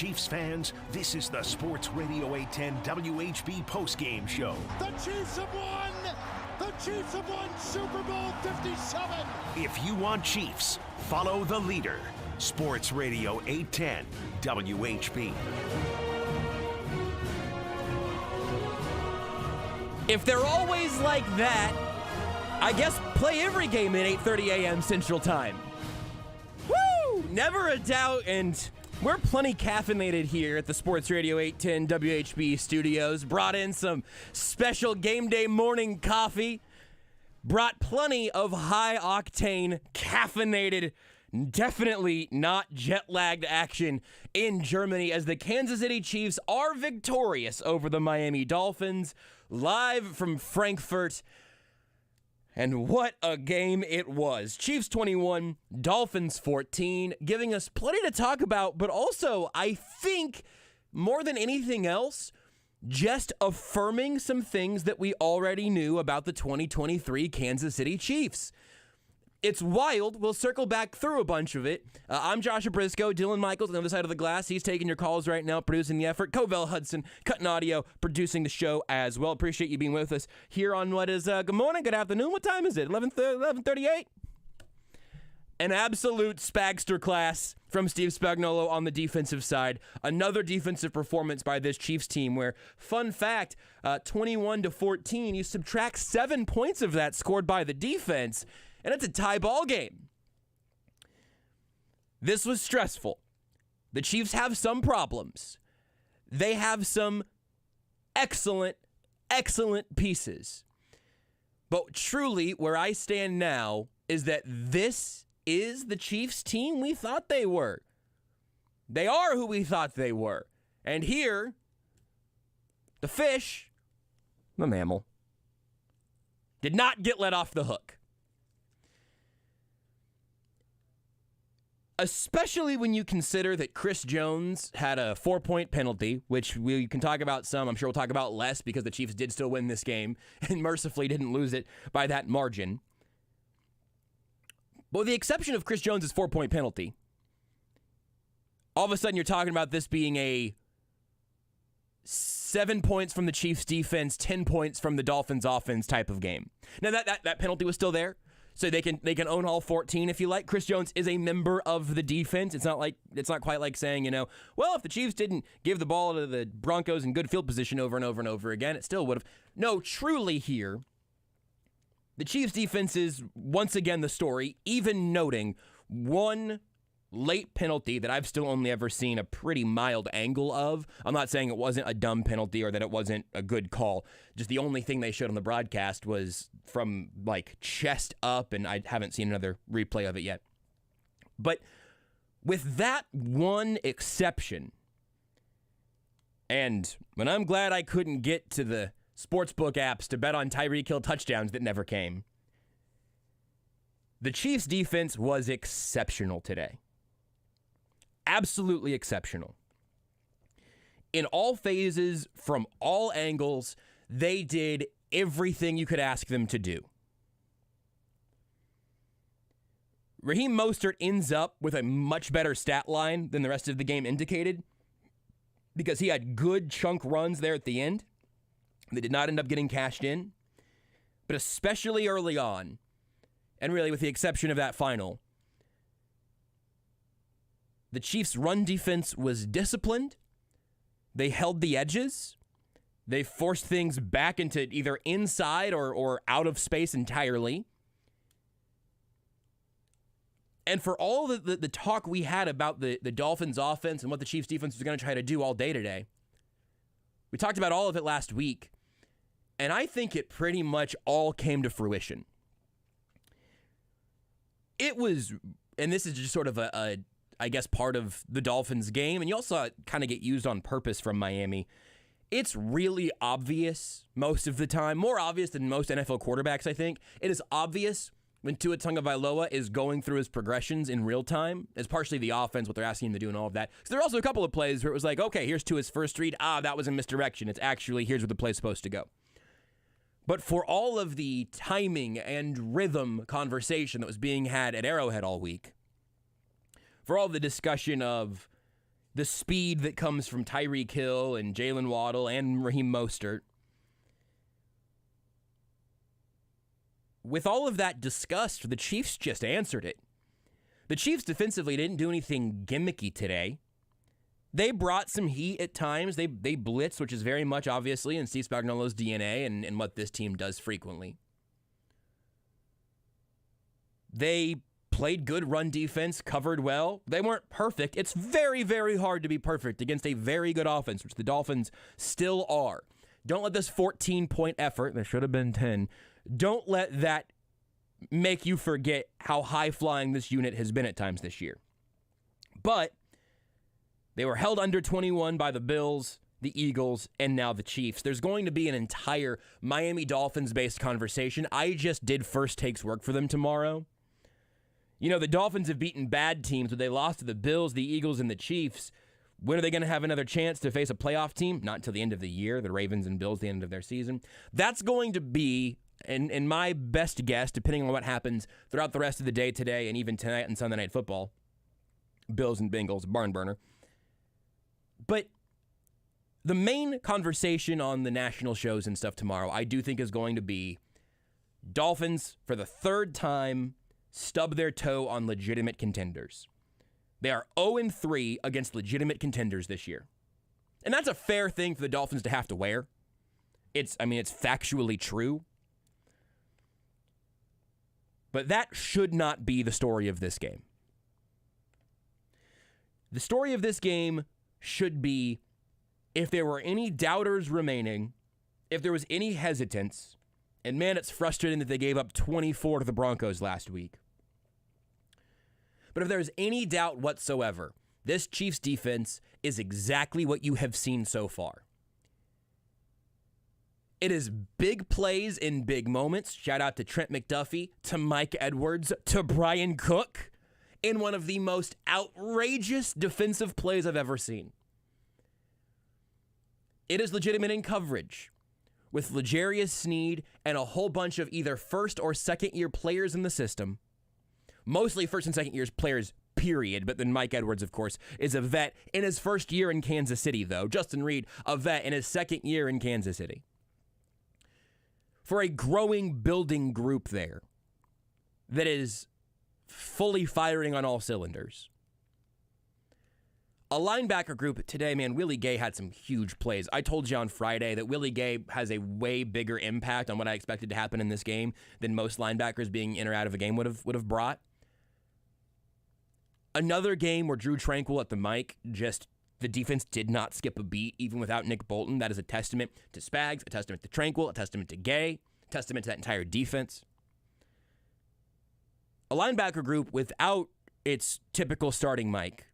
Chiefs fans, this is the Sports Radio 810 WHB Postgame Show. The Chiefs have won! The Chiefs have won Super Bowl 57! If you want Chiefs, follow the leader. Sports Radio 810 WHB. If they're always like that, I guess play every game at 8:30 a.m. Central Time. Woo! Never a doubt, and we're plenty caffeinated here at the Sports Radio 810 WHB studios. Brought in some special game day morning coffee. Brought plenty of high-octane, caffeinated, definitely not jet-lagged action in Germany as the Kansas City Chiefs are victorious over the Miami Dolphins, live from Frankfurt. And what a game it was. Chiefs 21, Dolphins 14, giving us plenty to talk about, but also, I think, more than anything else, just affirming some things that we already knew about the 2023 Kansas City Chiefs. It's wild. We'll circle back through a bunch of it. I'm Joshua Brisco. Dylan Michaels on the other side of the glass. He's taking your calls right now, producing the effort. Covell Hudson, cutting audio, producing the show as well. Appreciate you being with us here on what is, good morning, good afternoon. What time is it? 11:38? An absolute Spagster class from Steve Spagnuolo on the defensive side. Another defensive performance by this Chiefs team where, fun fact, 21-14, you subtract 7 points of that scored by the defense, and it's a tie ball game. This was stressful. The Chiefs have some problems. They have some excellent, excellent pieces. But truly, where I stand now is that this is the Chiefs team we thought they were. They are who we thought they were. And here, the fish, the mammal, did not get let off the hook. Especially when you consider that Chris Jones had a 4-point penalty, which we can talk about some. I'm sure we'll talk about less because the Chiefs did still win this game and mercifully didn't lose it by that margin. But with the exception of Chris Jones' 4-point penalty, all of a sudden you're talking about this being a 7 points from the Chiefs defense, 10 points from the Dolphins offense type of game. Now that penalty was still there. So they can own all 14 if you like. Chris Jones is a member of the defense. It's not quite like saying, well, if the Chiefs didn't give the ball to the Broncos in good field position over and over and over again, it still would have. No, truly here, the Chiefs defense is once again the story, even noting one late penalty that I've still only ever seen a pretty mild angle of. I'm not saying it wasn't a dumb penalty or that it wasn't a good call. Just the only thing they showed on the broadcast was from chest up, and I haven't seen another replay of it yet. But with that one exception, and when I'm glad I couldn't get to the sportsbook apps to bet on Tyreek Hill touchdowns that never came, the Chiefs defense was exceptional today. Absolutely exceptional. In all phases, from all angles, they did everything you could ask them to do. Raheem Mostert ends up with a much better stat line than the rest of the game indicated because he had good chunk runs there at the end. They did not end up getting cashed in. But especially early on, and really with the exception of that final, the Chiefs' run defense was disciplined. They held the edges. They forced things back into either inside or out of space entirely. And for all the talk we had about the Dolphins' offense and what the Chiefs' defense was going to try to do all day today, we talked about all of it last week. And I think it pretty much all came to fruition. It was, and this is just sort of I guess, part of the Dolphins game, and you also saw it kind of get used on purpose from Miami. It's really obvious most of the time, more obvious than most NFL quarterbacks, I think. It is obvious when Tua Tagovailoa is going through his progressions in real time. It's partially the offense, what they're asking him to do and all of that. So there are also a couple of plays where it was like, okay, here's Tua's first read. That was a misdirection. It's actually, here's where the play's supposed to go. But for all of the timing and rhythm conversation that was being had at Arrowhead all week, for all the discussion of, the speed that comes from Tyreek Hill and Jalen Waddle and Raheem Mostert. With all of that discussed, the Chiefs just answered it. The Chiefs defensively didn't do anything gimmicky today. They brought some heat at times. They blitzed, which is very much obviously in Steve Spagnuolo's DNA and what this team does frequently. They played good run defense, covered well. They weren't perfect. It's very, very hard to be perfect against a very good offense, which the Dolphins still are. Don't let this 14-point effort, there should have been 10, don't let that make you forget how high-flying this unit has been at times this year. But they were held under 21 by the Bills, the Eagles, and now the Chiefs. There's going to be an entire Miami Dolphins-based conversation. I just did First Takes work for them tomorrow. You know, the Dolphins have beaten bad teams, but they lost to the Bills, the Eagles, and the Chiefs. When are they going to have another chance to face a playoff team? Not until the end of the year. The Ravens and Bills, the end of their season. That's going to be, in my best guess, depending on what happens throughout the rest of the day today and even tonight and Sunday Night Football, Bills and Bengals, barn burner. But the main conversation on the national shows and stuff tomorrow, I do think is going to be Dolphins, for the third time, stub their toe on legitimate contenders. They are 0-3 against legitimate contenders this year. And that's a fair thing for the Dolphins to have to wear. It's factually true. But that should not be the story of this game. The story of this game should be, if there were any doubters remaining, if there was any hesitance, and man, it's frustrating that they gave up 24 to the Broncos last week. But if there's any doubt whatsoever, this Chiefs defense is exactly what you have seen so far. It is big plays in big moments. Shout out to Trent McDuffie, to Mike Edwards, to Brian Cook, in one of the most outrageous defensive plays I've ever seen. It is legitimate in coverage, with L'Jarius Sneed and a whole bunch of either first or second year players in the system. Mostly first and second year players, period. But then Mike Edwards, of course, is a vet in his first year in Kansas City, though. Justin Reed, a vet in his second year in Kansas City. For a growing, building group there that is fully firing on all cylinders. A linebacker group today, man, Willie Gay had some huge plays. I told you on Friday that Willie Gay has a way bigger impact on what I expected to happen in this game than most linebackers being in or out of a game would have brought. Another game where Drew Tranquill at the mic, just the defense did not skip a beat, even without Nick Bolton. That is a testament to Spags, a testament to Tranquill, a testament to Gay, a testament to that entire defense. A linebacker group without its typical starting mic,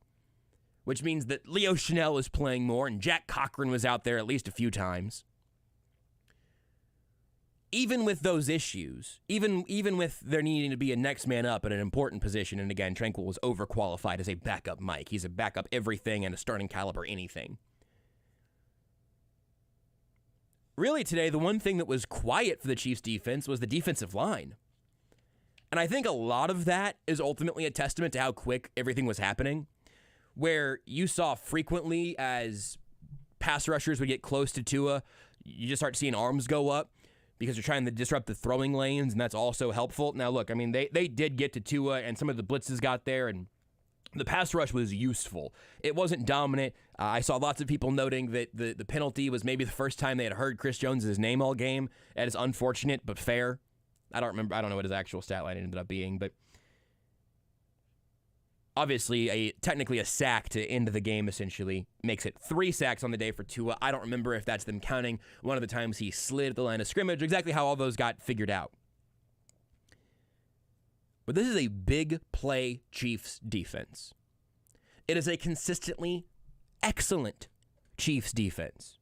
which means that Leo Chanel is playing more and Jack Cochran was out there at least a few times. Even with those issues, even with there needing to be a next man up at an important position, and again, Tranquill was overqualified as a backup mic. He's a backup everything and a starting caliber anything. Really today, the one thing that was quiet for the Chiefs defense was the defensive line. And I think a lot of that is ultimately a testament to how quick everything was happening, where you saw frequently as pass rushers would get close to Tua, you just start seeing arms go up because you're trying to disrupt the throwing lanes, and that's also helpful. Now, look, I mean, they did get to Tua, and some of the blitzes got there, and the pass rush was useful. It wasn't dominant. I saw lots of people noting that the penalty was maybe the first time they had heard Chris Jones' name all game. That is unfortunate, but fair. I don't know what his actual stat line ended up being, but obviously technically a sack to end the game essentially makes it 3 sacks on the day for Tua. I don't remember if that's them counting one of the times he slid at the line of scrimmage, exactly how all those got figured out. But this is a big play Chiefs defense. It is a consistently excellent Chiefs defense.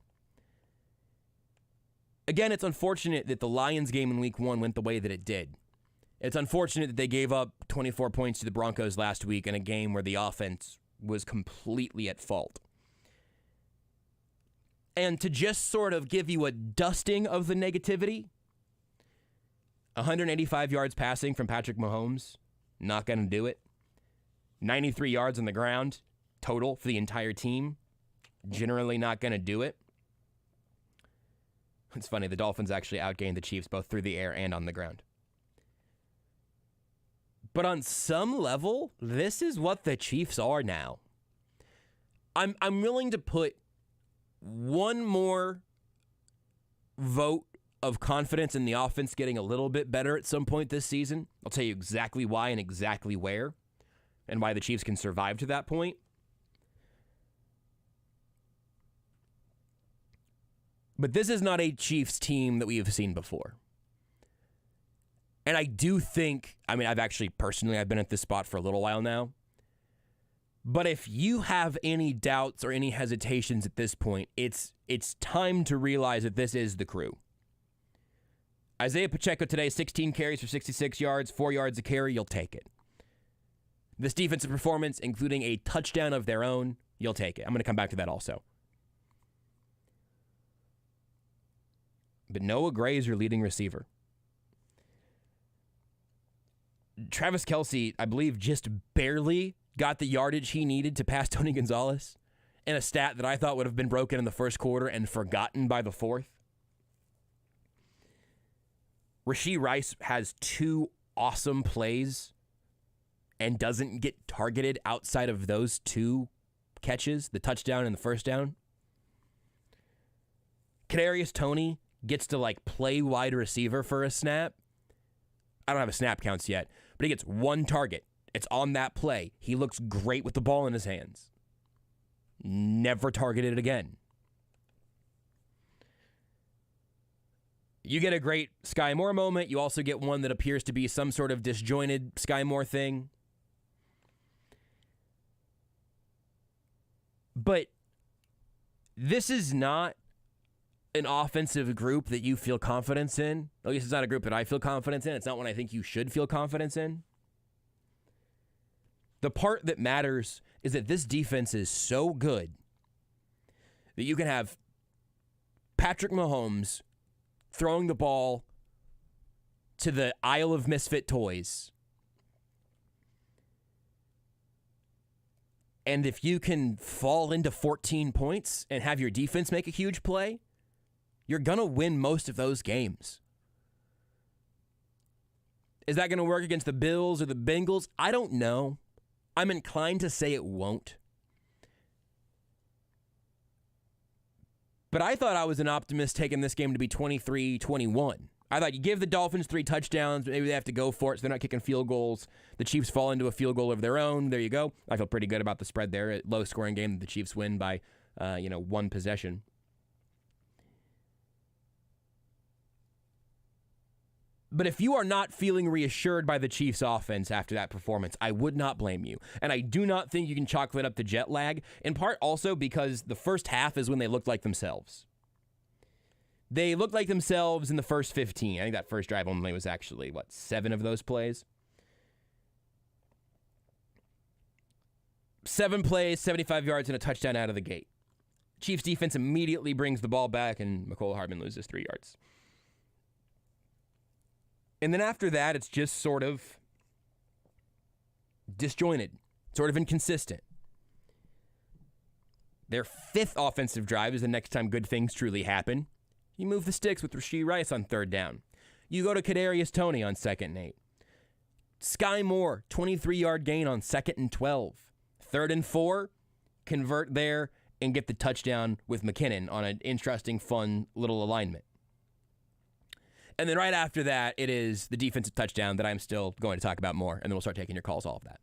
Again, it's unfortunate that the Lions game in Week 1 went the way that it did. It's unfortunate that they gave up 24 points to the Broncos last week in a game where the offense was completely at fault. And to just sort of give you a dusting of the negativity, 185 yards passing from Patrick Mahomes, not going to do it. 93 yards on the ground, total for the entire team. Generally not going to do it. It's funny, the Dolphins actually outgained the Chiefs both through the air and on the ground. But on some level, this is what the Chiefs are now. I'm willing to put one more vote of confidence in the offense getting a little bit better at some point this season. I'll tell you exactly why and exactly where, and why the Chiefs can survive to that point. But this is not a Chiefs team that we have seen before. And I do think, I've been at this spot for a little while now. But if you have any doubts or any hesitations at this point, it's time to realize that this is the crew. Isaiah Pacheco today, 16 carries for 66 yards, 4 yards a carry, you'll take it. This defensive performance, including a touchdown of their own, you'll take it. I'm going to come back to that also. But Noah Gray is your leading receiver. Travis Kelce, I believe, just barely got the yardage he needed to pass Tony Gonzalez in a stat that I thought would have been broken in the first quarter and forgotten by the fourth. Rashee Rice has 2 awesome plays and doesn't get targeted outside of those 2 catches, the touchdown and the first down. Kadarius Toney gets to play wide receiver for a snap. I don't have a snap counts yet, but he gets 1 target. It's on that play. He looks great with the ball in his hands. Never targeted again. You get a great Sky Moore moment. You also get one that appears to be some sort of disjointed Sky Moore thing. But this is not an offensive group that you feel confidence in. At least it's not a group that I feel confidence in. It's not one I think you should feel confidence in. The part that matters is that this defense is so good that you can have Patrick Mahomes throwing the ball to the Isle of Misfit Toys. And if you can fall into 14 points and have your defense make a huge play, you're going to win most of those games. Is that going to work against the Bills or the Bengals? I don't know. I'm inclined to say it won't. But I thought I was an optimist taking this game to be 23-21. I thought you give the Dolphins 3 touchdowns, maybe they have to go for it so they're not kicking field goals. The Chiefs fall into a field goal of their own. There you go. I feel pretty good about the spread there. Low-scoring game, the Chiefs win by 1 possession. But if you are not feeling reassured by the Chiefs' offense after that performance, I would not blame you. And I do not think you can chalk that up to jet lag, in part also because the first half is when they looked like themselves. They looked like themselves in the first 15. I think that first drive only was actually, 7 of those plays? 7 plays, 75 yards, and a touchdown out of the gate. Chiefs defense immediately brings the ball back, and Mecole Hardman loses 3 yards. And then after that, it's just sort of disjointed, sort of inconsistent. Their 5th offensive drive is the next time good things truly happen. You move the sticks with Rashee Rice on 3rd down. You go to Kadarius Toney on 2nd and 8. Sky Moore, 23-yard gain on 2nd and 12. 3rd and 4, convert there and get the touchdown with McKinnon on an interesting, fun little alignment. And then right after that, it is the defensive touchdown that I'm still going to talk about more, and then we'll start taking your calls, all of that.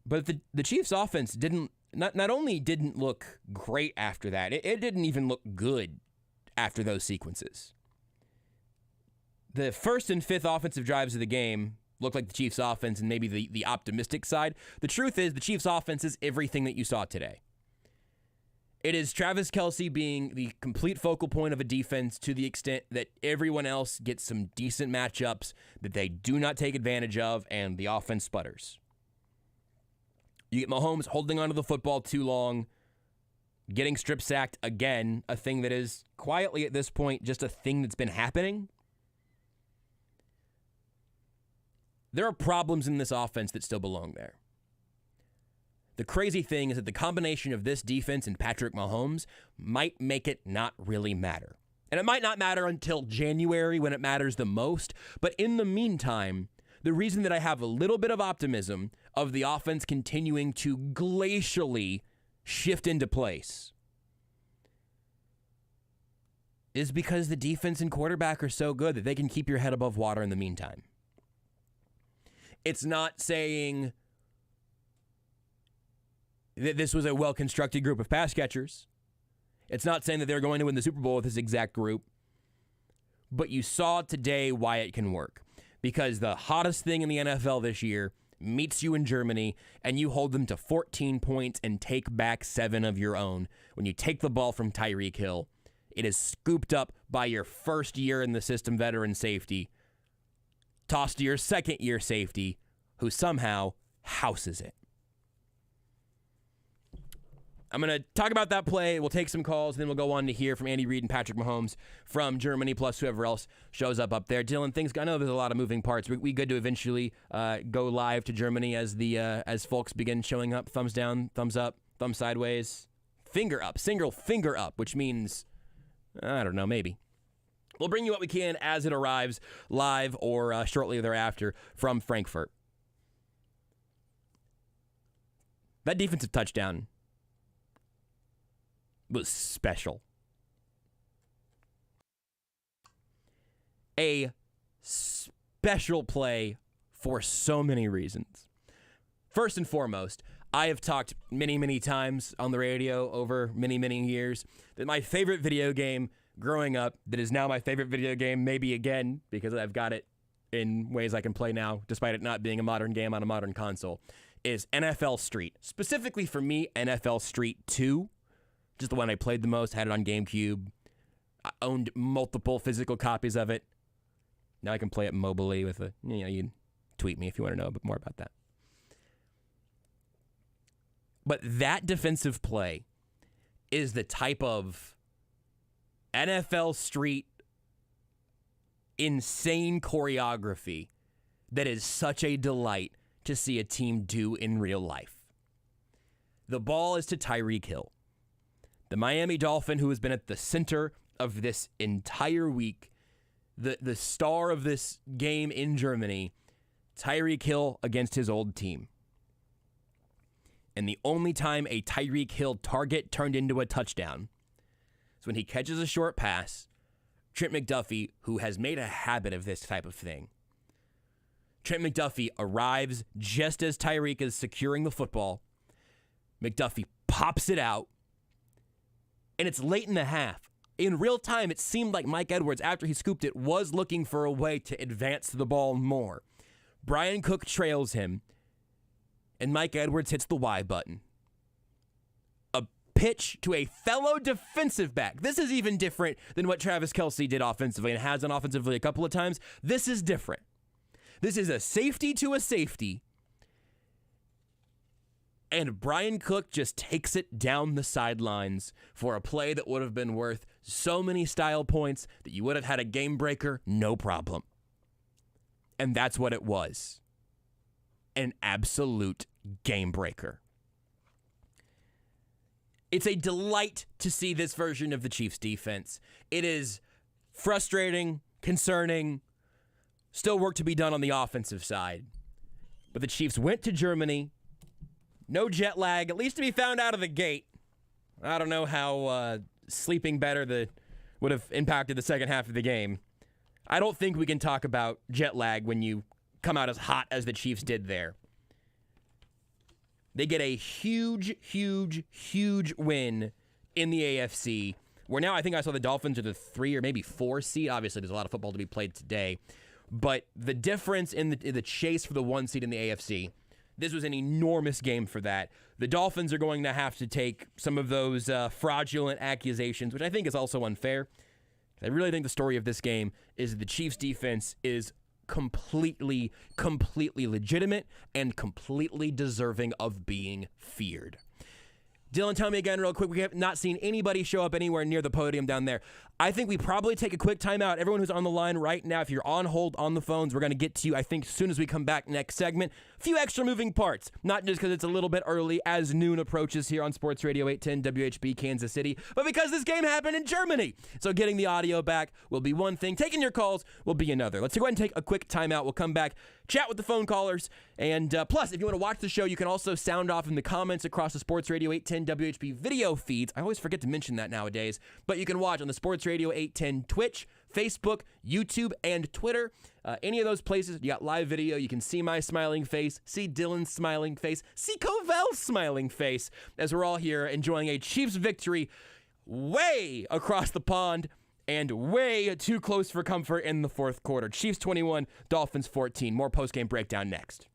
But the Chiefs' offense not only didn't look great after that, it didn't even look good after those sequences. The 1st and 5th offensive drives of the game looked like the Chiefs' offense and maybe the optimistic side. The truth is the Chiefs' offense is everything that you saw today. It is Travis Kelce being the complete focal point of a defense to the extent that everyone else gets some decent matchups that they do not take advantage of, and the offense sputters. You get Mahomes holding onto the football too long, getting strip sacked again, a thing that is quietly at this point just a thing that's been happening. There are problems in this offense that still belong there. The crazy thing is that the combination of this defense and Patrick Mahomes might make it not really matter. And it might not matter until January when it matters the most. But in the meantime, the reason that I have a little bit of optimism of the offense continuing to glacially shift into place is because the defense and quarterback are so good that they can keep your head above water in the meantime. It's not saying that this was a well-constructed group of pass catchers. It's not saying that they're going to win the Super Bowl with this exact group. But you saw today why it can work. Because the hottest thing in the NFL this year meets you in Germany, and you hold them to 14 points and take back 7 of your own. When you take the ball from Tyreek Hill, it is scooped up by your first year in the system veteran safety, tossed to your second year safety, who somehow houses it. I'm going to talk about that play. We'll take some calls, and then we'll go on to hear from Andy Reid and Patrick Mahomes from Germany, plus whoever else shows up there. Dylan, I know there's a lot of moving parts. We good to eventually go live to Germany as folks begin showing up. Thumbs down, thumbs up, thumb sideways, finger up, single finger up, which means, I don't know, maybe. We'll bring you what we can as it arrives live or shortly thereafter from Frankfurt. That defensive touchdown was special. A special play for so many reasons. First and foremost, I have talked many, many times on the radio over many, many years that my favorite video game growing up, that is now my favorite video game, maybe again, because I've got it in ways I can play now, despite it not being a modern game on a modern console, is NFL Street. Specifically for me, NFL Street 2. Just the one I played the most, had it on GameCube. I owned multiple physical copies of it. Now I can play it mobily with you can tweet me if you want to know a bit more about that. But that defensive play is the type of NFL Street insane choreography that is such a delight to see a team do in real life. The ball is to Tyreek Hill. The Miami Dolphin, who has been at the center of this entire week, the star of this game in Germany, Tyreek Hill against his old team. And the only time a Tyreek Hill target turned into a touchdown is when he catches a short pass. Trent McDuffie, who has made a habit of this type of thing, Trent McDuffie arrives just as Tyreek is securing the football. McDuffie pops it out. And it's late in the half. In real time, it seemed like Mike Edwards, after he scooped it, was looking for a way to advance the ball more. Brian Cook trails him, and Mike Edwards hits the Y button. A pitch to a fellow defensive back. This is even different than what Travis Kelce did offensively and has done offensively a couple of times. This is different. This is a safety to a safety. And Brian Cook just takes it down the sidelines for a play that would have been worth so many style points that you would have had a game breaker, no problem. And that's what it was. An absolute game breaker. It's a delight to see this version of the Chiefs defense. It is frustrating, concerning, still work to be done on the offensive side. But the Chiefs went to Germany. No jet lag, at least to be found out of the gate. I don't know how sleeping better would have impacted the second half of the game. I don't think we can talk about jet lag when you come out as hot as the Chiefs did there. They get a huge, huge, huge win in the AFC, where now I think I saw the Dolphins are the 3 or maybe 4 seed. Obviously, there's a lot of football to be played today. But the difference in the chase for the 1 seed in the AFC, this was an enormous game for that. The Dolphins are going to have to take some of those fraudulent accusations, which I think is also unfair. I really think the story of this game is that the Chiefs' defense is completely legitimate and completely deserving of being feared. Dylan, tell me again real quick. We have not seen anybody show up anywhere near the podium down there. I think we probably take a quick timeout. Everyone who's on the line right now, if you're on hold on the phones, we're going to get to you, I think, as soon as we come back next segment. A few extra moving parts, not just because it's a little bit early as noon approaches here on Sports Radio 810 WHB Kansas City, but because this game happened in Germany. So getting the audio back will be one thing. Taking your calls will be another. Let's go ahead and take a quick timeout. We'll come back, chat with the phone callers, and plus, if you want to watch the show, you can also sound off in the comments across the Sports Radio 810 WHB video feeds. I always forget to mention that nowadays, but you can watch on the Sports Radio 810 Twitch, Facebook, YouTube, and Twitter. Any of those places, you got live video. You can see my smiling face, see Dylan's smiling face, see Covell's smiling face as we're all here enjoying a Chiefs victory way across the pond and way too close for comfort in the fourth quarter. Chiefs 21, Dolphins 14. More postgame breakdown next.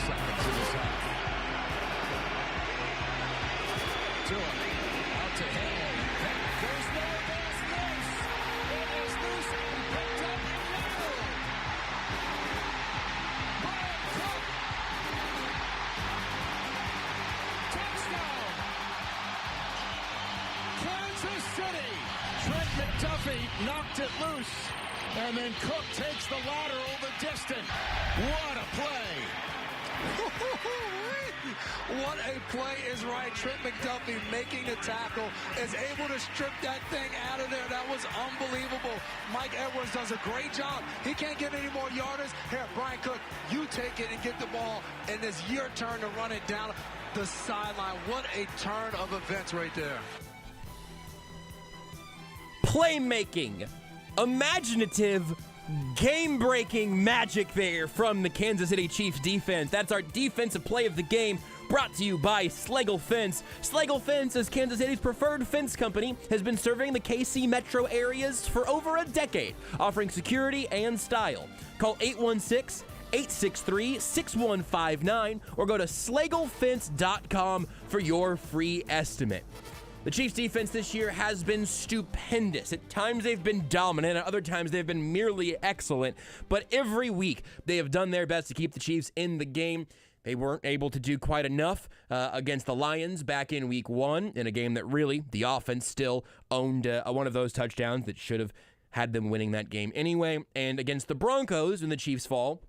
seconds in this half. To him. Out to Hill. There's no pass loose. It is loose and picked up and nailed. Brian Cook. Touchdown. Kansas City. Trent McDuffie knocked it loose. And then Cook takes the lateral the distance. What a play. What a play is right. Trent McDuffie making the tackle, is able to strip that thing out of there. That was unbelievable. Mike Edwards does a great job. He can't get any more yardage. Here, Brian Cook, you take it and get the ball, and it's your turn to run it down the sideline. What a turn of events right there. Playmaking, imaginative, game-breaking magic there from the Kansas City Chiefs defense. That's our defensive play of the game, brought to you by Schlegel Fence. Schlegel Fence, as Kansas City's preferred fence company, has been serving the KC metro areas for over a decade, offering security and style. Call 816-863-6159 or go to schlegelfence.com for your free estimate. The Chiefs' defense this year has been stupendous. At times they've been dominant, at other times they've been merely excellent. But every week they have done their best to keep the Chiefs in the game. They weren't able to do quite enough against the Lions back in week 1 in a game that really the offense still owned one of those touchdowns that should have had them winning that game anyway. And against the Broncos when the Chiefs fall,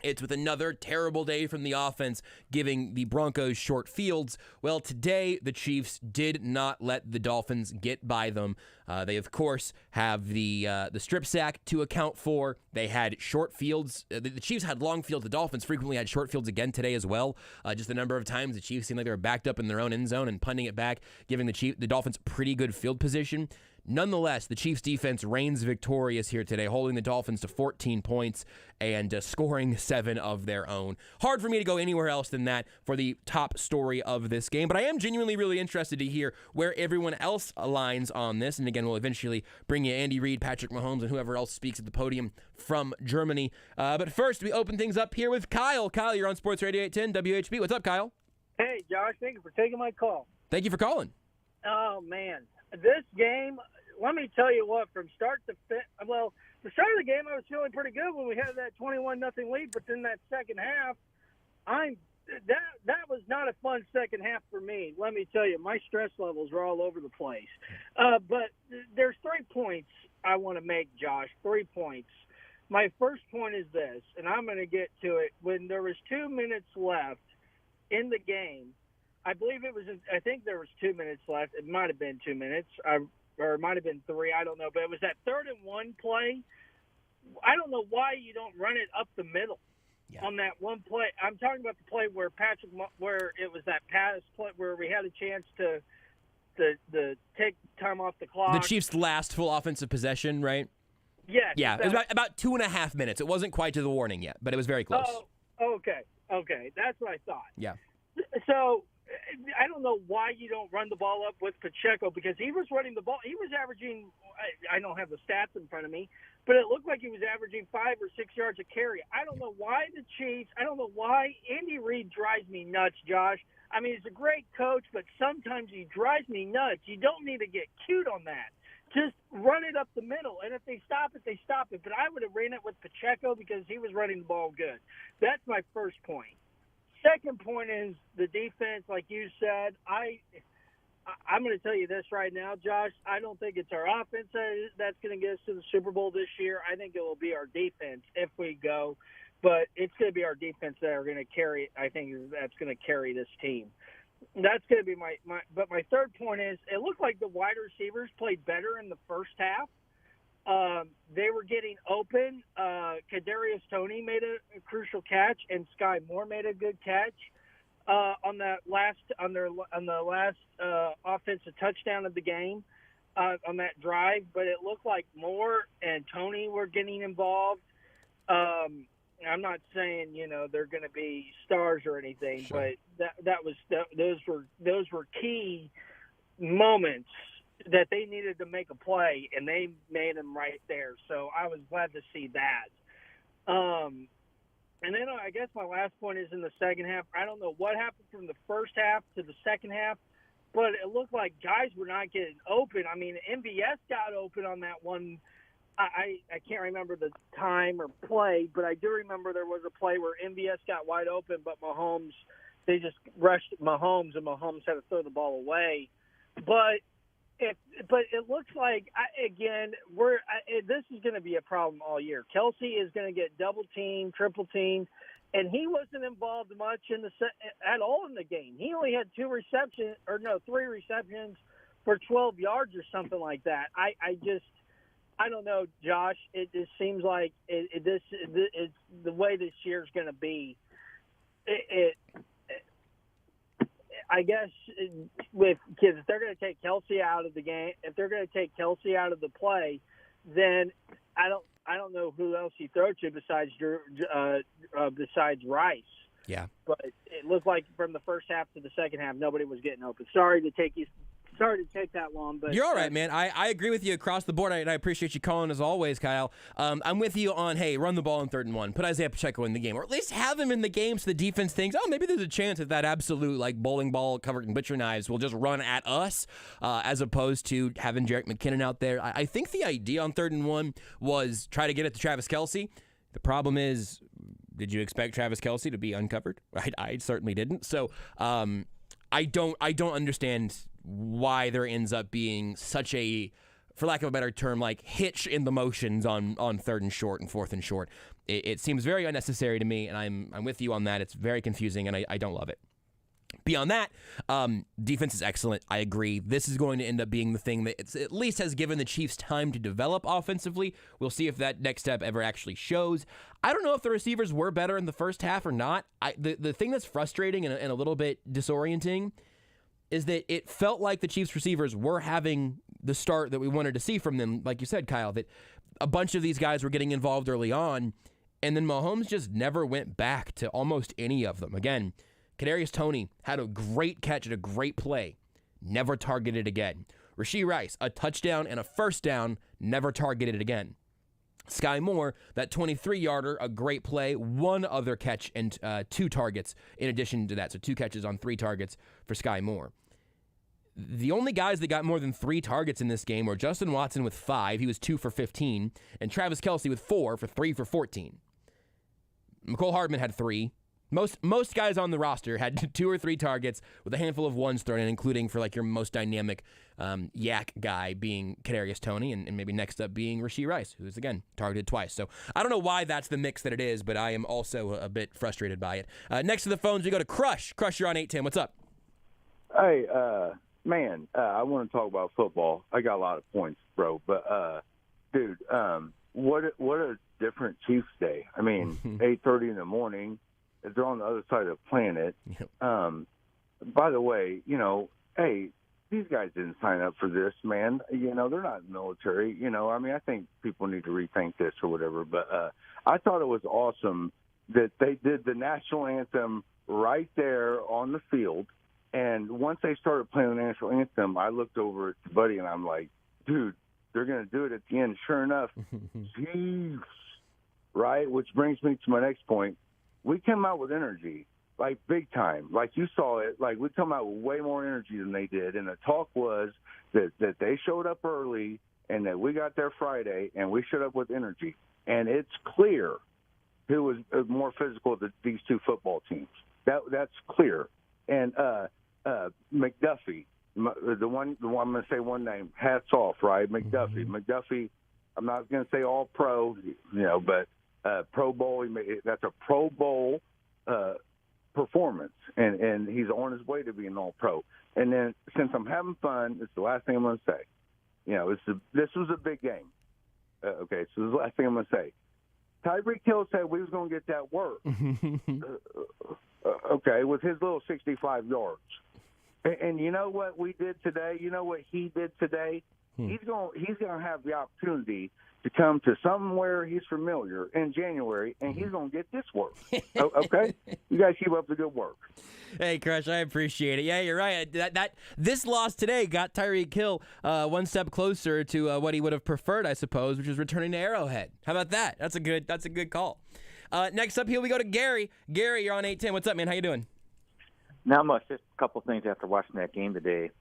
it's with another terrible day from the offense, giving the Broncos short fields. Well, today, the Chiefs did not let the Dolphins get by them. They, of course, have the strip sack to account for. They had short fields. The Chiefs had long fields. The Dolphins frequently had short fields again today as well. Just the number of times the Chiefs seemed like they were backed up in their own end zone and punting it back, giving the Dolphins pretty good field position. Nonetheless, the Chiefs' defense reigns victorious here today, holding the Dolphins to 14 points and scoring 7 of their own. Hard for me to go anywhere else than that for the top story of this game, but I am genuinely really interested to hear where everyone else aligns on this. And again, we'll eventually bring you Andy Reid, Patrick Mahomes, and whoever else speaks at the podium from Germany. But first, we open things up here with Kyle. Kyle, you're on Sports Radio 810 WHB. What's up, Kyle? Hey, Josh. Thank you for taking my call. Thank you for calling. Oh, man. This game, let me tell you what, from start to the start of the game, I was feeling pretty good when we had that 21-0 lead, but then that second half, that was not a fun second half for me. Let me tell you, my stress levels were all over the place. But there's 3 points I want to make, Josh, 3 points. My first point is this, and I'm going to get to it. When there was 2 minutes left in the game, I think there was 2 minutes left. It might have been 2 minutes, or it might have been 3. I don't know. But it was that 3rd and 1 play. I don't know why you don't run it up the middle on that one play. I'm talking about the play where it was that pass play where we had a chance to take time off the clock. The Chiefs' last full offensive possession, right? Yes. Yeah, it was about 2.5 minutes. It wasn't quite to the warning yet, but it was very close. Oh, okay. That's what I thought. Yeah. So I don't know why you don't run the ball up with Pacheco, because he was running the ball. He was averaging, I don't have the stats in front of me, but it looked like he was averaging 5 or 6 yards a carry. I don't know why the Chiefs, I don't know why Andy Reid drives me nuts, Josh. I mean, he's a great coach, but sometimes he drives me nuts. You don't need to get cute on that. Just run it up the middle, and if they stop it, they stop it. But I would have ran it with Pacheco because he was running the ball good. That's my first point. Second point is the defense, like you said. I'm going to tell you this right now, Josh. I don't think it's our offense that's going to get us to the Super Bowl this year. I think it will be our defense if we go. But it's going to be our defense that are going to carry. I think that's going to carry this team. That's going to be my. But my third point is it looked like the wide receivers played better in the first half. They were getting open. Kadarius Toney made a crucial catch, and Sky Moore made a good catch on the last offensive touchdown of the game on that drive. But it looked like Moore and Toney were getting involved. I'm not saying they're going to be stars or anything, sure, but those were key moments that they needed to make a play, and they made them right there. So I was glad to see that. And then I guess my last point is in the second half. I don't know what happened from the first half to the second half, but it looked like guys were not getting open. I mean, MVS got open on that one. I can't remember the time or play, but I do remember there was a play where MVS got wide open, but Mahomes, they just rushed Mahomes, and Mahomes had to throw the ball away. But it looks like, this is going to be a problem all year. Kelsey is going to get double-teamed, triple-teamed, and he wasn't involved much at all in the game. He only had 3 receptions for 12 yards or something like that. I don't know, Josh. It just seems like it's the way this year's going to be. I guess with kids, if they're going to take Kelsey out of the game, if they're going to take Kelsey out of the play, then I don't know who else you throw to besides besides Rice. Yeah. But it looked like from the first half to the second half, nobody was getting open. Sorry to take that long, but you're all right, man. I agree with you across the board, and I appreciate you calling as always, Kyle. I'm with you on, hey, run the ball on 3rd and 1. Put Isaiah Pacheco in the game, or at least have him in the game so the defense thinks, oh, maybe there's a chance that absolute like bowling ball covered in butcher knives will just run at us, as opposed to having Jerick McKinnon out there. I think the idea on 3rd and 1 was try to get it to Travis Kelce. The problem is, did you expect Travis Kelce to be uncovered? I certainly didn't. So I don't understand why there ends up being such a, for lack of a better term, like hitch in the motions on 3rd and short and 4th and short. It seems very unnecessary to me, and I'm with you on that. It's very confusing, and I don't love it. Beyond that, defense is excellent. I agree. This is going to end up being the thing that at least has given the Chiefs time to develop offensively. We'll see if that next step ever actually shows. I don't know if the receivers were better in the first half or not. The thing that's frustrating and a little bit disorienting is that it felt like the Chiefs receivers were having the start that we wanted to see from them. Like you said, Kyle, that a bunch of these guys were getting involved early on, and then Mahomes just never went back to almost any of them. Again, Kadarius Toney had a great catch and a great play, never targeted again. Rashee Rice, a touchdown and a first down, never targeted again. Sky Moore, that 23-yarder, a great play, 1 other catch and 2 targets in addition to that. So 2 catches on 3 targets for Sky Moore. The only guys that got more than 3 targets in this game were Justin Watson with 5, he was 2 for 15, and Travis Kelce with 4 for 3 for 14. Mecole Hardman had 3. Most guys on the roster had 2 or 3 targets with a handful of ones thrown in, including for like your most dynamic yak guy being Kadarius Toney, and maybe next up being Rashee Rice, who's, again, targeted twice. So I don't know why that's the mix that it is, but I am also a bit frustrated by it. Next to the phones, we go to Crush. Crush, you're on 810. What's up? Hey, man, I want to talk about football. I got a lot of points, bro. But, dude, what a different Chiefs day. I mean, 8:30 in the morning. They're on the other side of the planet. Yep. By the way, hey, these guys didn't sign up for this, man. They're not in the military. I mean, I think people need to rethink this or whatever. But I thought it was awesome that they did the national anthem right there on the field. And once they started playing the national anthem, I looked over at Buddy and I'm like, dude, they're going to do it at the end. Sure enough, Chiefs, right? Which brings me to my next point. We came out with energy, like big time. Like you saw it, like we come out with way more energy than they did. And the talk was that they showed up early and that we got there Friday and we showed up with energy. And it's clear who was more physical than these 2 football teams. That's clear. And McDuffie, the one I'm going to say one name, hats off, right? McDuffie. McDuffie, I'm not going to say all pro, but Pro Bowl, that's a Pro Bowl performance, and he's on his way to being all pro. And then since I'm having fun, it's the last thing I'm going to say. This was a big game. Okay, so this is the last thing I'm going to say. Tyreek Hill said we was going to get that work. Okay, with his little 65 yards. And you know what we did today? You know what he did today? He's going to have the opportunity to come to somewhere he's familiar in January, and he's going to get this work. Okay? You guys keep up the good work. Hey, Crush, I appreciate it. Yeah, you're right. This loss today got Tyreek Hill one step closer to what he would have preferred, I suppose, which is returning to Arrowhead. How about that? That's a good call. Next up here, we go to Gary. Gary, you're on 810. What's up, man? How you doing? Not much. Just a couple things after watching that game today.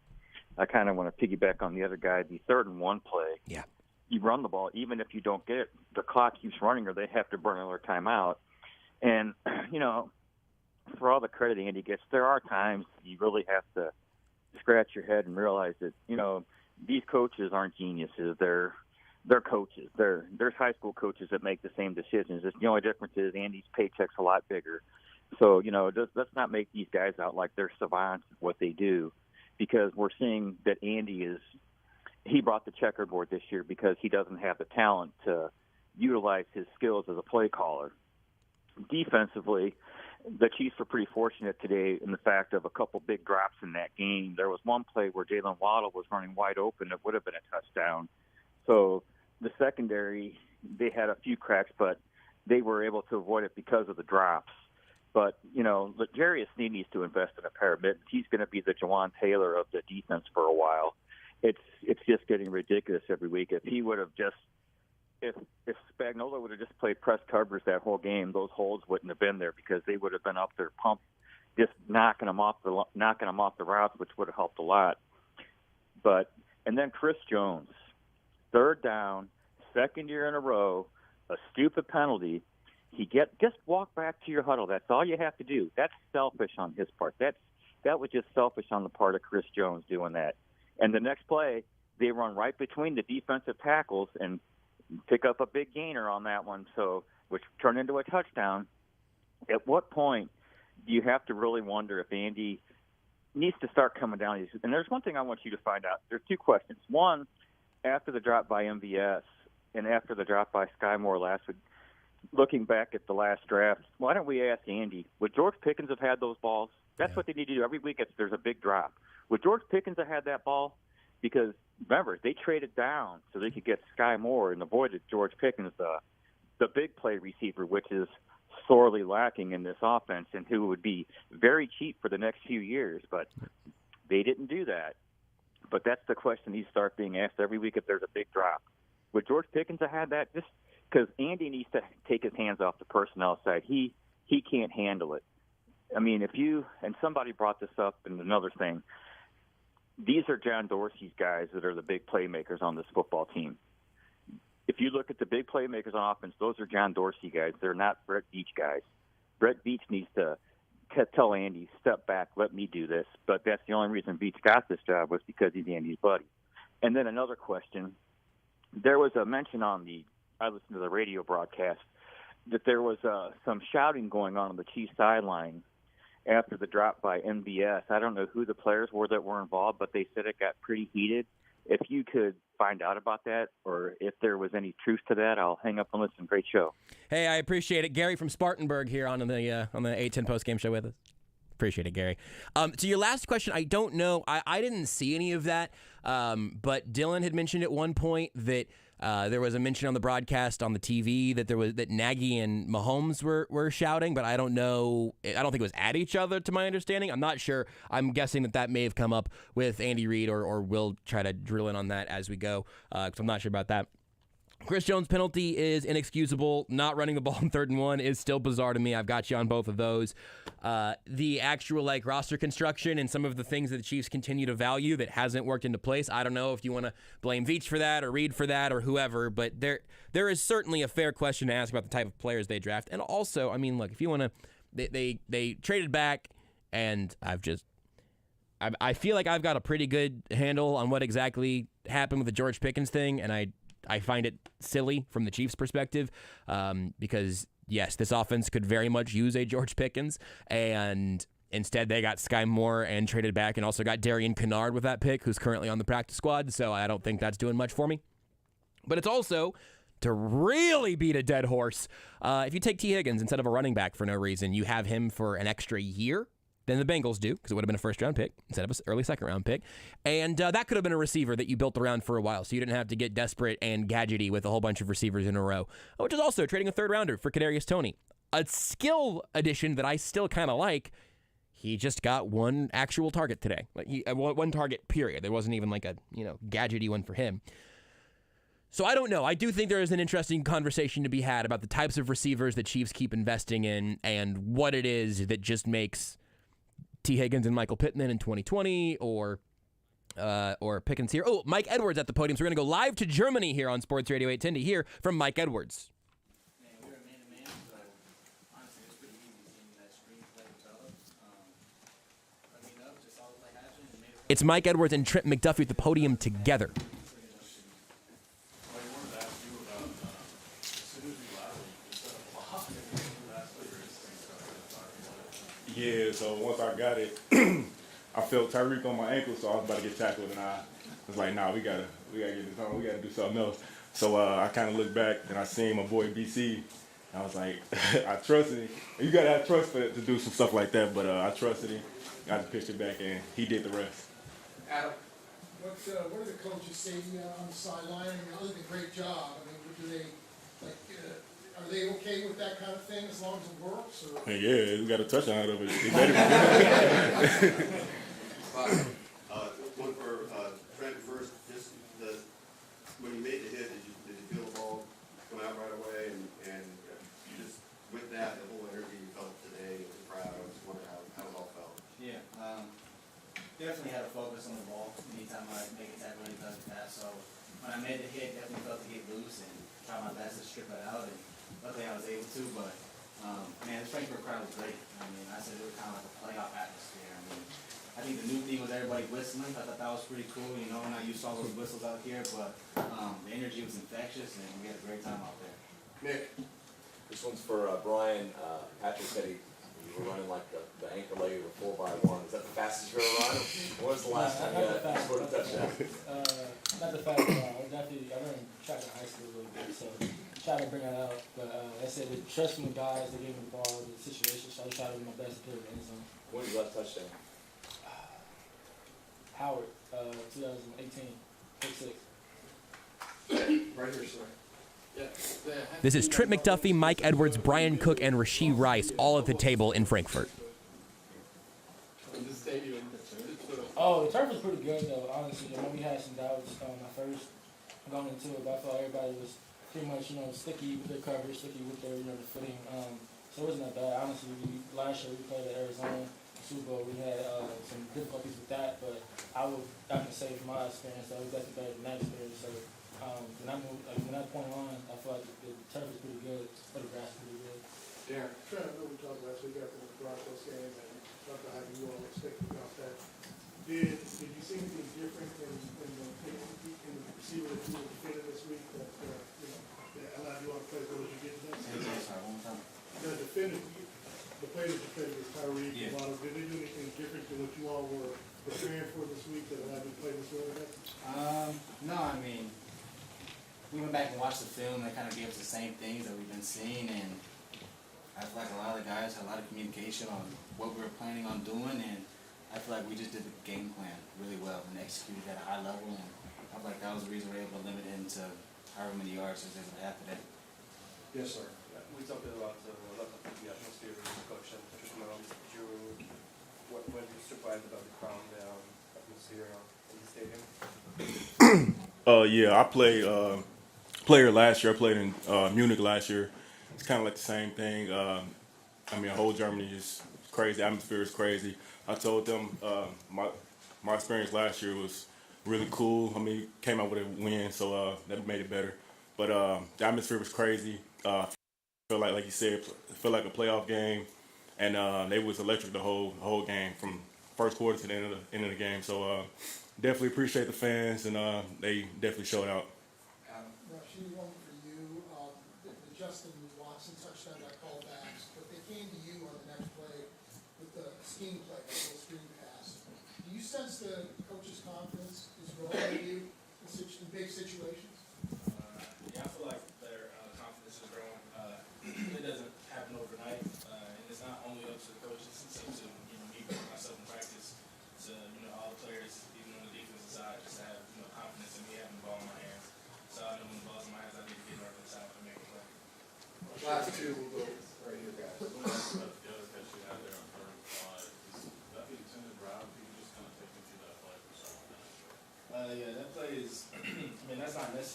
I kind of want to piggyback on the other guy. The 3rd-and-1 play. Yeah. You run the ball, even if you don't get it, the clock keeps running or they have to burn another timeout. And, for all the credit Andy gets, there are times you really have to scratch your head and realize that, these coaches aren't geniuses. They're coaches. There's high school coaches that make the same decisions. The only difference is Andy's paycheck's a lot bigger. So, let's not make these guys out like they're savants at what they do, because we're seeing that Andy he brought the checkerboard this year because he doesn't have the talent to utilize his skills as a play caller. Defensively, the Chiefs were pretty fortunate today in the fact of a couple big drops in that game. There was one play where Jalen Waddle was running wide open. It would have been a touchdown. So the secondary, they had a few cracks, but they were able to avoid it because of the drops. But, Jarius Sneed needs to invest in a pair of mittens. He's going to be the Jawan Taylor of the defense for a while. It's just getting ridiculous every week. If he would have if Spagnuolo would have just played press coverage that whole game, those holes wouldn't have been there because they would have been up there pumped, just knocking them off the routes, which would have helped a lot. And then Chris Jones, 3rd down, 2nd year in a row, a stupid penalty. Just walk back to your huddle. That's all you have to do. That's selfish on his part. That was just selfish on the part of Chris Jones doing that. And the next play, they run right between the defensive tackles and pick up a big gainer on that one, which turned into a touchdown. At what point do you have to really wonder if Andy needs to start coming down? And there's one thing I want you to find out. There's 2 questions. One, after the drop by MVS and after the drop by Sky Moore last week, looking back at the last draft, why don't we ask Andy, would George Pickens have had those balls? That's what they need to do every week if there's a big drop. Would George Pickens have had that ball? Because, remember, they traded down so they could get Sky Moore and avoided George Pickens, the big play receiver, which is sorely lacking in this offense and who would be very cheap for the next few years. But they didn't do that. But that's the question he starts being asked every week if there's a big drop. Would George Pickens have had that? Just because Andy needs to take his hands off the personnel side. He can't handle it. I mean, and somebody brought this up in another thing, these are John Dorsey's guys that are the big playmakers on this football team. If you look at the big playmakers on offense, those are John Dorsey guys. They're not Brett Veach guys. Brett Veach needs to tell Andy, step back, let me do this. But that's the only reason Veach got this job was because he's Andy's buddy. And then another question. There was a mention I listened to the radio broadcast, that there was some shouting going on the Chiefs sideline after the drop by MVS. I don't know who the players were that were involved, but they said it got pretty heated. If you could find out about that or if there was any truth to that, I'll hang up and listen. Great show. Hey, I appreciate it. Gary from Spartanburg here on the 810 Postgame Show with us. Appreciate it, Gary. To your last question, I don't know. I didn't see any of that, but Dylan had mentioned at one point that there was a mention on the broadcast on the TV that Nagy and Mahomes were shouting, but I don't know. I don't think it was at each other, to my understanding. I'm not sure. I'm guessing that may have come up with Andy Reid, or we'll try to drill in on that as we go, because I'm not sure about that. Chris Jones' penalty is inexcusable. Not running the ball in 3rd and 1 is still bizarre to me. I've got you on both of those. The actual roster construction and some of the things that the Chiefs continue to value that hasn't worked into place. I don't know if you want to blame Veach for that or Reid for that or whoever, but there is certainly a fair question to ask about the type of players they draft. And also, I mean, look, if you want to, they traded back, and I feel like I've got a pretty good handle on what exactly happened with the George Pickens thing, and I find it silly from the Chiefs' perspective because, yes, this offense could very much use a George Pickens, and instead they got Sky Moore and traded back and also got Darian Kennard with that pick, who's currently on the practice squad, so I don't think that's doing much for me. But it's also, to really beat a dead horse, if you take T. Higgins instead of a running back for no reason, you have him for an extra year than the Bengals do, because it would have been a first-round pick instead of an early second-round pick. And that could have been a receiver that you built around for a while, so you didn't have to get desperate and gadgety with a whole bunch of receivers in a row, which is also trading a third-rounder for Kadarius Toney. A skill addition that I still kind of like. He just got one actual target today. Like one target, period. There wasn't even like a gadgety one for him. So I don't know. I do think there is an interesting conversation to be had about the types of receivers that Chiefs keep investing in and what it is that just makes T. Higgins and Michael Pittman in 2020 or Pickens here. Oh, Mike Edwards at the podium. So we're going to go live to Germany here on Sports Radio 810 to hear from Mike Edwards. Man, we were man-to-man, so honestly, it was pretty easy seeing that screenplay develop. Just saw the play happen and made it. It's Mike Edwards and Trent McDuffie at the podium together. Yeah, so once I got it, I felt Tyreek on my ankle, so I was about to get tackled, and I was like, nah, we gotta get this on. We gotta do something else. So I kind of looked back, and I seen my boy BC, and I was like, I trusted him. You gotta have trust to do some stuff like that, but I trusted him. Got the picture back, and he did the rest. Adam, what do the coaches say to you on the sideline? I mean, other than great job, I mean, do they are they okay with that kind of thing as long as it works? Or? Hey, yeah, we got a touchdown out of it. One for Trent first. Just when you made the hit, did you feel the ball come out right away? And you just with that, the whole energy you felt today, the crowd. I just wonder how it all felt. Yeah, definitely had a focus on the ball anytime I make a tackle, any touch pass. So when I made the hit, definitely felt to get loose and try my best to strip it out. And luckily I was able to, but man, the Frankfurt crowd was great. I mean, I said it was kind of like a playoff atmosphere. I mean, I think the new thing was everybody whistling. I thought that was pretty cool. You know, not used to all those whistles out here, but the energy was infectious, and we had a great time out there. Nick, this one's for Brian. Patrick said you were running like the anchor leg of a 4x1. Is that the fastest you've ever run? When was the last time you scored a touchdown? Not the fastest. I ran track in high school a little bit, so try to bring that out. But I said, trust in the guys, they gave me the ball, the situation, so I try to do my best to put it in the end zone. When was your last touchdown? Howard, 2018, pick 6. right here, sir. This is Trent McDuffie, Mike Edwards, Brian Cook, and Rashee Rice all at the table in Frankfurt. Oh, the turf was pretty good, though, honestly. I know we had some doubts my first going into it, but I thought everybody was pretty much, sticky with their coverage, sticky with their, the footing. So it wasn't that bad. Honestly, last year we played at Arizona Super Bowl. We had some difficulties with that, but I can say from my experience that we definitely better than that experience. So when that point on, I feel like the turf is pretty good, but the grass is pretty good. Derrick. Trent, I know we talked last week after the Broncos game and talked about how you all expected about that. Did you see anything different in the receiver that you were defending this week that that allowed you all to play as well as you did today? Sorry, one more time. The players you played with Tyreek and Waddle, did they do anything different than what you all were preparing for this week that allowed you to play this well today? No, I mean, we went back and watched the film. They kind of gave us the same things that we've been seeing, and I feel like a lot of the guys had a lot of communication on what we were planning on doing, and I feel like we just did the game plan really well and executed at a high level, and I feel like that was the reason we were able to limit him to however many yards he was able to have today. Yes, sir. We talked a lot about the atmosphere with the coach and Mahomes. Were you surprised about the crowd atmosphere in the stadium? Yeah, I played player last year. I played in Munich last year. It's kind of like the same thing. Whole Germany is crazy. The atmosphere is crazy. I told them my experience last year was really cool. Came out with a win, so that made it better. But the atmosphere was crazy. Felt like you said, felt like a playoff game, and they was electric the whole game from first quarter to the end of the game. So definitely appreciate the fans, and they definitely showed out. Rashee, one for you. The Justin Watson touchdown got called back, but they came to you on the next play with the scheme play, the little screen pass. Do you sense the coach's confidence is growing in you in big situations? Yeah, I feel like their confidence is growing. It doesn't happen overnight, and it's not only up to the coaches. It's up to me, myself in practice, to all the players, even on the defensive side, just to have confidence in me having the ball in my hands. So I know when the ball's in my hands, I need to get right inside to make a play. Last two will go right here, guys. Yeah, that play is. That's not necessarily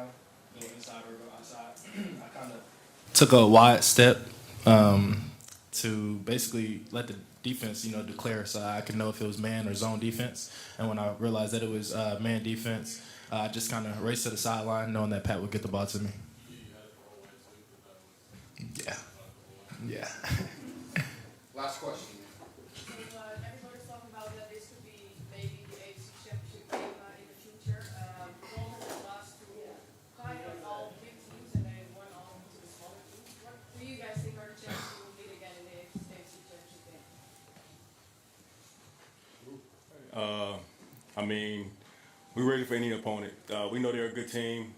down, go inside or go outside. I kind of took a wide step to basically let the defense, declare, so I could know if it was man or zone defense. And when I realized that it was man defense, I just kind of raced to the sideline, knowing that Pat would get the ball to me. Yeah. Last question. Everybody's talking about that this could be maybe the AFC Championship game in the future. Dolphins have lost to kind of all big teams, and they won all to the smaller teams. What do you guys think are the chances you will meet again in the AFC Championship game? We're ready for any opponent. We know they're a good team.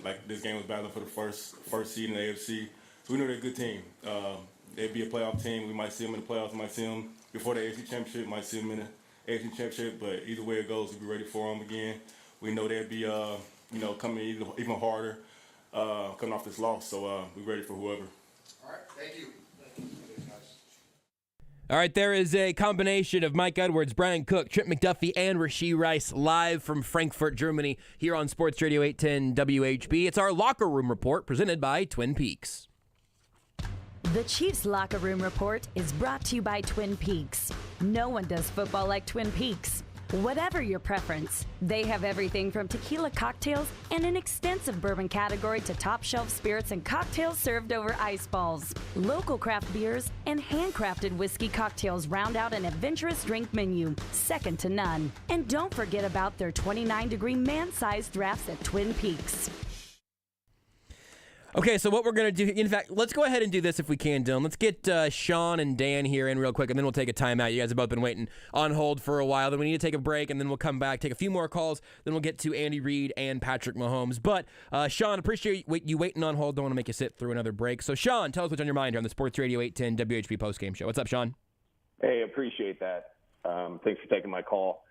Like this game was battling for the first seed in the AFC. So we know they're a good team. They'd be a playoff team. We might see them in the playoffs. We might see them before the AFC Championship. Might see them in the AFC Championship. But either way it goes, we'll be ready for them again. We know they'd be, coming even harder coming off this loss. So we're ready for whoever. All right, thank you. All right, there is a combination of Mike Edwards, Brian Cook, Trent McDuffie, and Rashee Rice live from Frankfurt, Germany, here on Sports Radio 810 WHB. It's our locker room report presented by Twin Peaks. The Chiefs Locker Room Report is brought to you by Twin Peaks. No one does football like Twin Peaks. Whatever your preference, they have everything from tequila cocktails and an extensive bourbon category to top shelf spirits and cocktails served over ice balls. Local craft beers and handcrafted whiskey cocktails round out an adventurous drink menu, second to none. And don't forget about their 29-degree man-sized drafts at Twin Peaks. Okay, so what we're going to do, in fact, let's go ahead and do this if we can, Dylan. Let's get Sean and Dan here in real quick, and then we'll take a timeout. You guys have both been waiting on hold for a while. Then we need to take a break, and then we'll come back, take a few more calls. Then we'll get to Andy Reid and Patrick Mahomes. But, Sean, appreciate you waiting on hold. Don't want to make you sit through another break. So, Sean, tell us what's on your mind here on the Sports Radio 810 WHB Postgame Show. What's up, Sean? Hey, appreciate that. Thanks for taking my call.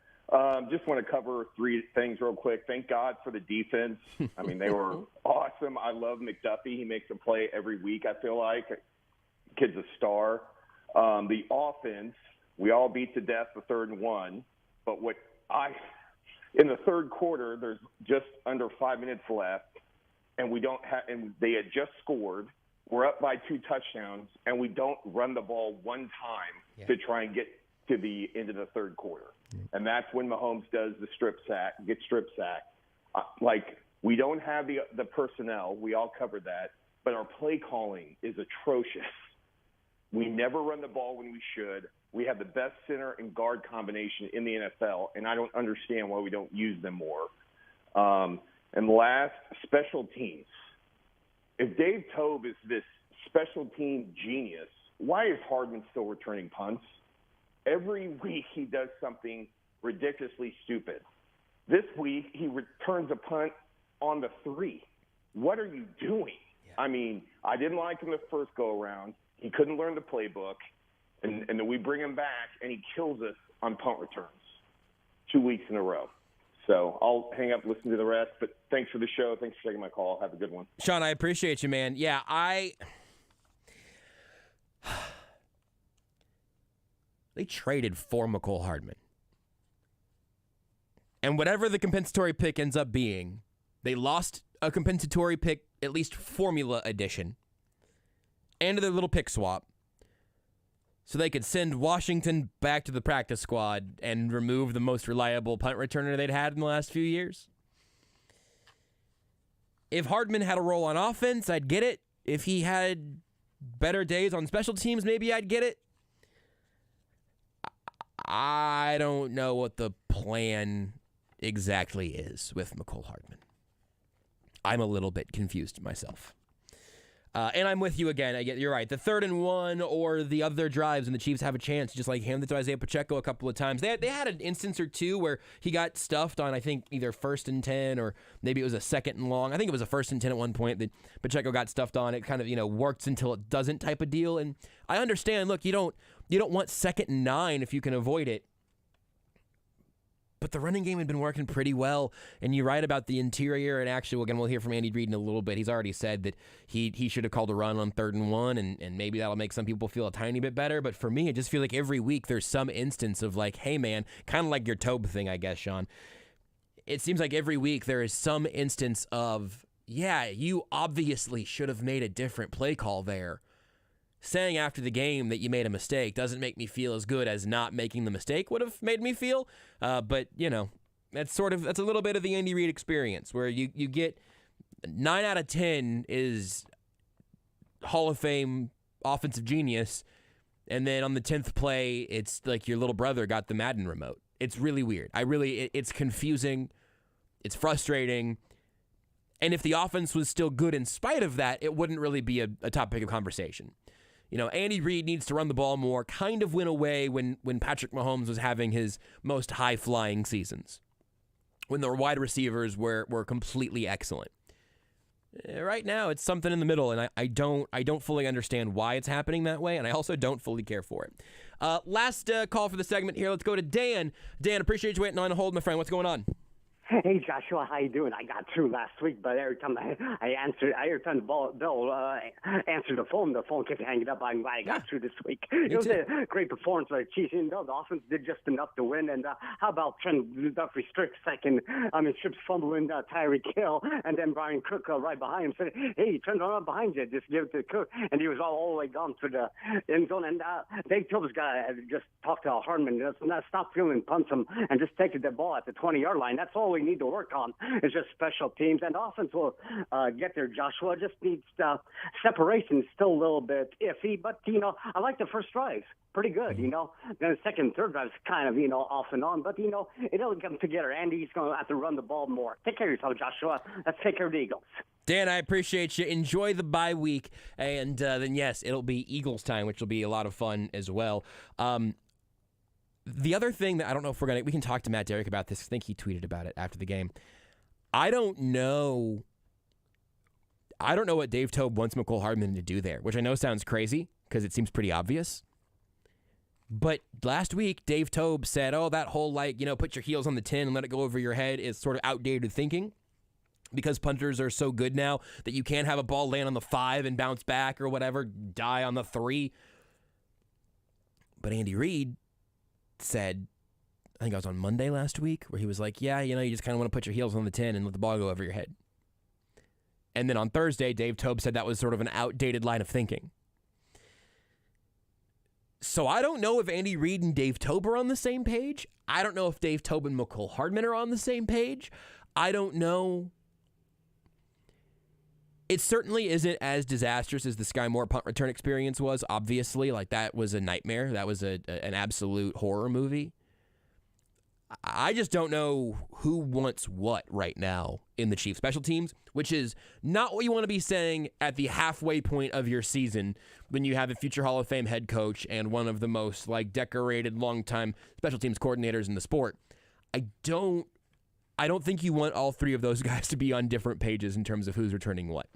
Just want to cover three things real quick. Thank God for the defense. I mean, they were awesome. I love McDuffie. He makes a play every week, I feel like. Kid's a star. The offense, we all beat to death the 3rd and 1. But in the third quarter, there's just under 5 minutes left, and and they had just scored. We're up by 2 touchdowns, and we don't run the ball one time to try and get to the end of the third quarter. And that's when Mahomes does the strip sack. We don't have the personnel. We all covered that. But our play calling is atrocious. We never run the ball when we should. We have the best center and guard combination in the NFL, and I don't understand why we don't use them more. And last, special teams. If Dave Tobe is this special team genius, why is Hardman still returning punts? Every week he does something ridiculously stupid. This week he returns a punt on the 3. What are you doing? Yeah. I mean, I didn't like him the first go-around. He couldn't learn the playbook. And then we bring him back, and he kills us on punt returns 2 weeks in a row. So I'll hang up, listen to the rest. But thanks for the show. Thanks for taking my call. Have a good one. Sean, I appreciate you, man. Yeah, They traded for McCole Hardman. And whatever the compensatory pick ends up being, they lost a compensatory pick, at least formula edition, and their little pick swap, so they could send Washington back to the practice squad and remove the most reliable punt returner they'd had in the last few years. If Hardman had a role on offense, I'd get it. If he had better days on special teams, maybe I'd get it. I don't know what the plan exactly is with McCole Hardman. I'm a little bit confused myself. And I'm with you again. You're right. The 3rd and 1 or the other drives, and the Chiefs have a chance to just hand it to Isaiah Pacheco a couple of times. They had an instance or two where he got stuffed on, I think, either 1st and 10 or maybe it was a 2nd and long. I think it was a 1st and 10 at one point that Pacheco got stuffed on. It kind of, works until it doesn't type of deal. And I understand, look, you don't want 2nd and 9 if you can avoid it. But the running game had been working pretty well, and you're right about the interior. And actually, again, we'll hear from Andy Reid in a little bit. He's already said that he should have called a run on 3rd and 1, and maybe that'll make some people feel a tiny bit better. But for me, I just feel like every week there's some instance of hey, man, kind of like your Tobe thing, I guess, Sean. it seems like every week there is some instance of, yeah, you obviously should have made a different play call there. Saying after the game that you made a mistake doesn't make me feel as good as not making the mistake would have made me feel. But, that's a little bit of the Andy Reid experience where you get 9 out of 10 is Hall of Fame offensive genius. And then on the 10th play, it's like your little brother got the Madden remote. It's really weird. It's confusing. It's frustrating. And if the offense was still good in spite of that, it wouldn't really be a topic of conversation. Andy Reid needs to run the ball more, kind of went away when Patrick Mahomes was having his most high-flying seasons, when the wide receivers were completely excellent. Right now, it's something in the middle, and I don't fully understand why it's happening that way, and I also don't fully care for it. Last call for the segment here. Let's go to Dan. Dan, appreciate you waiting on hold, my friend. What's going on? Hey Joshua, how you doing? I got through last week, but every time every time Bill answered the phone kept hanging up. I'm glad I got through this week. It was a great performance by the Chiefs. The offense did just enough to win. And how about Trent Duffy strict second? Strips fumbling Tyreek Hill, and then Brian Cook right behind him said, "Hey, Trent, I'm not behind you. Just give it to Cook." And he was all the way gone to the end zone. And Dave Tobin's got to just talk to Hardman. Stop feeling punts him and just take the ball at the 20-yard line. That's all we need to work on. It's just special teams, and offense will get there. Joshua just needs separation. Still a little bit iffy, but I like the first drive. Pretty good, Then the second and third drive is kind of off and on, but it'll come together. Andy's going to have to run the ball more. Take care of yourself, Joshua. Let's take care of the Eagles. Dan, I appreciate you. Enjoy the bye week, and then yes, it'll be Eagles time, which will be a lot of fun as well. The other thing that I don't know if we can talk to Matt Derrick about this. I think he tweeted about it after the game. I don't know what Dave Tobe wants McCole Hardman to do there, which I know sounds crazy because it seems pretty obvious. But last week, Dave Tobe said, that whole put your heels on the 10 and let it go over your head is sort of outdated thinking because punters are so good now that you can't have a ball land on the 5 and bounce back or whatever, die on the 3. But Andy Reid said, I think it was on Monday last week, where he was like, yeah, you just kind of want to put your heels on the 10 and let the ball go over your head. And then on Thursday, Dave Tobe said that was sort of an outdated line of thinking. So I don't know if Andy Reid and Dave Tobe are on the same page. I don't know if Dave Tobe and McCole Hardman are on the same page. I don't know. It certainly isn't as disastrous as the Sky Moore punt return experience was, obviously. That was a nightmare. That was an absolute horror movie. I just don't know who wants what right now in the Chiefs special teams, which is not what you want to be saying at the halfway point of your season when you have a future Hall of Fame head coach and one of the most decorated longtime special teams coordinators in the sport. I don't think you want all three of those guys to be on different pages in terms of who's returning what.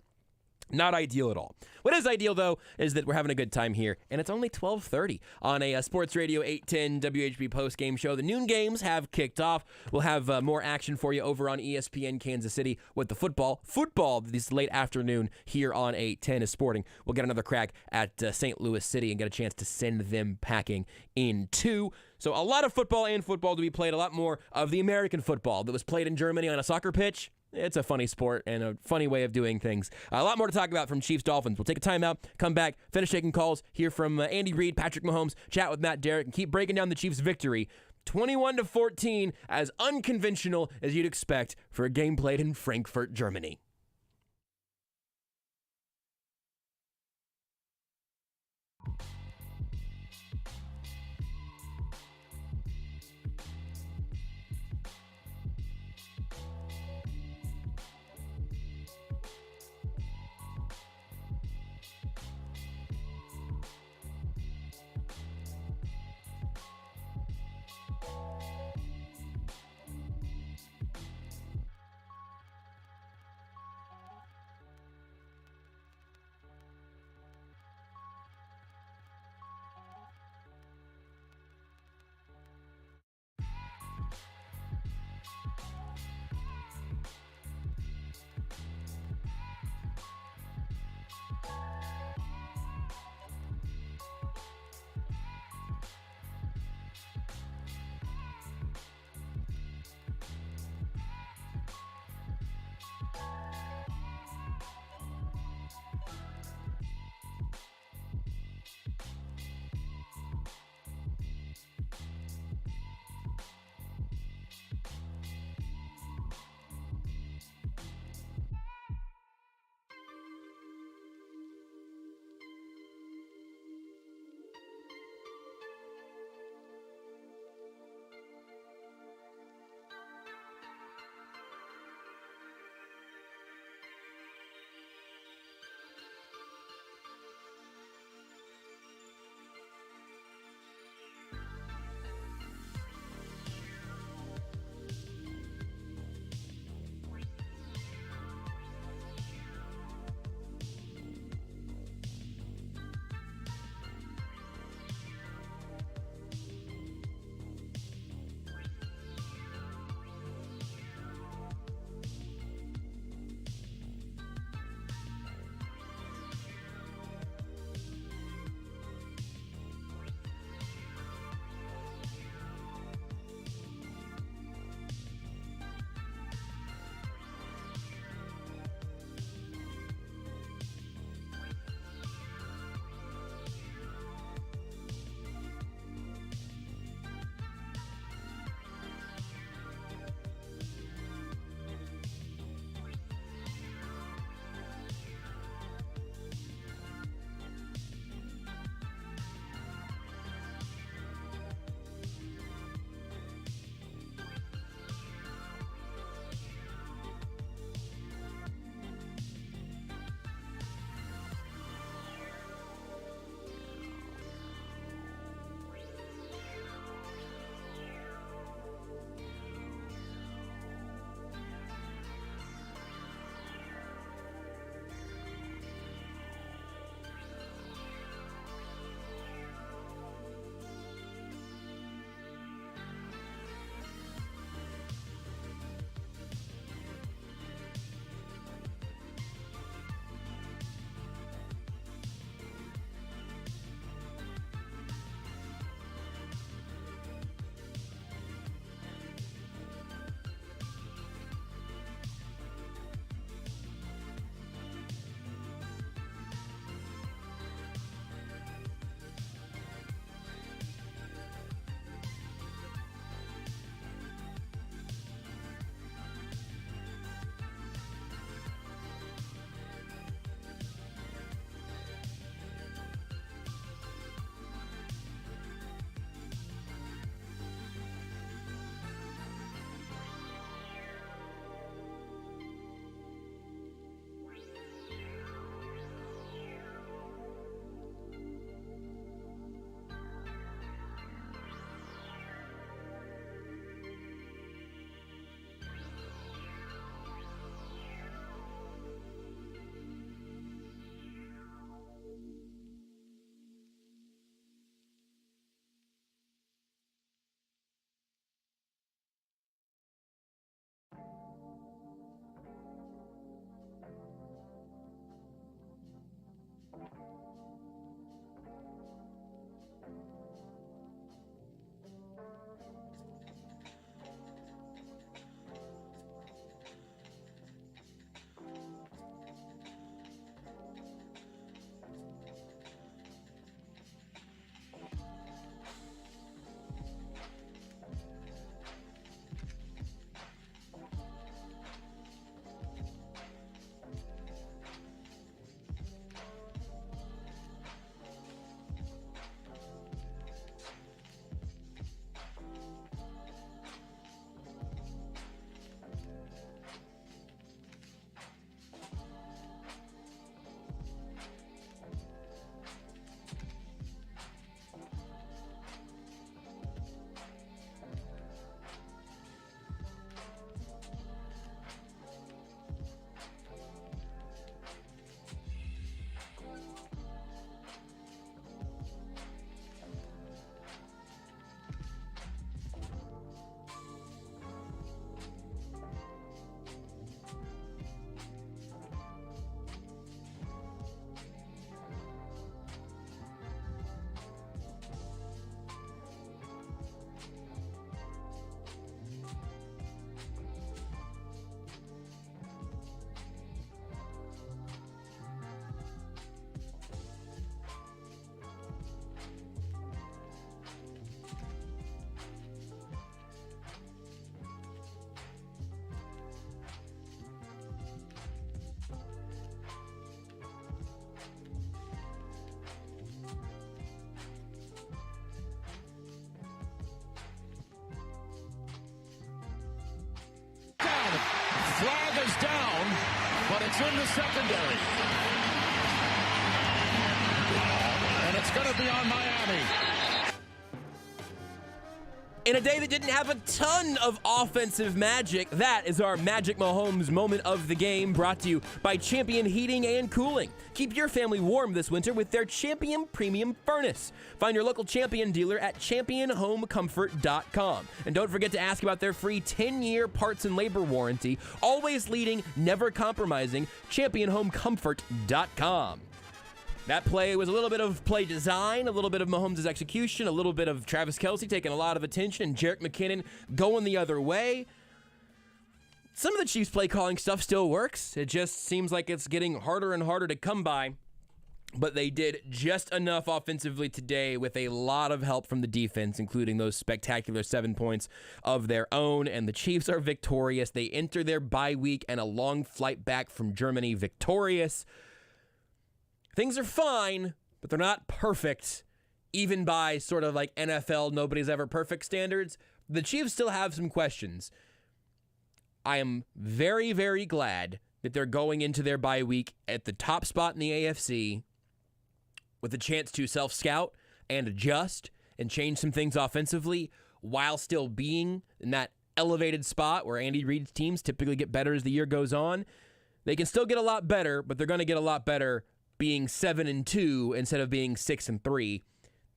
Not ideal at all. What is ideal, though, is that we're having a good time here, and it's only 12:30 on a Sports Radio 810 WHB Postgame Show. The noon games have kicked off. We'll have more action for you over on ESPN Kansas City with the football. Football this late afternoon here on 810 is sporting. We'll get another crack at St. Louis City and get a chance to send them packing in two. So a lot of football to be played, a lot more of the American football that was played in Germany on a soccer pitch. It's a funny sport and a funny way of doing things. A lot more to talk about from Chiefs Dolphins. We'll take a timeout, come back, finish taking calls, hear from Andy Reid, Patrick Mahomes, chat with Matt Derrick, and keep breaking down the Chiefs' victory. 21-14, as unconventional as you'd expect for a game played in Frankfurt, Germany. flag is down, but it's in the secondary. And it's going to be on Miami. In a day that didn't have a ton of offensive magic, that is our Magic Mahomes moment of the game, brought to you by Champion Heating and Cooling. Keep your family warm this winter with their Champion Premium Furnace. Find your local Champion dealer at championhomecomfort.com. And don't forget to ask about their free 10-year parts and labor warranty. Always leading, never compromising, championhomecomfort.com. That play was a little bit of play design, a little bit of Mahomes' execution, a little bit of Travis Kelce taking a lot of attention, and Jerick McKinnon going the other way. Some of the Chiefs' play calling stuff still works. It just seems like it's getting harder and harder to come by. But they did just enough offensively today with a lot of help from the defense, including those spectacular 7 points of their own. And the Chiefs are victorious. They enter their bye week and a long flight back from Germany victorious. Things are fine, but they're not perfect, even by sort of like NFL nobody's ever perfect standards. The Chiefs still have some questions. I am very, very glad that they're going into their bye week at the top spot in the AFC with a chance to self-scout and adjust and change some things offensively while still being in that elevated spot where Andy Reid's teams typically get better as the year goes on. They can still get a lot better, but they're going to get a lot better being 7-2 instead of being 6-3.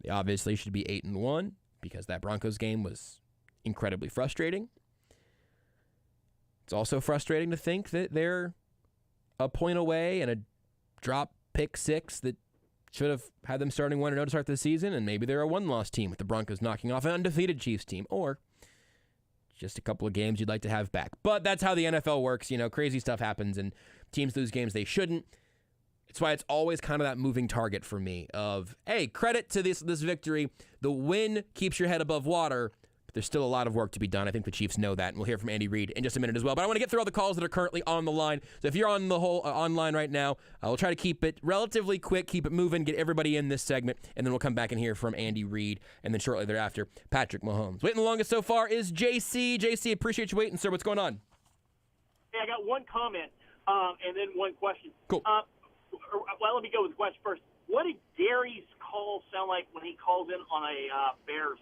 They obviously should be 8-1 because that Broncos game was incredibly frustrating. It's also frustrating to think that they're a point away and a drop pick 6 that should have had them starting 1-0 to start the season, and maybe they're a one-loss team with the Broncos knocking off an undefeated Chiefs team, or just a couple of games you'd like to have back. But that's how the NFL works. You know, crazy stuff happens, and teams lose games they shouldn't. It's why it's always kind of that moving target for me of, hey, credit to this victory. The win keeps your head above water, but there's still a lot of work to be done. I think the Chiefs know that, and we'll hear from Andy Reid in just a minute as well. But I want to get through all the calls that are currently on the line. So if you're on the whole online right now, we'll try to keep it relatively quick, keep it moving, get everybody in this segment, and then we'll come back and hear from Andy Reid, and then shortly thereafter, Patrick Mahomes. Waiting the longest so far is JC. JC, appreciate you waiting, sir. What's going on? Hey, I got one comment and then one question. Cool. Well, let me go with the question first. What did Gary's call sound like when he calls in on a Bears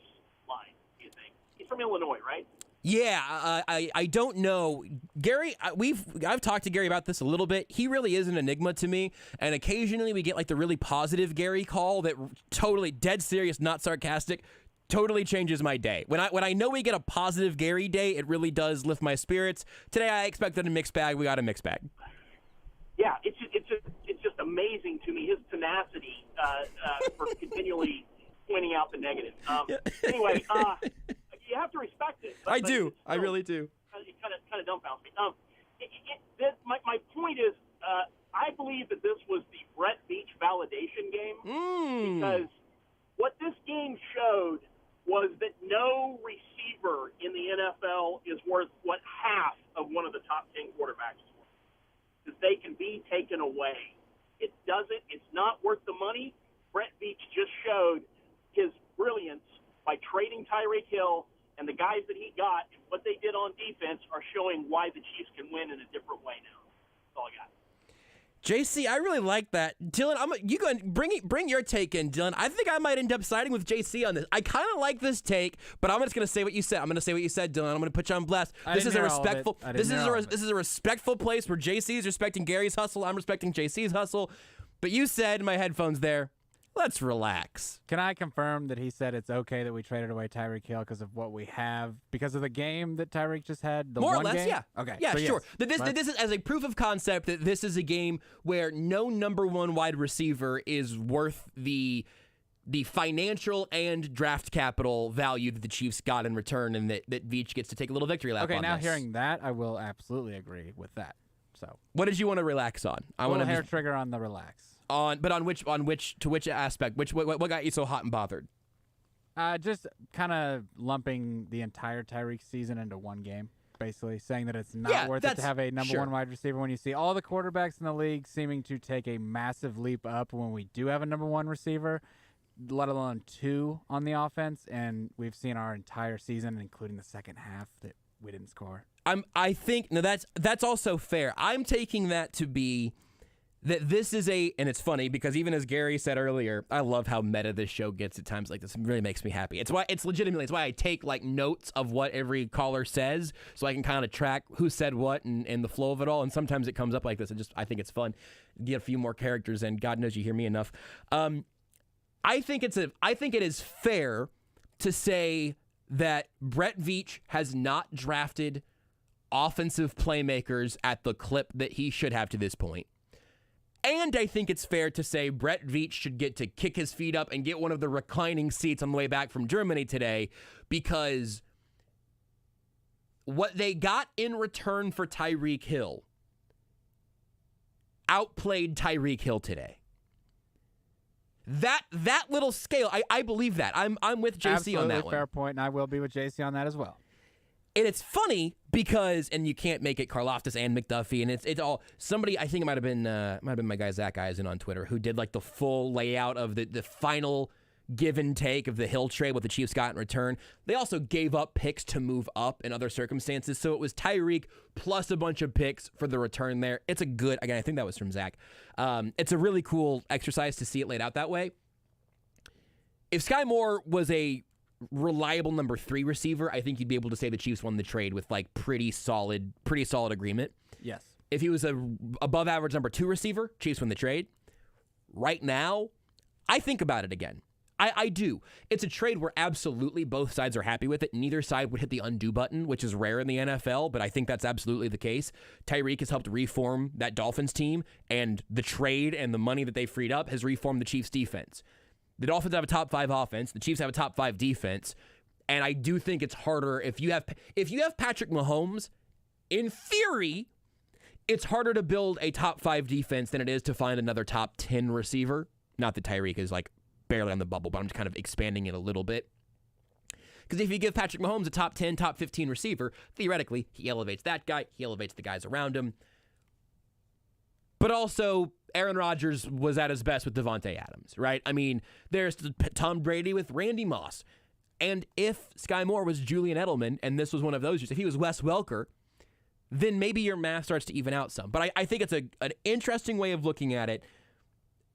line, do you think? He's from Illinois, right? Yeah, I don't know. Gary, I've talked to Gary about this a little bit. He really is an enigma to me, and occasionally we get like the really positive Gary call that totally dead serious, not sarcastic, totally changes my day. When I know we get a positive Gary day, it really does lift my spirits. Today I expected a mixed bag. We got a mixed bag. Yeah, it's just amazing to me, his tenacity for continually pointing out the negative. Anyway, you have to respect it. I do. I really do. It kind of dumbfounds me. My point is, I believe that this was the Brett Veach validation game because what this game showed was that no receiver in the NFL is worth what half of one of the top 10 quarterbacks is worth. Because they can be taken away. It's not worth the money. Brett Veach just showed his brilliance by trading Tyreek Hill, and the guys that he got and what they did on defense are showing why the Chiefs can win in a different way now. That's all I got. JC, I really like that. Dylan, you go and bring your take in, Dylan. I think I might end up siding with JC on this. I kind of like this take, but I'm just going to say what you said. I'm going to say what you said, Dylan. I'm going to put you on blast. This is a respectful. This is a respectful place where JC is respecting Gary's hustle. I'm respecting JC's hustle. But you said in my headphones there, let's relax. Can I confirm that he said it's okay that we traded away Tyreek Hill because of what we have, because of the game that Tyreek just had? The More one or less, game? yeah. Okay. Yeah, so sure. Yes. This is as a proof of concept that this is a game where no number one wide receiver is worth the financial and draft capital value that the Chiefs got in return, and that Veach gets to take a little victory lap on Okay, now this. hearing that, I will absolutely agree with that. So, what did you want to relax on? I want a to hair trigger on the relax. On which aspect? What got you so hot and bothered? Just kind of lumping the entire Tyreek season into one game, basically saying that it's not worth it to have a number one wide receiver when you see all the quarterbacks in the league seeming to take a massive leap up when we do have a number one receiver, let alone two on the offense, and we've seen our entire season, including the second half, that we didn't score. I think that's also fair. I'm taking that to be that this is and it's funny because even as Gary said earlier, I love how meta this show gets at times like this. It really makes me happy. It's why I take like notes of what every caller says so I can kind of track who said what and the flow of it all. And sometimes it comes up like this. I think it's fun. Get a few more characters in. God knows you hear me enough. I think it is fair to say that Brett Veach has not drafted offensive playmakers at the clip that he should have to this point. And I think it's fair to say Brett Veach should get to kick his feet up and get one of the reclining seats on the way back from Germany today, because what they got in return for Tyreek Hill outplayed Tyreek Hill today. That little scale, I believe that. I'm with JC Absolutely on that one. Fair point, and I will be with JC on that as well. And it's funny because, and you can't make it Karlaftis and McDuffie, and it's all somebody. I think it might have been my guy Zach Eisen on Twitter who did like the full layout of the final give and take of the Hill trade, what the Chiefs got in return. They also gave up picks to move up in other circumstances, so it was Tyreek plus a bunch of picks for the return there. It's a good, again, I think that was from Zach. It's a really cool exercise to see it laid out that way. If Sky Moore was a reliable number 3 receiver, I think you'd be able to say the Chiefs won the trade with like pretty solid agreement. Yes. If he was a above average number 2 receiver, Chiefs win the trade. Right now, I think about it again. I do. It's a trade where absolutely both sides are happy with it. Neither side would hit the undo button, which is rare in the NFL, but I think that's absolutely the case. Tyreek has helped reform that Dolphins team, and the trade and the money that they freed up has reformed the Chiefs defense. The Dolphins have a top 5 offense. The Chiefs have a top 5 defense. And I do think it's harder if you have Patrick Mahomes, in theory, it's harder to build a top 5 defense than it is to find another top 10 receiver. Not that Tyreek is like barely on the bubble, but I'm just kind of expanding it a little bit. Because if you give Patrick Mahomes a top 10, top 15 receiver, theoretically, he elevates that guy. He elevates the guys around him. But also, Aaron Rodgers was at his best with Devontae Adams, right? I mean, there's Tom Brady with Randy Moss. And if Sky Moore was Julian Edelman, and this was one of those years, if he was Wes Welker, then maybe your math starts to even out some. But I think it's an interesting way of looking at it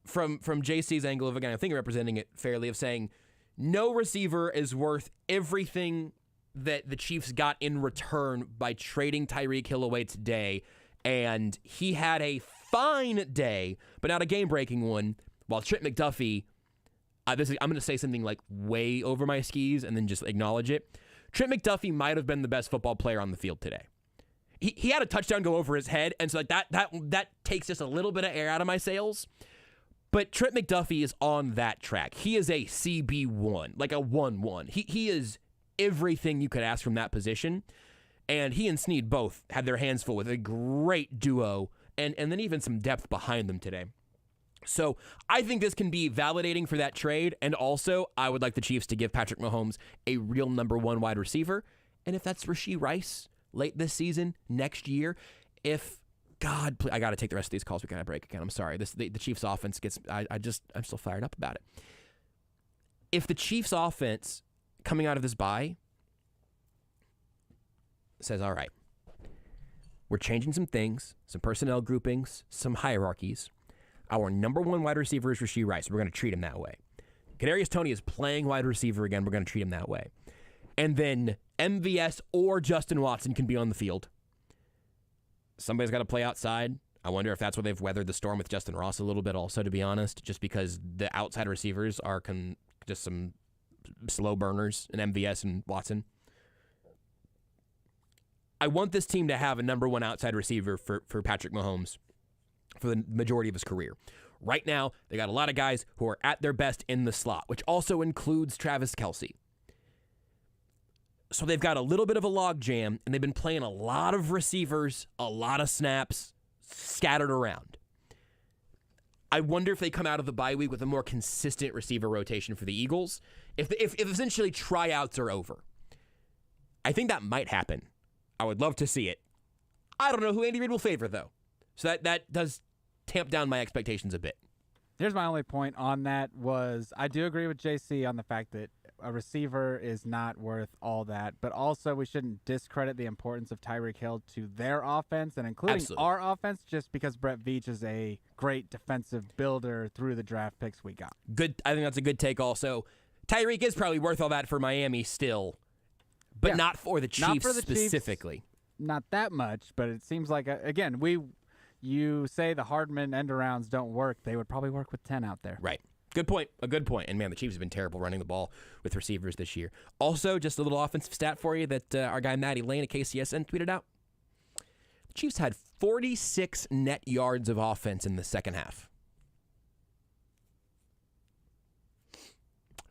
from JC's angle of, again, I think representing it fairly, of saying no receiver is worth everything that the Chiefs got in return by trading Tyreek Hill away today. And he had a fine day, but not a game-breaking one, while Trent McDuffie, I'm going to say something like way over my skis and then just acknowledge it. Trent McDuffie might have been the best football player on the field today. He had a touchdown go over his head, and so like that takes just a little bit of air out of my sails. But Trent McDuffie is on that track. He is a CB1, like a 1-1. He is everything you could ask from that position. And he and Snead both had their hands full with a great duo and then even some depth behind them today. So I think this can be validating for that trade. And also, I would like the Chiefs to give Patrick Mahomes a real number 1 wide receiver. And if that's Rashee Rice late this season, next year, if God, I got to take the rest of these calls. We got to break again. I'm sorry. The Chiefs offense gets, I'm still fired up about it. If the Chiefs offense coming out of this bye says, all right, we're changing some things, some personnel groupings, some hierarchies. Our number 1 wide receiver is Rashee Rice. We're going to treat him that way. Kadarius Toney is playing wide receiver again. We're going to treat him that way. And then MVS or Justin Watson can be on the field. Somebody's got to play outside. I wonder if that's where they've weathered the storm with Justin Ross a little bit also, to be honest, just because the outside receivers are just some slow burners in MVS and Watson. I want this team to have a number 1 outside receiver for Patrick Mahomes for the majority of his career. Right now, they got a lot of guys who are at their best in the slot, which also includes Travis Kelce. So they've got a little bit of a log jam, and they've been playing a lot of receivers, a lot of snaps, scattered around. I wonder if they come out of the bye week with a more consistent receiver rotation for the Eagles, if essentially tryouts are over. I think that might happen. I would love to see it. I don't know who Andy Reid will favor, though. So that does tamp down my expectations a bit. Here's my only point on that was I do agree with JC on the fact that a receiver is not worth all that, but also we shouldn't discredit the importance of Tyreek Hill to their offense and including Absolutely. our offense just because Brett Veach is a great defensive builder through the draft picks we got. Good. I think that's a good take also. Tyreek is probably worth all that for Miami still, but not for the Chiefs Not for the specifically. Chiefs, not that much, but it seems like, again, you say the Hardman end-arounds don't work. They would probably work with 10 out there. Right. Good point. A good point. And, man, the Chiefs have been terrible running the ball with receivers this year. Also, just a little offensive stat for you that our guy Matty Lane at KCSN tweeted out. The Chiefs had 46 net yards of offense in the second half.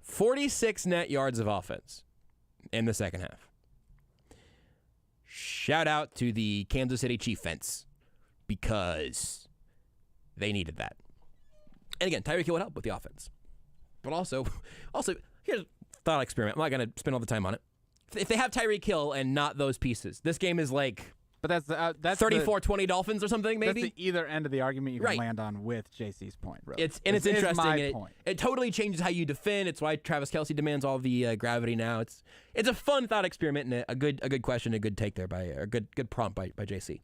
46 net yards of offense in the second half. Shout out to the Kansas City Chiefs fence because they needed that. And again, Tyreek Hill would help with the offense. But also, here's a thought experiment. I'm not going to spend all the time on it. If they have Tyreek Hill and not those pieces, this game is like but that's 34-20 Dolphins or something, maybe? That's the either end of the argument you can land on with JC's point, really. It's interesting. My point. It totally changes how you defend. It's why Travis Kelce demands all the gravity now. It's a fun thought experiment and a good question, a good take there a good prompt by JC.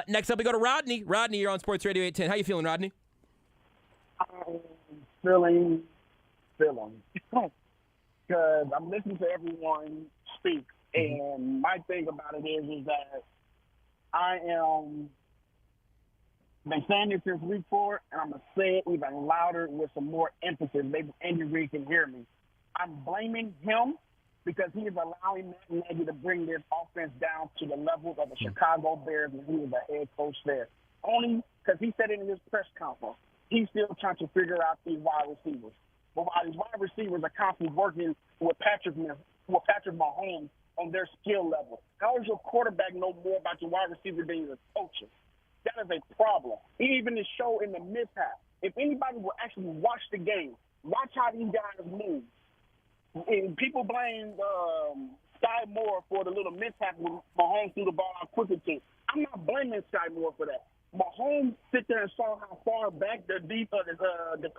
Next up, we go to Rodney. Rodney, you're on Sports Radio 810. How you feeling, Rodney? Feeling. Because I'm listening to everyone speak, and my thing about it is that I am been saying this since week 4, and I'm going to say it even louder with some more emphasis. Maybe Andy Reid can hear me. I'm blaming him because he is allowing Matt Nagy to bring this offense down to the level of the Chicago Bears when he was the head coach there. Only because he said it in his press conference. He's still trying to figure out these wide receivers. But while these wide receivers are constantly working with Patrick Mahomes on their skill level, how does your quarterback know more about your wide receiver than your coaches? That is a problem. Even the show in the mishap. If anybody will actually watch the game, watch how these guys move. And people blame Sky Moore for the little mishap when Mahomes threw the ball out quicker to. I'm not blaming Sky Moore for that. Mahomes sit there and saw how far back the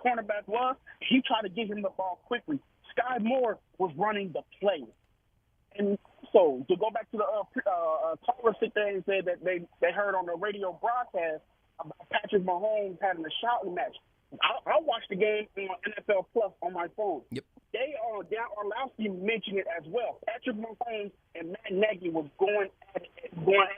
cornerback was. He tried to get him the ball quickly. Sky Moore was running the play. And so to go back to the caller sit there and said that they heard on the radio broadcast about Patrick Mahomes having a shouting match. I watched the game on NFL Plus on my phone. Yep. Dan Orlowski mentioned it as well. Patrick Mahomes and Matt Nagy was going at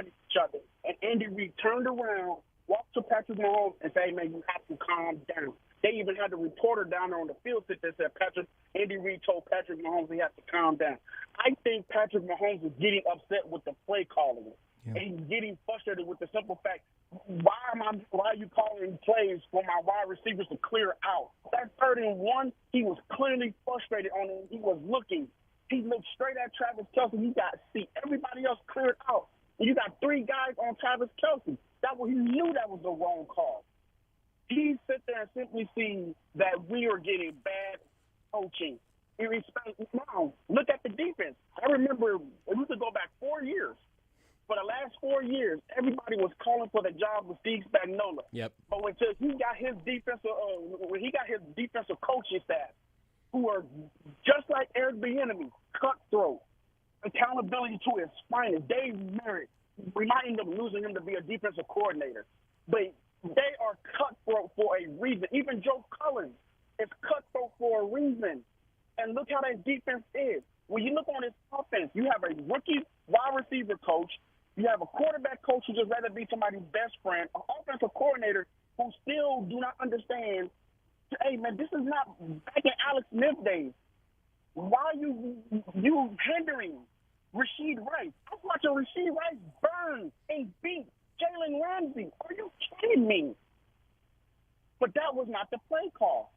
each other. And Andy Reid turned around, walked to Patrick Mahomes and said, hey, man, you have to calm down. They even had the reporter down there on the field sit there and said, Andy Reid told Patrick Mahomes he has to calm down. I think Patrick Mahomes is getting upset with the play calling. And he's getting frustrated with the simple fact, why are you calling plays for my wide receivers to clear out? That 3rd and 1, he was clearly frustrated on it. He was looking. He looked straight at Travis Kelce. He got see everybody else cleared out. And you got 3 guys on Travis Kelce. He knew that was the wrong call. He sit there and simply see that we are getting bad coaching. Now, look at the defense. I remember, we could go back 4 years. For the last 4 years, everybody was calling for the job with Steve Spagnuolo. Yep. But when he got his defensive coaching staff, who are just like Eric Bieniemy, cutthroat, accountability to his finest. Dave Merritt, reminding them losing him to be a defensive coordinator. But they are cutthroat for a reason. Even Joe Cullen is cutthroat for a reason. And look how that defense is. When you look on this offense, you have a rookie wide receiver coach. You have a quarterback coach who just rather be somebody's best friend, an offensive coordinator who still do not understand, hey, man, this is not back in Alex Smith days. Why are you hindering Rashid Rice? I'm watching Rashid Rice burn and beat Jalen Ramsey. Are you kidding me? But that was not the play call.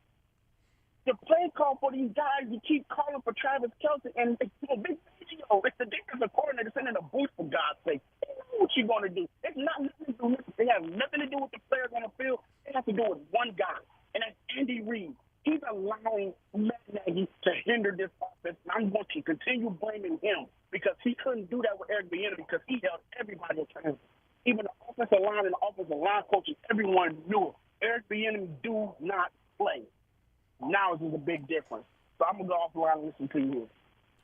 The play call for these guys, you keep calling for Travis Kelce, and it's a big video. It's the defensive coordinator sitting in the booth, for God's sake. They know what you're going to do. It's not nothing to do with it. They have nothing to do with the players on the field. It has to do with one guy, and that's Andy Reid. He's allowing Matt Nagy to hinder this offense, and I'm going to continue blaming him because he couldn't do that with Eric Bieniemy because he held everybody accountable. Even the offensive line and the offensive line coaches, everyone knew it. Eric Bieniemy do not play. Now is a big difference. So I'm going to go off the line and listen to you.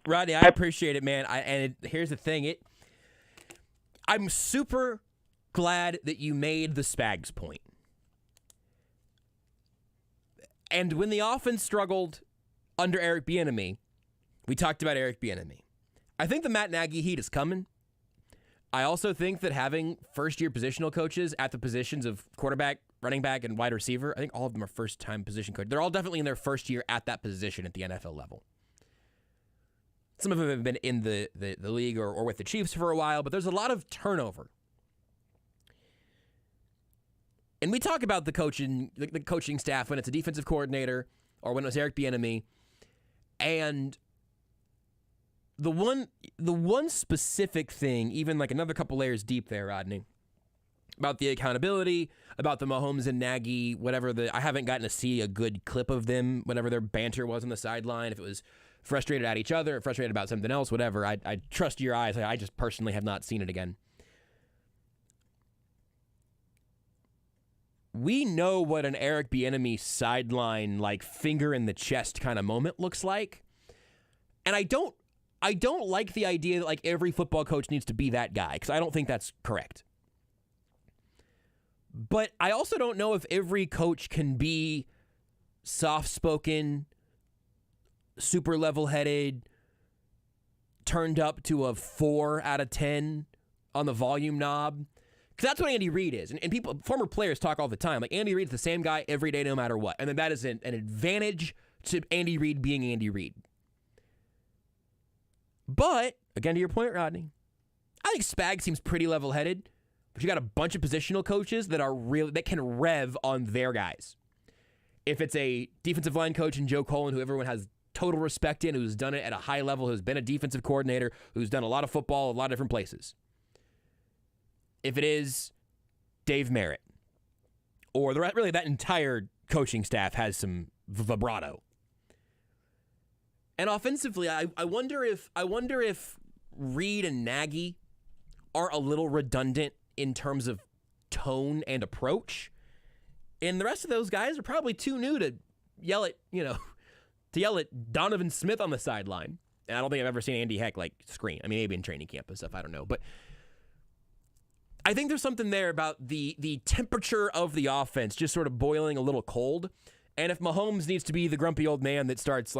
Rodney, I appreciate it, man. Here's the thing. I'm super glad that you made the Spags point. And when the offense struggled under Eric Bieniemy, we talked about Eric Bieniemy. I think the Matt Nagy heat is coming. I also think that having first-year positional coaches at the positions of quarterback, running back, and wide receiver, I think all of them are first-time position coaches. They're all definitely in their first year at that position at the NFL level. Some of them have been in the league or with the Chiefs for a while, but there's a lot of turnover. And we talk about the coaching staff when it's a defensive coordinator or when it was Eric Bieniemy. And the one specific thing, even like another couple layers deep there, Rodney, about the accountability, about the Mahomes and Nagy, whatever I haven't gotten to see a good clip of them, whatever their banter was on the sideline, if it was frustrated at each other, frustrated about something else, whatever. I trust your eyes. I just personally have not seen it again. We know what an Eric Bieniemy sideline, like finger in the chest kind of moment looks like. And I don't like the idea that like every football coach needs to be that guy, because I don't think that's correct. But I also don't know if every coach can be soft-spoken, super level-headed, turned up to a 4 out of 10 on the volume knob. Because that's what Andy Reid is. And people, former players talk all the time. Like, Andy Reid's the same guy every day, no matter what. And then that is an advantage to Andy Reid being Andy Reid. But, again, to your point, Rodney, I think Spags seems pretty level-headed. But you got a bunch of positional coaches that can rev on their guys. If it's a defensive line coach in Joe Cullen, who everyone has total respect in, who's done it at a high level, who's been a defensive coordinator, who's done a lot of football, a lot of different places. If it is Dave Merritt, or really that entire coaching staff has some vibrato. And offensively, I wonder if Reid and Nagy are a little redundant in terms of tone and approach. And the rest of those guys are probably too new to yell at Donovan Smith on the sideline. And I don't think I've ever seen Andy Heck scream. I mean, maybe in training camp and stuff, I don't know. But I think there's something there about the temperature of the offense just sort of boiling a little cold. And if Mahomes needs to be the grumpy old man that starts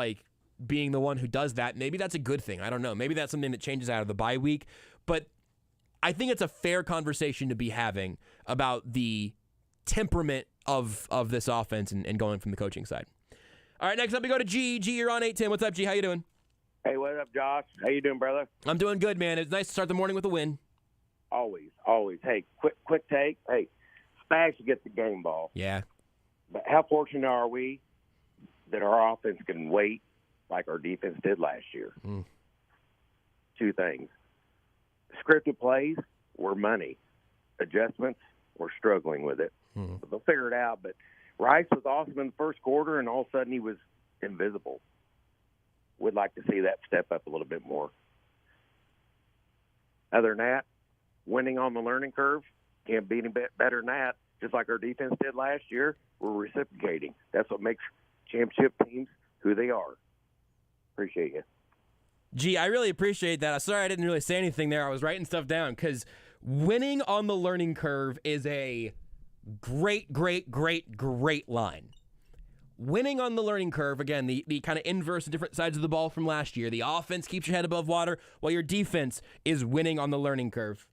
being the one who does that, maybe that's a good thing. I don't know. Maybe that's something that changes out of the bye week. But I think it's a fair conversation to be having about the temperament of this offense and going from the coaching side. All right, next up we go to G. G, you're on 810. What's up, G? How you doing? Hey, what up, Josh? How you doing, brother? I'm doing good, man. It's nice to start the morning with a win. Always. Hey, quick take. Hey, Spags should get the game ball. Yeah. But how fortunate are we that our offense can wait like our defense did last year? Two things. Scripted plays, we're money. Adjustments, we're struggling with it. But they'll figure it out. But Rice was awesome in the first quarter, and all of a sudden he was invisible. Would like to see that step up a little bit more. Other than that, winning on the learning curve, can't be any better than that. Just like our defense did last year, we're reciprocating. That's what makes championship teams who they are. Appreciate you. Gee, I really appreciate that. I'm sorry I didn't really say anything there. I was writing stuff down because winning on the learning curve is a great line. Winning on the learning curve, again, the kind of inverse of different sides of the ball from last year. The offense keeps your head above water while your defense is winning on the learning curve.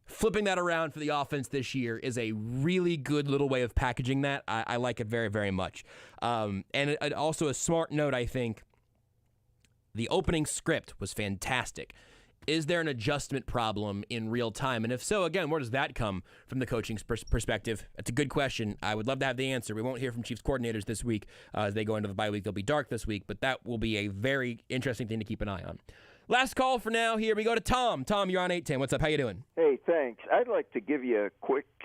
Flipping that around for the offense this year is a really good little way of packaging that. I like it very, very much. And also a smart note, I think, the opening script was fantastic. Is there an adjustment problem in real time? And if so, again, where does that come from the coaching perspective? That's a good question. I would love to have the answer. We won't hear from Chiefs coordinators this week as they go into the bye week. They'll be dark this week, but that will be a very interesting thing to keep an eye on. Last call for now. Here we go to Tom. Tom, you're on 810. What's up? How you doing? Hey, thanks. I'd like to give you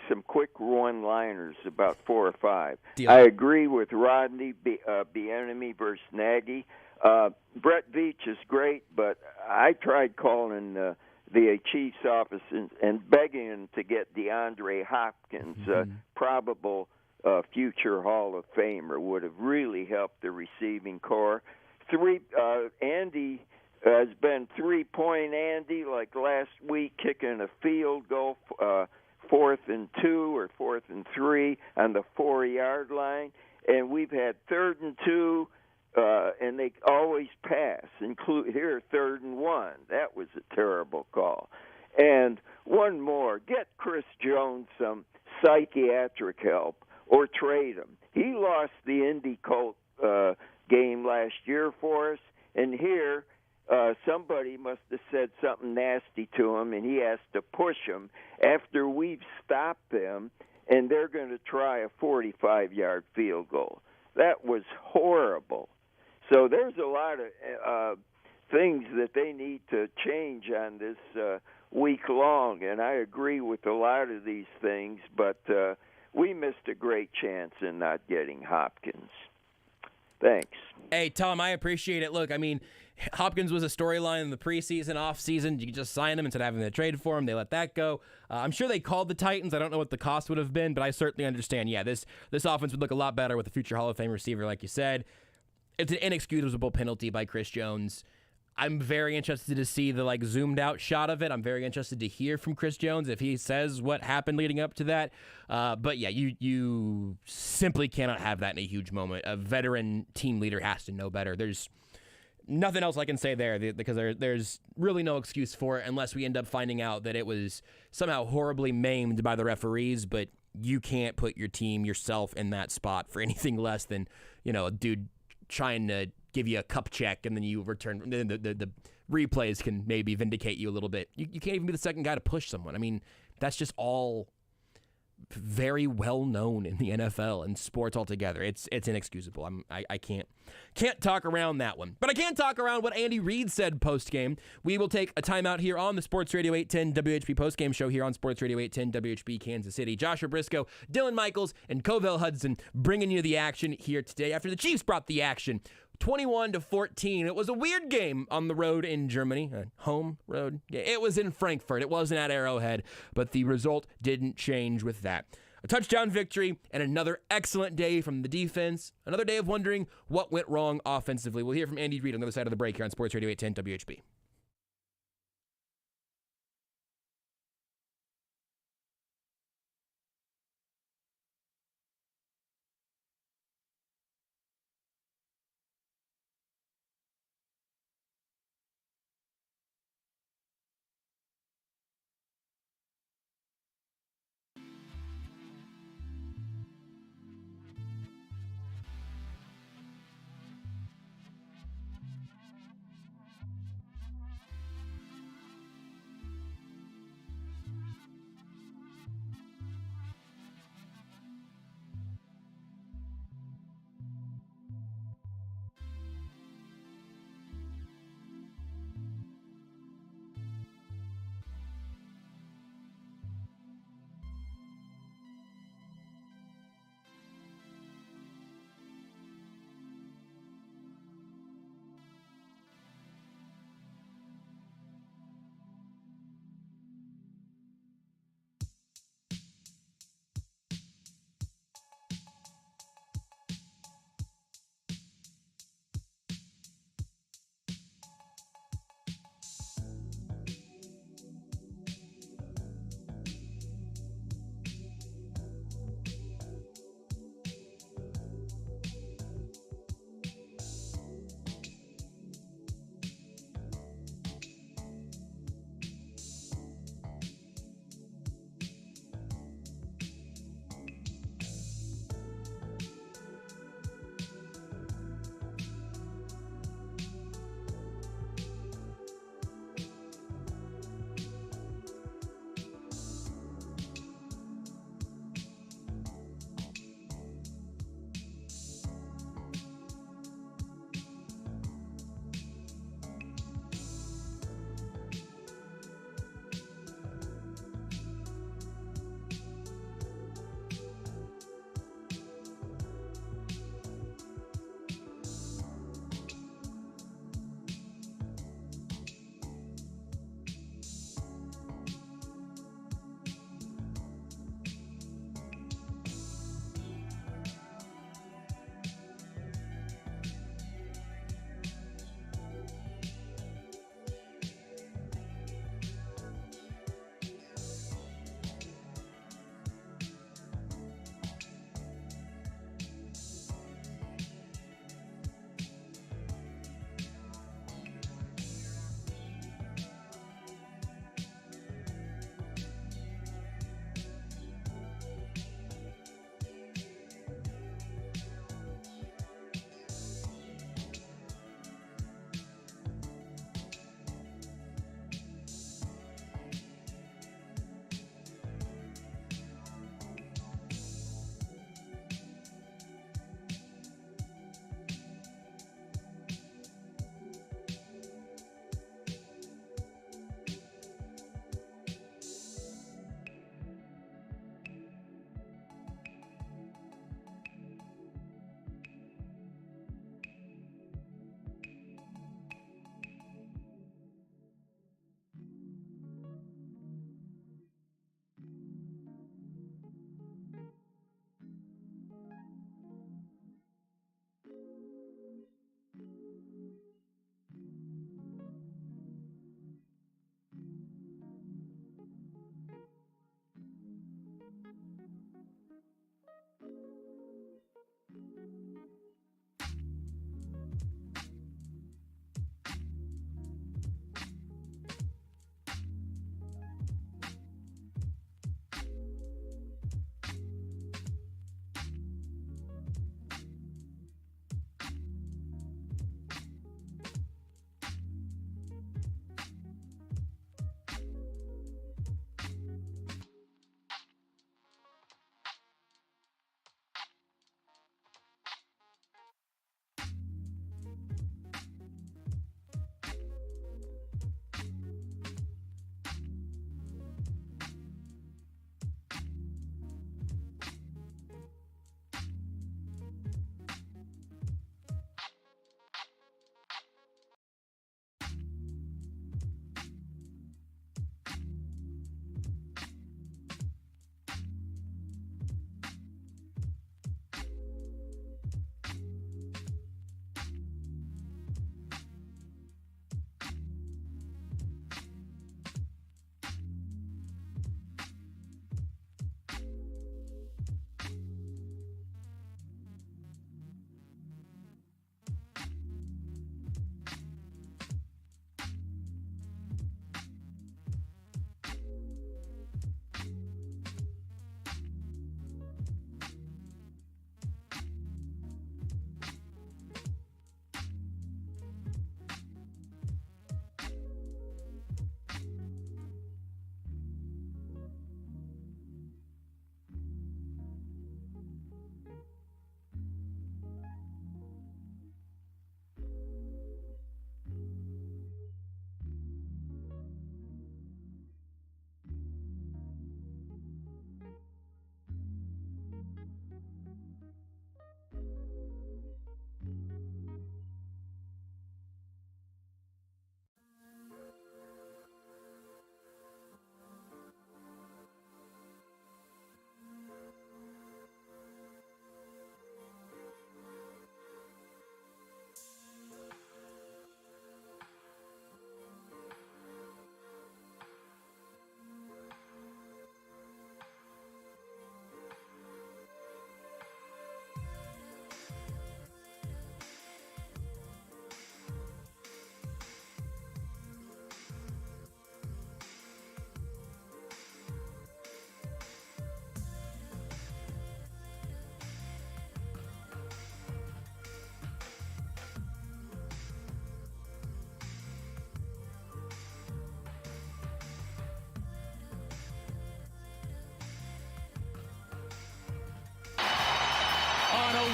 some quick one-liners, about 4 or 5. Deal. I agree with Rodney, Bieniemy versus Nagy. Brett Veach is great, but I tried calling the Chiefs office and begging him to get DeAndre Hopkins, probable future Hall of Famer. Would have really helped the receiving corps. Andy has been 3-point Andy, like last week, kicking a field goal, 4th and 2 or 4th and 3 on the 4-yard line, and we've had 3rd and 2, and they always pass. Include here 3rd and 1. That was a terrible call. And one more: get Chris Jones some psychiatric help or trade him. He lost the Indy Colt game last year for us, and here somebody must have said something nasty to him, and he has to push him after we've stopped them, and they're going to try a 45-yard field goal. That was horrible. So there's a lot of things that they need to change on this week long, and I agree with a lot of these things, but we missed a great chance in not getting Hopkins. Thanks. Hey, Tom, I appreciate it. Look, I mean, Hopkins was a storyline in the preseason, offseason. You could just sign him instead of having to trade for him. They let that go. I'm sure they called the Titans. I don't know what the cost would have been, but I certainly understand. Yeah, this offense would look a lot better with a future Hall of Fame receiver, like you said. It's an inexcusable penalty by Chris Jones. I'm very interested to see the zoomed out shot of it. I'm very interested to hear from Chris Jones if he says what happened leading up to that. But yeah, you simply cannot have that in a huge moment. A veteran team leader has to know better. There's nothing else I can say there because there's really no excuse for it unless we end up finding out that it was somehow horribly maimed by the referees. But you can't put your team, yourself in that spot for anything less than, a dude trying to give you a cup check and then you return. Then the replays can maybe vindicate you a little bit. You can't even be the second guy to push someone. I mean, that's just all very well known in the NFL and sports altogether. It's inexcusable. I can't talk around that one. But I can talk around what Andy Reid said post game. We will take a timeout here on the Sports Radio 810 WHB postgame show here on Sports Radio 810 WHB Kansas City. Joshua Brisco, Dylan Michaels, and Covell Hudson bringing you the action here today after the Chiefs brought the action. 21-14. It was a weird game on the road in Germany. Home road. It was in Frankfurt. It wasn't at Arrowhead, but the result didn't change with that. A touchdown victory and another excellent day from the defense. Another day of wondering what went wrong offensively. We'll hear from Andy Reid on the other side of the break here on Sports Radio 810 WHB.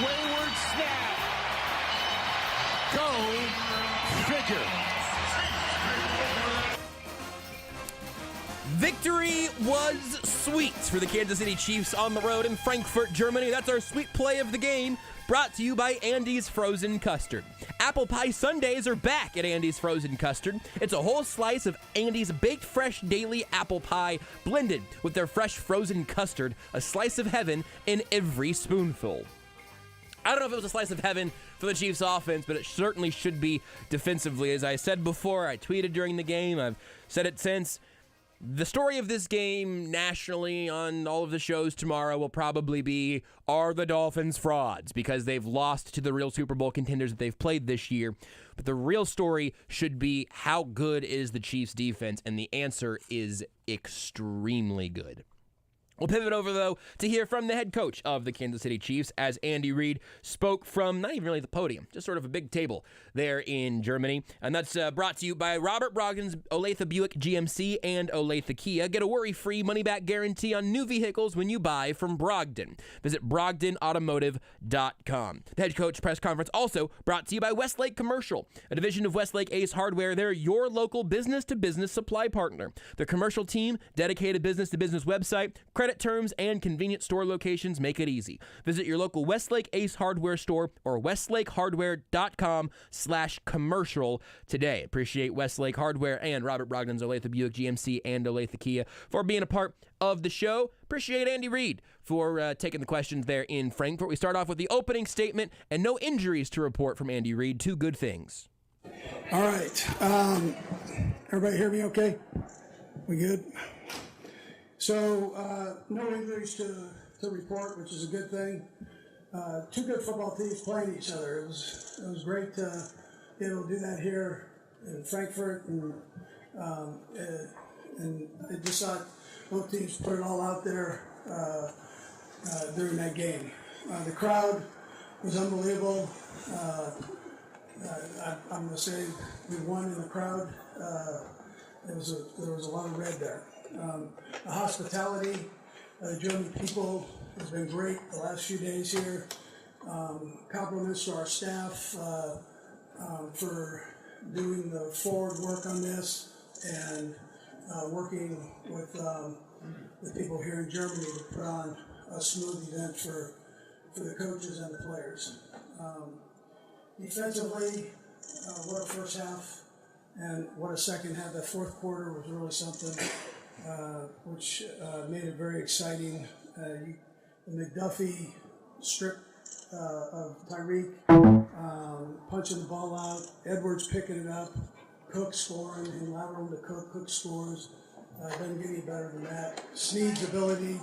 wayward snap. Go figure. Victory was sweet for the Kansas City Chiefs on the road in Frankfurt, Germany. That's our sweet play of the game, brought to you by Andy's Frozen Custard. Apple pie sundaes are back at Andy's Frozen Custard. It's a whole slice of Andy's baked fresh daily apple pie blended with their fresh frozen custard, a slice of heaven in every spoonful. I don't know if it was a slice of heaven for the Chiefs offense, but it certainly should be defensively. As I said before, I tweeted during the game, I've said it since. The story of this game nationally on all of the shows tomorrow will probably be, are the Dolphins frauds? Because they've lost to the real Super Bowl contenders that they've played this year. But the real story should be, how good is the Chiefs defense? And the answer is extremely good. We'll pivot over, though, to hear from the head coach of the Kansas City Chiefs as Andy Reid spoke from not even really the podium, just sort of a big table there in Germany. And that's brought to you by Robert Brogdon's Olathe Buick GMC and Olathe Kia. Get a worry-free money-back guarantee on new vehicles when you buy from Brogdon. Visit BrogdonAutomotive.com. The head coach press conference also brought to you by Westlake Commercial, a division of Westlake Ace Hardware. They're your local business-to-business supply partner. The commercial team, dedicated business-to-business website, credit terms, and convenient store locations make it easy. Visit your local Westlake Ace Hardware store or westlakehardware.com/commercial today. Appreciate Westlake Hardware and Robert Brogdon's Olathe Buick GMC and Olathe Kia for being a part of the show. Appreciate Andy Reid for taking the questions there in Frankfurt. We start off with the opening statement and no injuries to report from Andy Reid. Two good things. All right. Everybody hear me okay? We good? So, no injuries to report, which is a good thing. Two good football teams playing each other. It was great to be able to do that here in Frankfurt, and I just thought both teams put it all out there during that game. The crowd was unbelievable. I'm going to say we won in the crowd. There was a lot of red there. The hospitality of the German people has been great the last few days here. Compliments to our staff for doing the forward work on this and working with the people here in Germany to put on a smooth event for the coaches and the players. Defensively, what a first half and what a second half. That fourth quarter was really something. Which made it very exciting. The McDuffie strip of Tyreek, punching the ball out, Edwards picking it up, Cook scoring, and lateral to Cook scores. Doesn't get any better than that. Snead's ability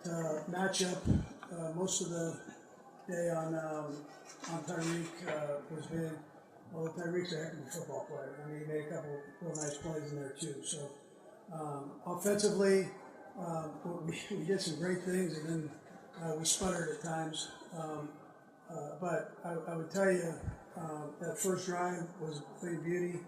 to match up most of the day on Tyreek was big. Well, Tyreek's a heck of a football player. I mean, he made a couple real nice plays in there too. So. Offensively, we did some great things, and then we sputtered at times. But I would tell you that first drive was a thing of beauty,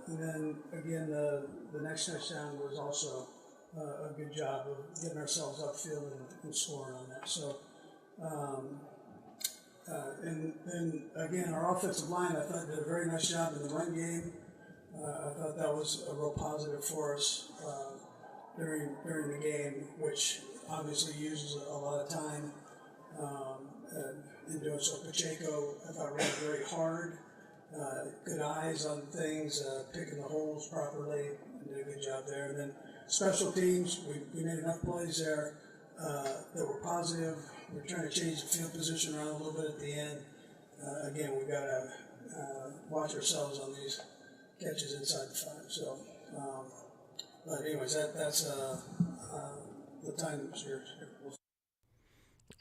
and then again the next touchdown was also a good job of getting ourselves upfield and scoring on that. So, and then again our offensive line I thought did a very nice job in the run game. I thought that was a real positive for us during the game, which obviously uses a lot of time in doing so. Pacheco, I thought, ran very hard, good eyes on things, picking the holes properly, and did a good job there. And then special teams, we made enough plays there that were positive. We're trying to change the field position around a little bit at the end. Again, we've got to watch ourselves on these catches inside the 5. So, but anyways, that's the time is yours.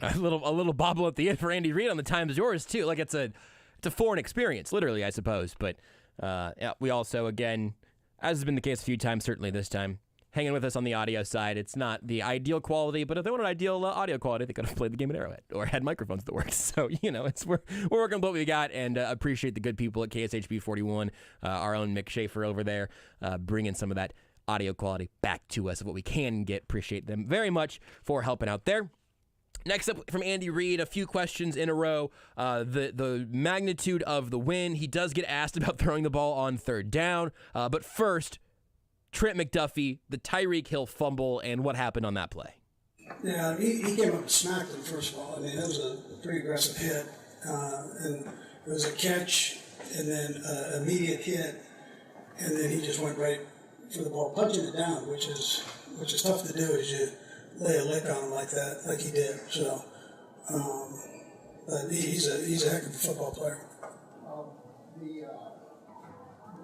A little bobble at the end for Andy Reid on the time is yours too. Like it's a foreign experience, literally, I suppose. But yeah, we also, again, as has been the case a few times, certainly this time, hanging with us on the audio side. It's not the ideal quality, but if they wanted ideal audio quality, they could have played the game at Arrowhead or had microphones that worked. So, we're working with what we got, and appreciate the good people at KSHB 41, our own Mick Schaefer over there, bringing some of that audio quality back to us of what we can get. Appreciate them very much for helping out there. Next up from Andy Reid, a few questions in a row. The magnitude of the win. He does get asked about throwing the ball on third down. But first, Trent McDuffie, the Tyreek Hill fumble, and what happened on that play. Yeah, he came up and smacked him, first of all. I mean, that was a pretty aggressive hit. And it was a catch and then an immediate hit. And then he just went right for the ball, punching it down, which is tough to do as you lay a lick on him like that, like he did. So, but he's a heck of a football player.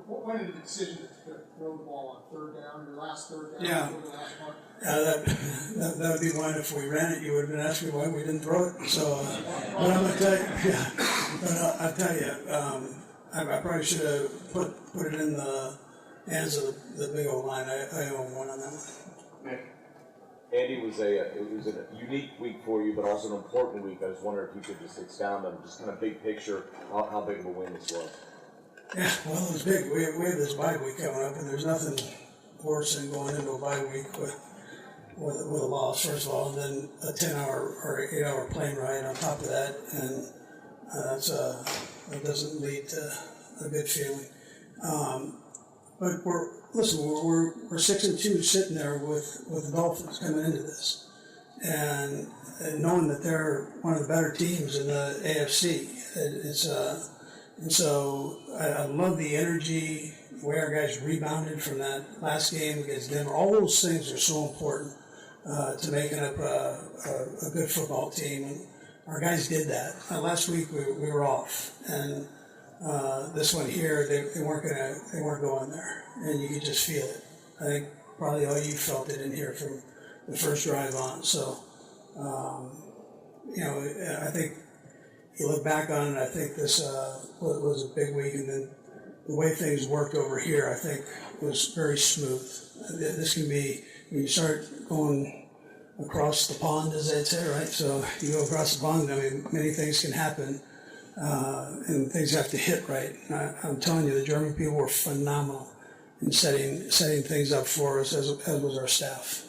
What went into the decision to throw the ball on third down, your last third down? Yeah. The last part? That would be one. If we ran it, you would have been asking why we didn't throw it. So, but I'm gonna tell you, I'll tell you, I probably should have put it in the hands of the big old line. I own one on that one. Andy, it was a unique week for you, but also an important week. I was wondering if you could just expound on just kind of big picture how big of a win this was. Yeah, well, it was big. We have this bye week coming up, and there's nothing worse than going into a bye week with a loss, first of all, and then a 10-hour or 8-hour plane ride on top of that, and that doesn't lead to a good feeling. But we're 6-2 sitting there with the Dolphins coming into this, and knowing that they're one of the better teams in the AFC. And so I love the energy, the way our guys rebounded from that last game against Denver. All those things are so important to making up a good football team. And our guys did that. Last week we were off, and this one here they weren't going there, and you could just feel it. I think probably all you felt it in here from the first drive on. So I think. You look back on it, I think this was a big week, and then the way things worked over here, I think, was very smooth. This can be, when you start going across the pond, as they'd say, right? So you go across the pond, I mean, many things can happen, and things have to hit right. And I'm telling you, the German people were phenomenal in setting things up for us, as was our staff.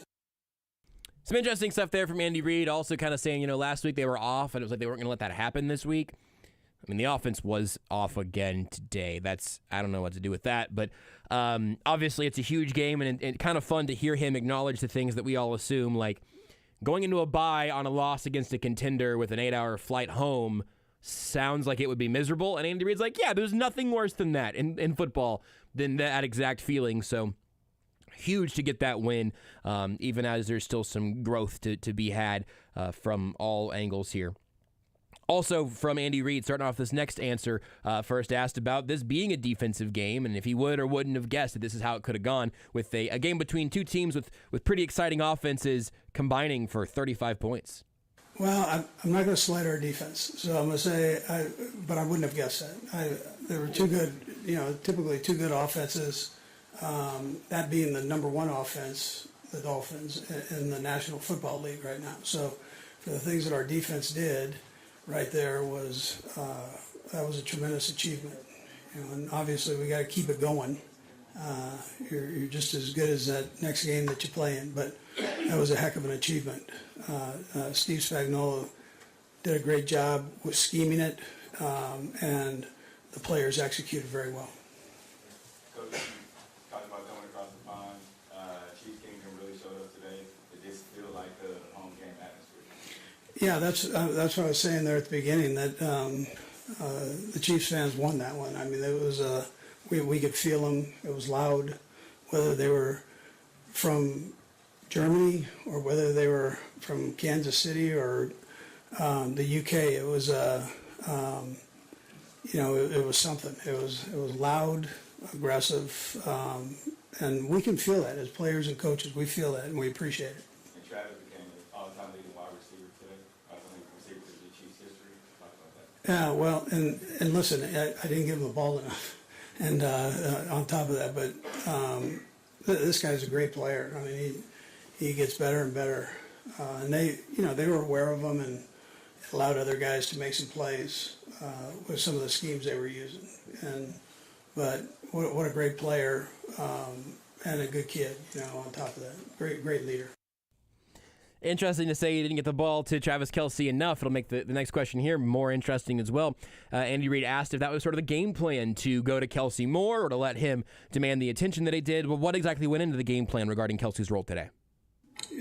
Some interesting stuff there from Andy Reid, also kind of saying, last week they were off, and it was like they weren't going to let that happen this week. I mean, the offense was off again today. I don't know what to do with that, but obviously it's a huge game, and kind of fun to hear him acknowledge the things that we all assume, like going into a bye on a loss against a contender with an 8-hour flight home sounds like it would be miserable, and Andy Reid's like, yeah, there's nothing worse than that in football, than that exact feeling, so huge to get that win, even as there's still some growth to be had from all angles here. Also from Andy Reid, starting off this next answer, first asked about this being a defensive game, and if he would or wouldn't have guessed that this is how it could have gone, with a game between two teams with pretty exciting offenses combining for 35 points. Well, I'm not going to slight our defense, so I'm going to say, but I wouldn't have guessed that. There were two good, typically two good offenses. That being the number one offense, the Dolphins, in the National Football League right now. So for the things that our defense did right there that was a tremendous achievement. And obviously we got to keep it going. You're just as good as that next game that you play in, but that was a heck of an achievement. Steve Spagnuolo did a great job with scheming it, and the players executed very well. Coach, talked about coming across the pond. Chiefs Kingdom really showed up today. It just feel like a home game atmosphere. Yeah, that's what I was saying there at the beginning, that the Chiefs fans won that one. I mean, it was we could feel them. It was loud, whether they were from Germany or whether they were from Kansas City or the UK. It was it was something. It was loud, aggressive, and we can feel that as players and coaches. We feel that, and we appreciate it. And Travis became an all-time leading wide receiver today. All-time leading receiver in the Chiefs history. Talk about that. Yeah, well, and listen, I didn't give him the ball enough, and on top of that, but this guy's a great player. I mean, he gets better and better, and they were aware of him and allowed other guys to make some plays with some of the schemes they were using. But what a great player and a good kid, on top of that, great leader. Interesting to say he didn't get the ball to Travis Kelce enough. It'll make the next question here more interesting as well. Andy Reid asked if that was sort of the game plan to go to Kelce more or to let him demand the attention that he did. Well, what exactly went into the game plan regarding Kelce's role today?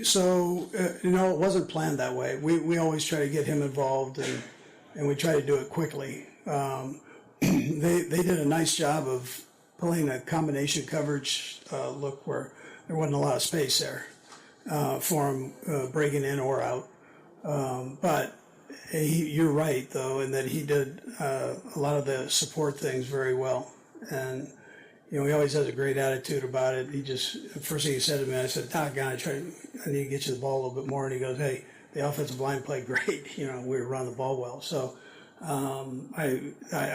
So, it wasn't planned that way. We always try to get him involved, and we try to do it quickly. They did a nice job of pulling a combination coverage look where there wasn't a lot of space there for him breaking in or out. But you're right, though, in that he did a lot of the support things very well. And, he always has a great attitude about it. First thing he said to me, I said, Doc, I need to get you the ball a little bit more. And he goes, hey, the offensive line played great. We were running the ball well. So I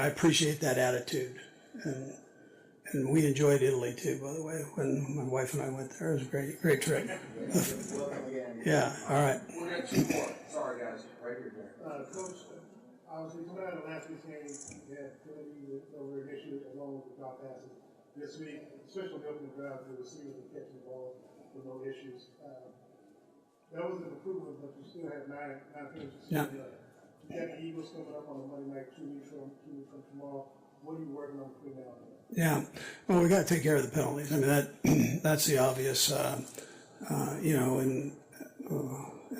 appreciate that attitude. And we enjoyed Italy, too, by the way, when my wife and I went there. It was a great trip. Welcome again. Yeah, all right. We're going to 2 more. Sorry, guys. Right here, Derrick. Coach, obviously, coming out of last week's game, you had Kennedy over an issue along with the drop passes. This week, especially the opening drive, the receivers were catching the ball with no issues. That was an improvement, but you still have 9 finishes. Yeah. You got the Eagles coming up on the Monday night 2 weeks from tomorrow. What are you working on between now and then? Yeah, well, we got to take care of the penalties. I mean, that's the obvious, and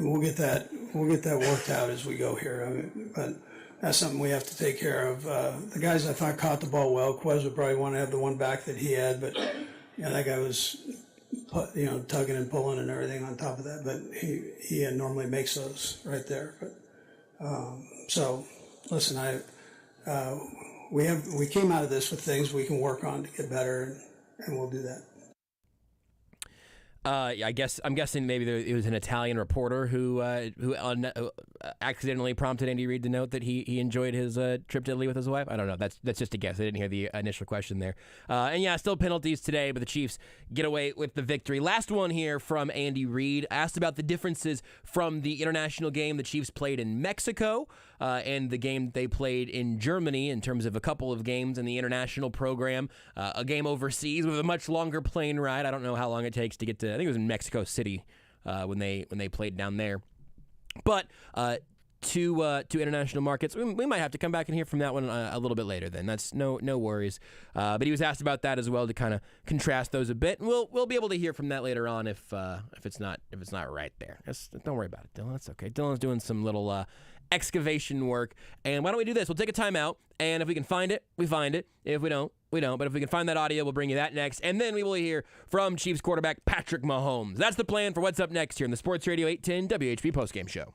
we'll get that worked out as we go here. I mean, but that's something we have to take care of. The guys I thought caught the ball well. Quez would probably want to have the one back that he had, but that guy was, tugging and pulling and everything on top of that. But he normally makes those right there. But so listen, we came out of this with things we can work on to get better, and we'll do that. I'm guessing maybe it was an Italian reporter who accidentally prompted Andy Reid to note that he enjoyed his trip to Italy with his wife. I don't know. That's just a guess. I didn't hear the initial question there. Still penalties today, but the Chiefs get away with the victory. Last one here from Andy Reid. Asked about the differences from the international game the Chiefs played in Mexico and the game they played in Germany in terms of a couple of games in the international program. A game overseas with a much longer plane ride. I don't know how long it takes to get to. I think it was in Mexico City when they played down there. But to international markets, we might have to come back and hear from that one a little bit later. Then that's no worries. But he was asked about that as well to kind of contrast those a bit, and we'll be able to hear from that later on if it's not right there. Don't worry about it, Dylan. That's okay. Dylan's doing some little excavation work. And why don't we do this? We'll take a timeout, and if we can find it, we find it. If we don't, we don't. But if we can find that audio, we'll bring you that next. And then we will hear from Chiefs quarterback Patrick Mahomes. That's the plan for what's up next here in the Sports Radio 810 WHB Postgame Show.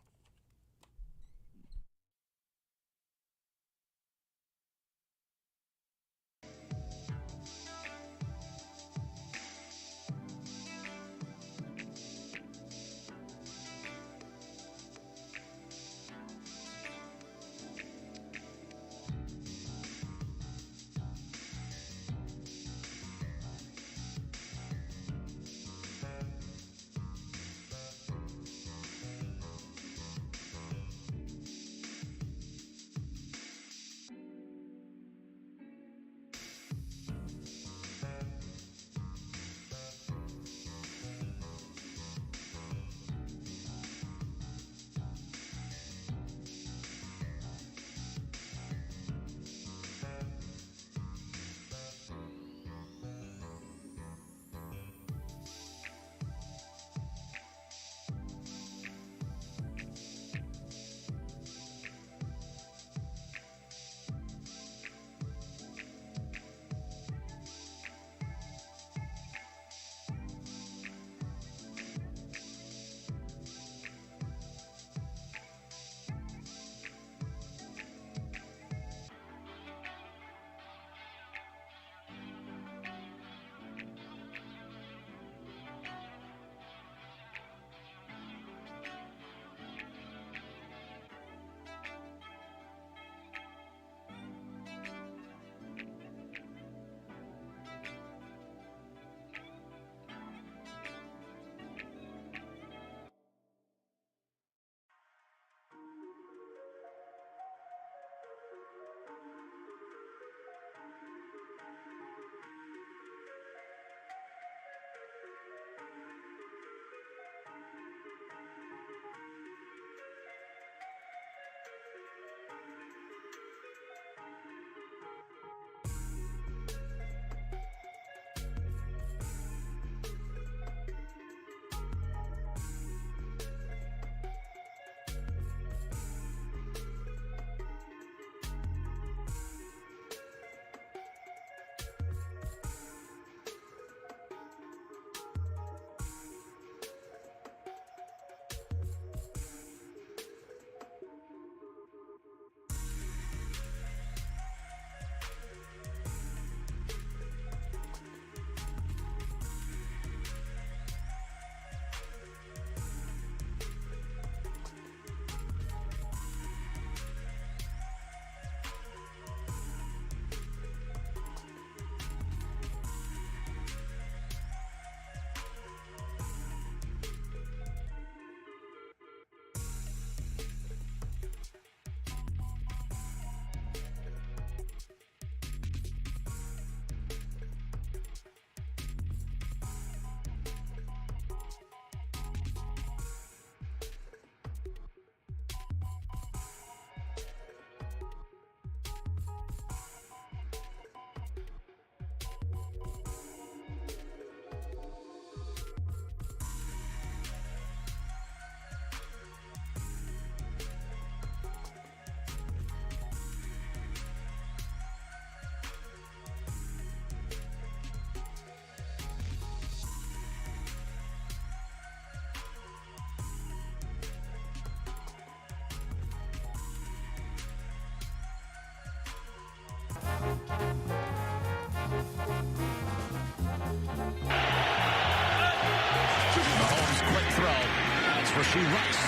Rashee Rice.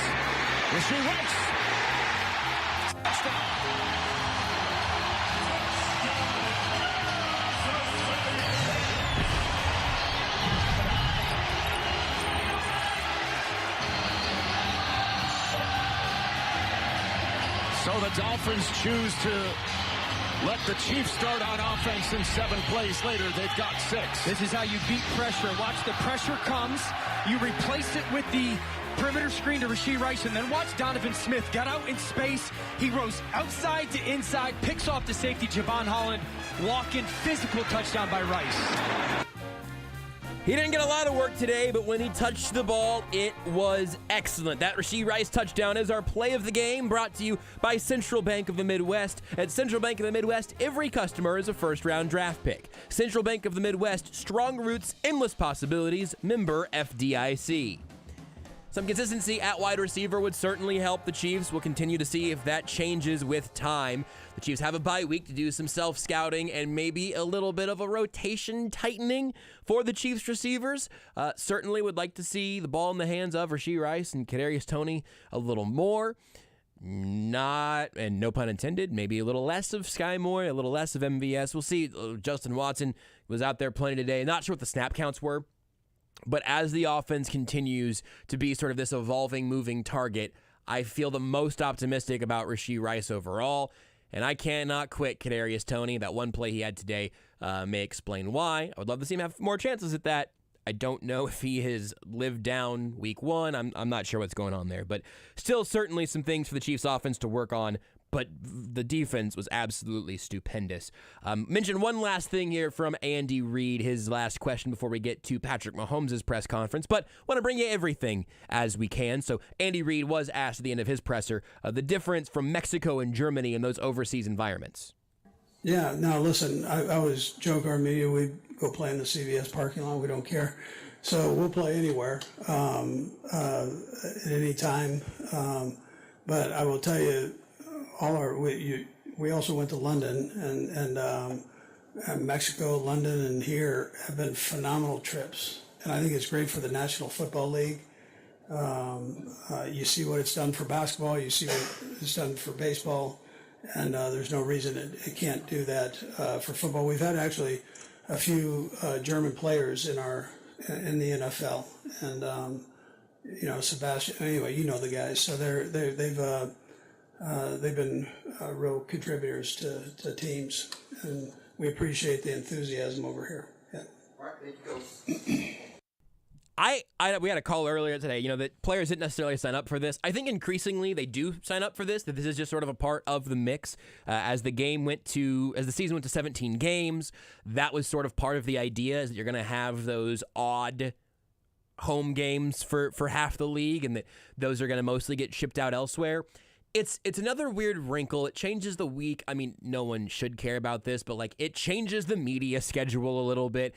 Rashee Rice. Touchdown. So the Dolphins choose to let the Chiefs start on offense, and 7 plays later, they've got 6. This is how you beat pressure. Watch the pressure comes. You replace it with the perimeter screen to Rashee Rice, and then watch Donovan Smith get out in space. He rose outside to inside, picks off the safety, Javon Holland. Walk-in physical touchdown by Rice. He didn't get a lot of work today, but when he touched the ball, it was excellent. That Rashee Rice touchdown is our play of the game, brought to you by Central Bank of the Midwest. At Central Bank of the Midwest, every customer is a first-round draft pick. Central Bank of the Midwest, strong roots, endless possibilities, member FDIC. Some consistency at wide receiver would certainly help the Chiefs. We'll continue to see if that changes with time. The Chiefs have a bye week to do some self-scouting and maybe a little bit of a rotation tightening for the Chiefs receivers. Certainly would like to see the ball in the hands of Rashee Rice and Kadarius Toney a little more. Not, and no pun intended, maybe a little less of Sky Moore, a little less of MVS. We'll see. Justin Watson was out there playing today. Not sure what the snap counts were. But as the offense continues to be sort of this evolving, moving target, I feel the most optimistic about Rashee Rice overall. And I cannot quit Kadarius Toney. That one play he had today may explain why. I would love to see him have more chances at that. I don't know if he has lived down week 1. I'm not sure what's going on there. But still, certainly some things for the Chiefs offense to work on. But the defense was absolutely stupendous. Mention one last thing here from Andy Reid, his last question before we get to Patrick Mahomes' press conference. But want to bring you everything as we can. So Andy Reid was asked at the end of his presser the difference from Mexico and Germany in those overseas environments. Yeah, no, listen, I always joke our media, we go play in the CVS parking lot, we don't care. So we'll play anywhere, at any time. But I will tell you, we also went to London and Mexico, London, and here have been phenomenal trips. And I think it's great for the National Football League. You see what it's done for basketball, you see what it's done for baseball, and there's no reason it can't do that for football. We've had actually a few German players in the NFL, and Sebastian. Anyway, you know the guys, so they've been real contributors to teams, and we appreciate the enthusiasm over here. Yeah. All right, thank you, Coach. We had a call earlier today, that players didn't necessarily sign up for this. I think increasingly they do sign up for this, that this is just sort of a part of the mix. As the season went to 17 games, that was sort of part of the idea, is that you're going to have those odd home games for half the league, and that those are going to mostly get shipped out elsewhere. It's another weird wrinkle. It changes the week. I mean, no one should care about this, but it changes the media schedule a little bit.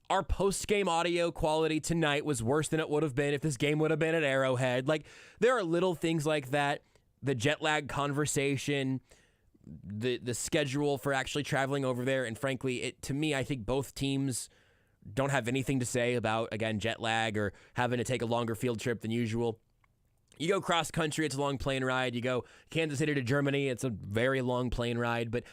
Our post-game audio quality tonight was worse than it would have been if this game would have been at Arrowhead. There are little things like that. The jet lag conversation, the schedule for actually traveling over there, and frankly, to me, I think both teams don't have anything to say about, again, jet lag or having to take a longer field trip than usual. You go cross-country, it's a long plane ride. You go Kansas City to Germany, it's a very long plane ride. But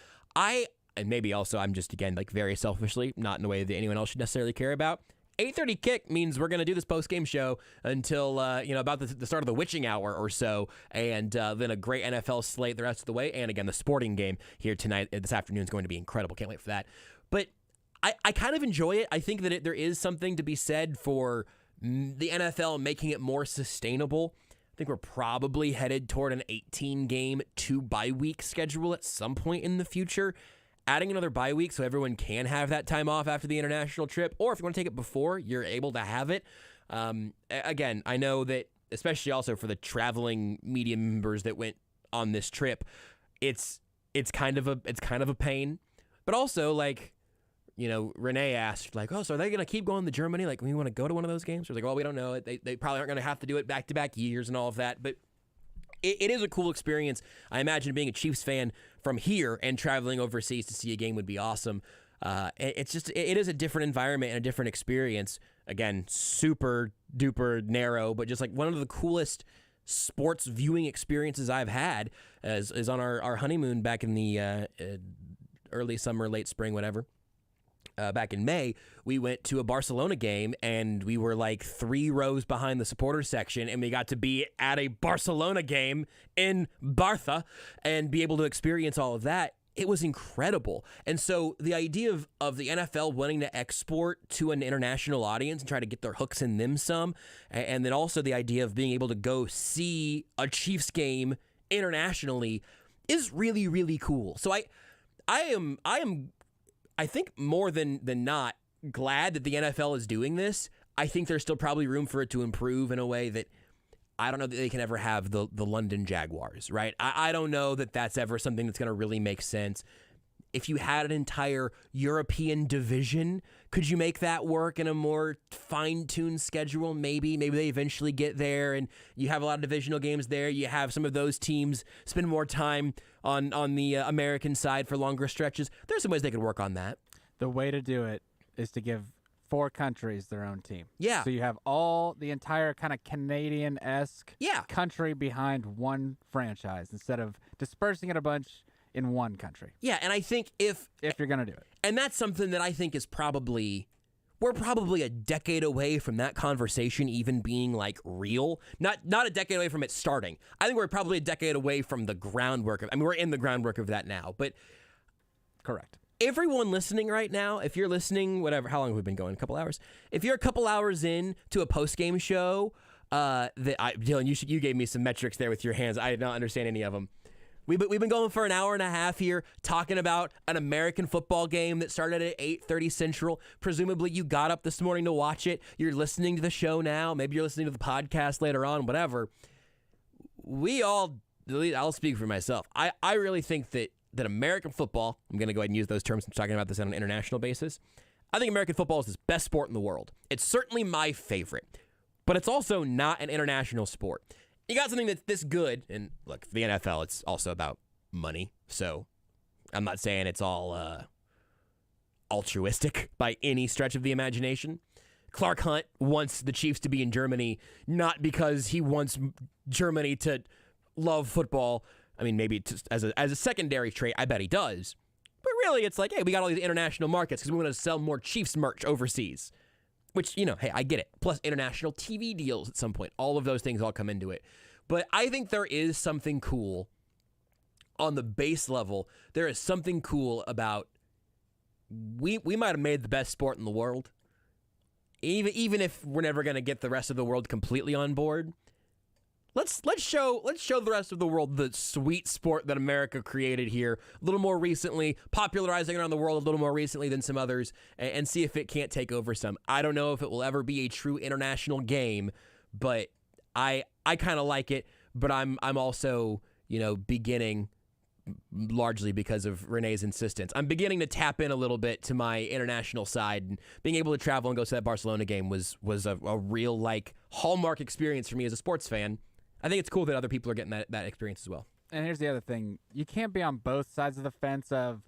and maybe also I'm just, again, very selfishly, not in a way that anyone else should necessarily care about, 8:30 kick means we're going to do this post-game show until, about the start of the witching hour or so, and then a great NFL slate the rest of the way. And, again, the sporting game here tonight, this afternoon, is going to be incredible. Can't wait for that. But I kind of enjoy it. I think that there is something to be said for the NFL making it more sustainable. I think we're probably headed toward an 18-game, 2-bye-week schedule at some point in the future. Adding another bye week so everyone can have that time off after the international trip, or if you want to take it before, you're able to have it. Again, I know that, especially also for the traveling media members that went on this trip, it's kind of a pain. But also, Renee asked, so are they going to keep going to Germany? We want to go to one of those games? We're well, we don't know. They probably aren't going to have to do it back-to-back years and all of that. But it is a cool experience. I imagine being a Chiefs fan from here and traveling overseas to see a game would be awesome. It is a different environment and a different experience. again, super duper narrow, but just like one of the coolest sports viewing experiences I've had is on our honeymoon back in the early summer, late spring, whatever. Back in May, we went to a Barcelona game, and we were like 3 rows behind the supporters section, and we got to be at a Barcelona game in Barça and be able to experience all of that. It was incredible. And so the idea of the NFL wanting to export to an international audience and try to get their hooks in them some, and then also the idea of being able to go see a Chiefs game internationally is really, really cool. So I am I think more than not glad that the NFL is doing this. I think there's still probably room for it to improve in a way that I don't know that they can ever have the London Jaguars, right? I don't know that that's ever something that's going to really make sense. If you had an entire European division, could you make that work in a more fine-tuned schedule? Maybe they eventually get there, and you have a lot of divisional games there. You have some of those teams spend more time on the American side for longer stretches. There's some ways they could work on that. The way to do it is to give 4 countries their own team. Yeah. So you have the entire kind of Canadian-esque country behind one franchise instead of dispersing it a bunch in one country. Yeah, and I think if you're going to do it. And that's something that I think is we're probably a decade away from that conversation even being like real. Not a decade away from it starting. I think we're probably a decade away from the groundwork we're in the groundwork of that now, but correct. Everyone listening right now, if you're listening, whatever, how long have we been going? A couple hours? If you're a couple hours in to a postgame show, Dylan, you gave me some metrics there with your hands. I did not understand any of them. We've been going for an hour and a half here talking about an American football game that started at 8:30 Central. Presumably you got up this morning to watch it. You're listening to the show now. Maybe you're listening to the podcast later on, whatever. I'll speak for myself. I really think that American football, I'm going to go ahead and use those terms. I'm talking about this on an international basis. I think American football is the best sport in the world. It's certainly my favorite, but it's also not an international sport. You got something that's this good, and look, for the NFL, it's also about money, so I'm not saying it's all altruistic by any stretch of the imagination. Clark Hunt wants the Chiefs to be in Germany, not because he wants Germany to love football. I mean, maybe just as a secondary trait, I bet he does. But really, it's like, hey, we got all these international markets because we want to sell more Chiefs merch overseas. Which, hey, I get it. Plus international TV deals at some point. All of those things all come into it. But I think there is something cool on the base level. There is something cool about we might have made the best sport in the world. Even if we're never going to get the rest of the world completely on board. Let's show the rest of the world the sweet sport that America created here a little more recently, popularizing it around the world a little more recently than some others, and see if it can't take over some. I don't know if it will ever be a true international game, but I kind of like it. But I'm also beginning, largely because of Renee's insistence, I'm beginning to tap in a little bit to my international side, and being able to travel and go to that Barcelona game was a real hallmark experience for me as a sports fan. I think it's cool that other people are getting that experience as well. And here's the other thing. You can't be on both sides of the fence of,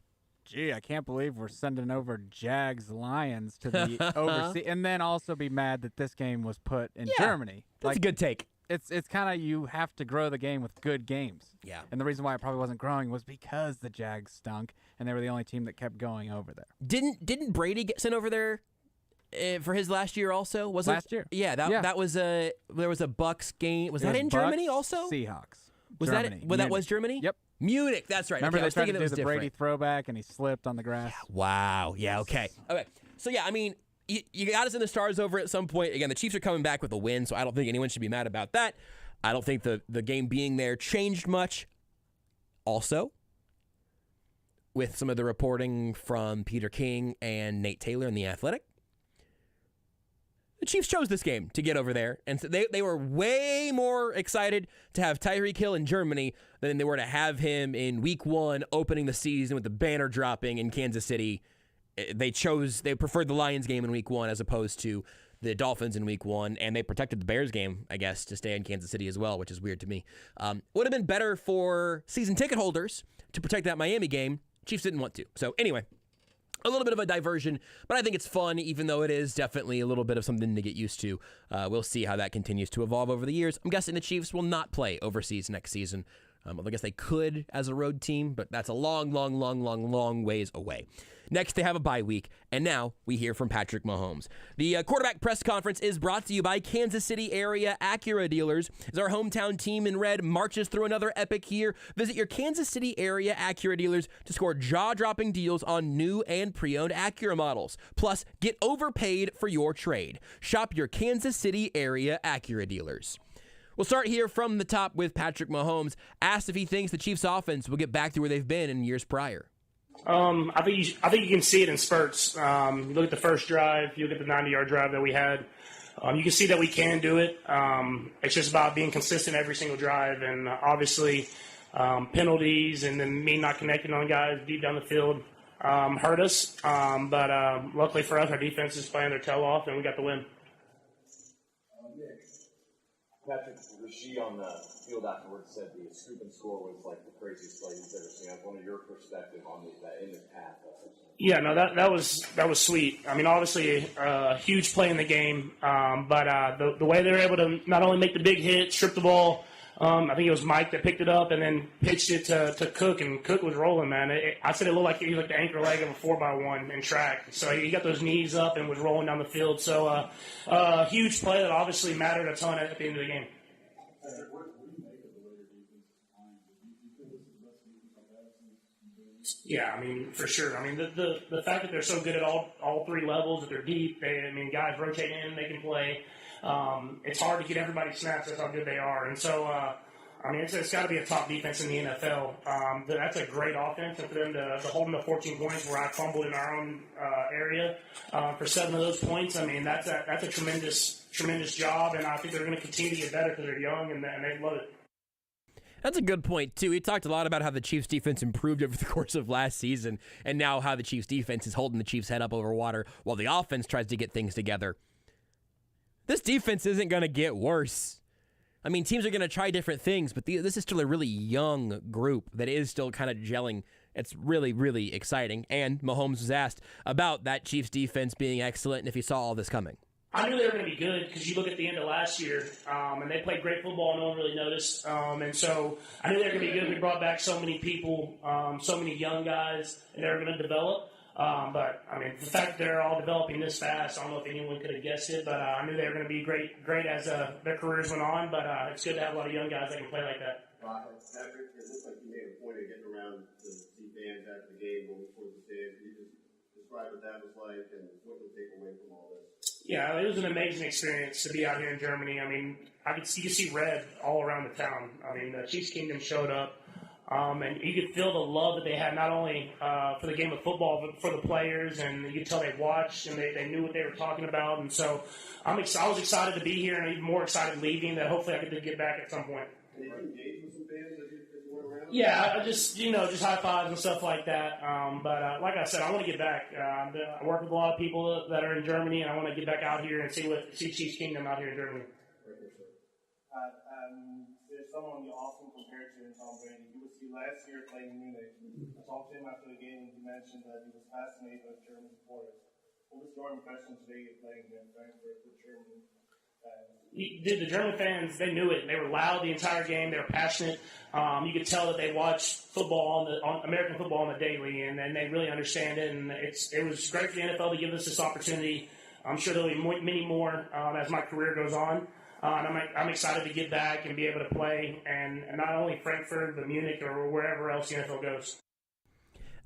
gee, I can't believe we're sending over Jags Lions to the overseas, and then also be mad that this game was put in Germany. That's a good take. It's kind of, you have to grow the game with good games. Yeah. And the reason why it probably wasn't growing was because the Jags stunk, and they were the only team that kept going over there. Didn't Brady get sent over there for his last year also? Was last year? Yeah, that was there was a Bucs game. Was that in Germany also? Seahawks. Was Germany. that? Well, that was Germany. Yep. Munich. That's right. Remember okay, they I was tried thinking to it do was the different. Brady throwback, and he slipped on the grass. Yeah, wow. Yeah. Okay. So yeah, I mean, you got us in the stars over at some point. Again, the Chiefs are coming back with a win, so I don't think anyone should be mad about that. I don't think the game being there changed much. Also, with some of the reporting from Peter King and Nate Taylor in The Athletic, the Chiefs chose this game to get over there, and so they were way more excited to have Tyreek Hill in Germany than they were to have him in Week 1 opening the season with the banner dropping in Kansas City. They preferred the Lions game in Week 1 as opposed to the Dolphins in Week 1, and they protected the Bears game, I guess, to stay in Kansas City as well, which is weird to me. Would have been better for season ticket holders to protect that Miami game. Chiefs didn't want to. So anyway, a little bit of a diversion, but I think it's fun, even though it is definitely a little bit of something to get used to. We'll see how that continues to evolve over the years. I'm guessing the Chiefs will not play overseas next season. I guess they could as a road team, but that's a long ways away. Next, they have a bye week, and now we hear from Patrick Mahomes. The quarterback press conference is brought to you by Kansas City area Acura dealers. As our hometown team in red marches through another epic year, visit your Kansas City area Acura dealers to score jaw-dropping deals on new and pre-owned Acura models. Plus, get overpaid for your trade. Shop your Kansas City area Acura dealers. We'll start here from the top with Patrick Mahomes, asked if he thinks the Chiefs' offense will get back to where they've been in years prior. I think you can see it in spurts. You look at the first drive, you look at the 90-yard drive that we had. You can see that we can do it. It's just about being consistent every single drive, and obviously penalties and then me not connecting on guys deep down the field hurt us. But luckily for us, our defense is playing their tail off, and we got the win. Patrick, Rasheed on the field afterwards said the scoop and score was like the craziest play he's ever seen. I want your perspective on that in the path. Yeah, no, that was sweet. I mean, obviously a huge play in the game, but the way they were able to not only make the big hit, strip the ball. I think it was Mike that picked it up and then pitched it to Cook, and Cook was rolling, man. I said it looked like he was like the anchor leg of a 4x1 in track. So he got those knees up and was rolling down the field. So huge play that obviously mattered a ton at the end of the game. Yeah, I mean, for sure. I mean, the fact that they're so good at all three levels, that they're deep, guys rotate in, they can play. It's hard to get everybody snaps. That's how good they are. And so, it's got to be a top defense in the NFL. That's a great offense. And for them to hold them to 14 points where I fumbled in our own area for 7 of those points, I mean, that's a tremendous job. And I think they're going to continue to get better because they're young and they love it. That's a good point, too. We talked a lot about how the Chiefs' defense improved over the course of last season, and now how the Chiefs' defense is holding the Chiefs' head up over water while the offense tries to get things together. This defense isn't going to get worse. I mean, teams are going to try different things, but this is still a really young group that is still kind of gelling. It's really, really exciting. And Mahomes was asked about that Chiefs defense being excellent and if he saw all this coming. I knew they were going to be good because you look at the end of last year, and they played great football and no one really noticed. And so I knew they were going to be good. We brought back so many people, so many young guys, and they were going to develop. But, I mean, the fact that they're all developing this fast, I don't know if anyone could have guessed it, but I knew they were going to be great as their careers went on. But it's good to have a lot of young guys that can play like that. Patrick, it looks like you made a point of getting around to see fans after the game when we toured the stadium. Can you just describe what that was like and what you'll take away from all this? Yeah, it was an amazing experience to be out here in Germany. I mean, you could see red all around the town. I mean, the Chiefs Kingdom showed up. And you could feel the love that they had not only for the game of football, but for the players. And you could tell they watched and they knew what they were talking about. And so I was excited to be here and even more excited leaving that hopefully I could get back at some point. Did you engage with some fans as you went around? Yeah, I just high fives and stuff like that. But like I said, I want to get back. I work with a lot of people that are in Germany, and I want to get back out here and see Chiefs Kingdom out here in Germany. There's someone you often compare to in Tom Brady. You would see last year playing in Munich. I talked to him after the game, and he mentioned that he was fascinated with German supporters. What was your impression today playing in Frankfurt with German fans? The German fans, they knew it. They were loud the entire game. They were passionate. You could tell that they watched football on American football on the daily, and they really understand it. And it was great for the NFL to give us this opportunity. I'm sure there'll be many more as my career goes on. And I'm excited to get back and be able to play, and not only Frankfurt, but Munich or wherever else the NFL goes.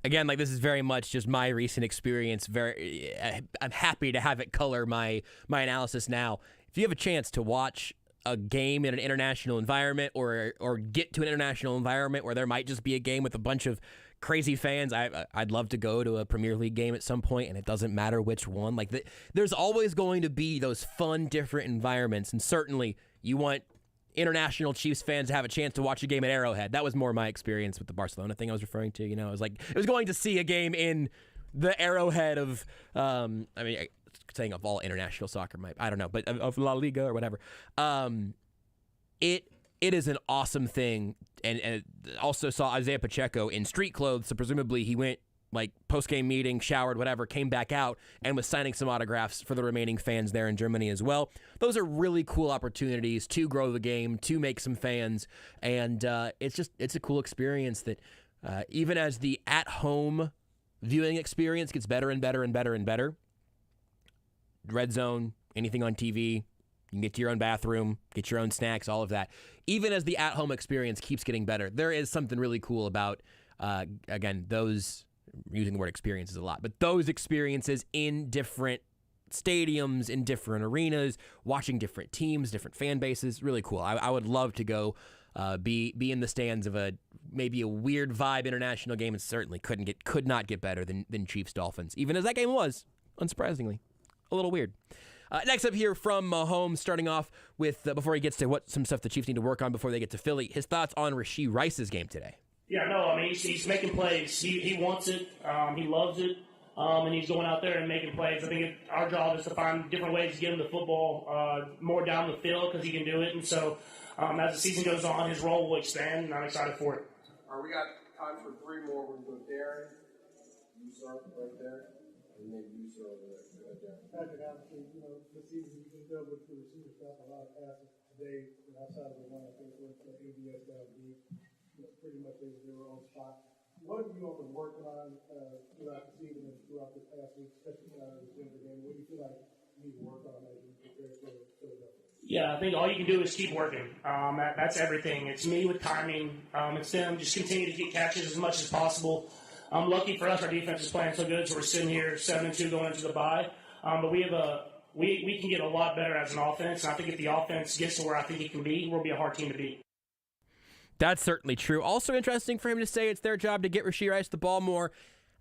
Again, this is very much just my recent experience. I'm happy to have it color my analysis now. If you have a chance to watch a game in an international environment or get to an international environment where there might just be a game with a bunch of crazy fans, I'd love to go to a Premier League game at some point, and it doesn't matter which one. There's always going to be those fun, different environments, and certainly you want international Chiefs fans to have a chance to watch a game at Arrowhead. That was more my experience with the Barcelona thing I was referring to. It was going to see a game in the Arrowhead of, saying of all international soccer, I don't know, but of La Liga or whatever. It is an awesome thing, and also saw Isaiah Pacheco in street clothes, so presumably he went, like post-game meeting, showered, whatever, came back out and was signing some autographs for the remaining fans there in Germany as well. Those are really cool opportunities to grow the game, to make some fans, and it's a cool experience that even as the at-home viewing experience gets better and better and better and better, Red Zone, anything on TV, you can get to your own bathroom, get your own snacks, all of that. Even as the at-home experience keeps getting better, there is something really cool about, again, those, using the word experiences a lot, but those experiences in different stadiums, in different arenas, watching different teams, different fan bases, really cool. I would love to go be in the stands of maybe a weird vibe international game, and certainly could not get better than Chiefs Dolphins, even as that game was, unsurprisingly, a little weird. Next up here from Mahomes, starting off with, before he gets to some stuff the Chiefs need to work on before they get to Philly, his thoughts on Rashee Rice's game today. Yeah, no, I mean, he's making plays. He wants it. He loves it. And he's going out there and making plays. I think our job is to find different ways to get him the football more down the field because he can do it. And so as the season goes on, his role will expand, and I'm excited for it. All right, we got time for 3 more. We're going to go Darren, you start right there, and then you start over there. Patrick, obviously, this season you can go with the receiver stuff, a lot of passes today, outside of the one I think with ABS down deep, pretty much they were on spot. What have you all been working on throughout the season and throughout this past week, especially the Denver game? What do you feel like you need to work on as you prepare for Philadelphia? Yeah, I think all you can do is keep working. That's everything. It's me with timing. It's them. Just continue to get catches as much as possible. Lucky for us, our defense is playing so good, so we're sitting here 7-2 going into the bye. But we can get a lot better as an offense. And I think if the offense gets to where I think it can be, we'll be a hard team to beat. That's certainly true. Also interesting for him to say it's their job to get Rashee Rice the ball more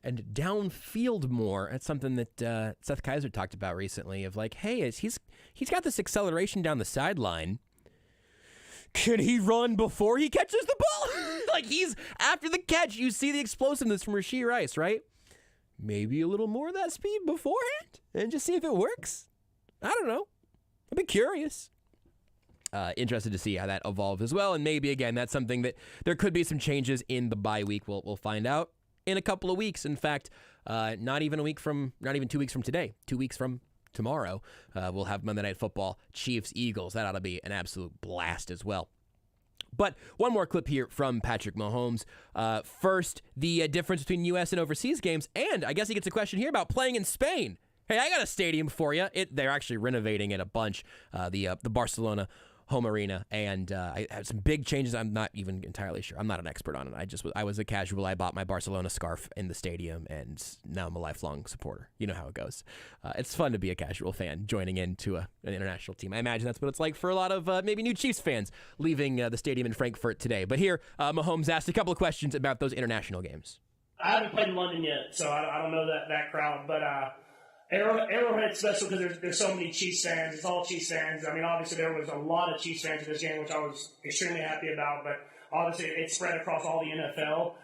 and downfield more. That's something that Seth Kaiser talked about recently of like, hey, he's got this acceleration down the sideline. Can he run before he catches the ball? Like he's after the catch, you see the explosiveness from Rashee Rice, right? Maybe a little more of that speed beforehand and just see if it works. I don't know. I'd be curious. Interested to see how that evolves as well. And maybe, again, that's something that there could be some changes in the bye week. We'll find out in a couple of weeks. In fact, not even 2 weeks from today, 2 weeks from tomorrow, we'll have Monday Night Football, Chiefs, Eagles. That ought to be an absolute blast as well. But one more clip here from Patrick Mahomes. First, the difference between U.S. and overseas games. And I guess he gets a question here about playing in Spain. Hey, I got a stadium for you. They're actually renovating it a bunch, the Barcelona home arena, and I had some big changes. I'm not even entirely sure. I'm not an expert on it. I was a casual. I bought my Barcelona scarf in the stadium, and now I'm a lifelong supporter. You know how it goes. It's fun to be a casual fan joining into an international team. I imagine that's what it's like for a lot of maybe new Chiefs fans leaving the stadium in Frankfurt today. But here, Mahomes asked a couple of questions about those international games. I haven't played in London yet, so I don't know that crowd, but Arrowhead's special because there's so many Chiefs fans. It's all Chiefs fans. I mean, obviously there was a lot of Chiefs fans in this game, which I was extremely happy about. But obviously it spread across all the NFL.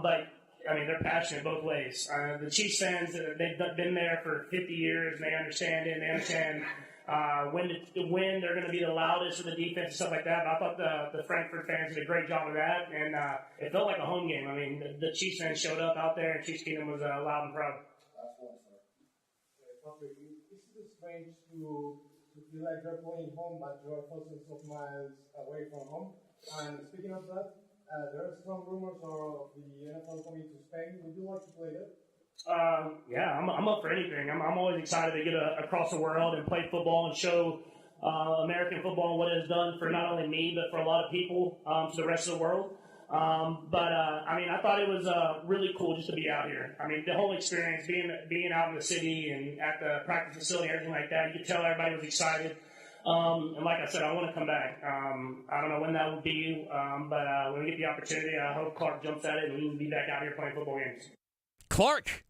But I mean, they're passionate both ways. The Chiefs fans, they've been there for 50 years, and they understand it. And they understand when they're going to be the loudest of the defense and stuff like that. But I thought the Frankfurt fans did a great job of that, and it felt like a home game. I mean, the Chiefs fans showed up out there, and Chiefs Kingdom was loud and proud. Is it strange to feel like you're playing home, but you're thousands of miles away from home? And speaking of that, there are some rumors of the NFL coming to Spain. Would you like to play it? Yeah, I'm up for anything. I'm always excited to get across the world and play football and show American football and what it has done for not only me, but for a lot of people to the rest of the world. I mean, I thought it was really cool just to be out here. I mean, the whole experience, being out in the city and at the practice facility and everything like that, you could tell everybody was excited. And like I said, I want to come back. I don't know when that will be, but when we get the opportunity, I hope Clark jumps at it and we can be back out here playing football games. Clark,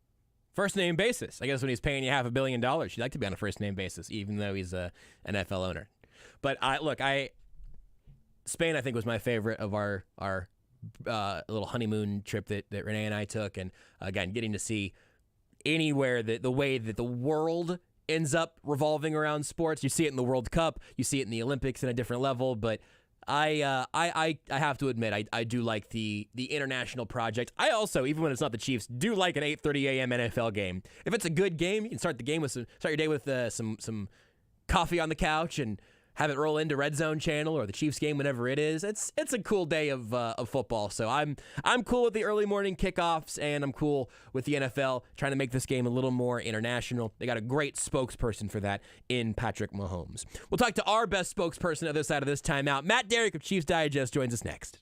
first name basis. I guess when he's paying you $500 million, you'd like to be on a first name basis, even though he's an NFL owner. But Spain, I think, was my favorite of our little honeymoon trip that Renee and I took, and again, getting to see anywhere that the way that the world ends up revolving around sports. You see it in the World Cup, you see it in the Olympics at a different level, but I have to admit, I do like the international project. I also, even when it's not the Chiefs, do like an 8:30 a.m. NFL game. If it's a good game, you can start your day with some coffee on the couch and have it roll into Red Zone channel or the Chiefs game whenever it is. It's a cool day of football. So I'm cool with the early morning kickoffs, and I'm cool with the NFL trying to make this game a little more international. They got a great spokesperson for that in Patrick Mahomes. We'll talk to our best spokesperson on the other side of this timeout. Matt Derrick of Chiefs Digest joins us next.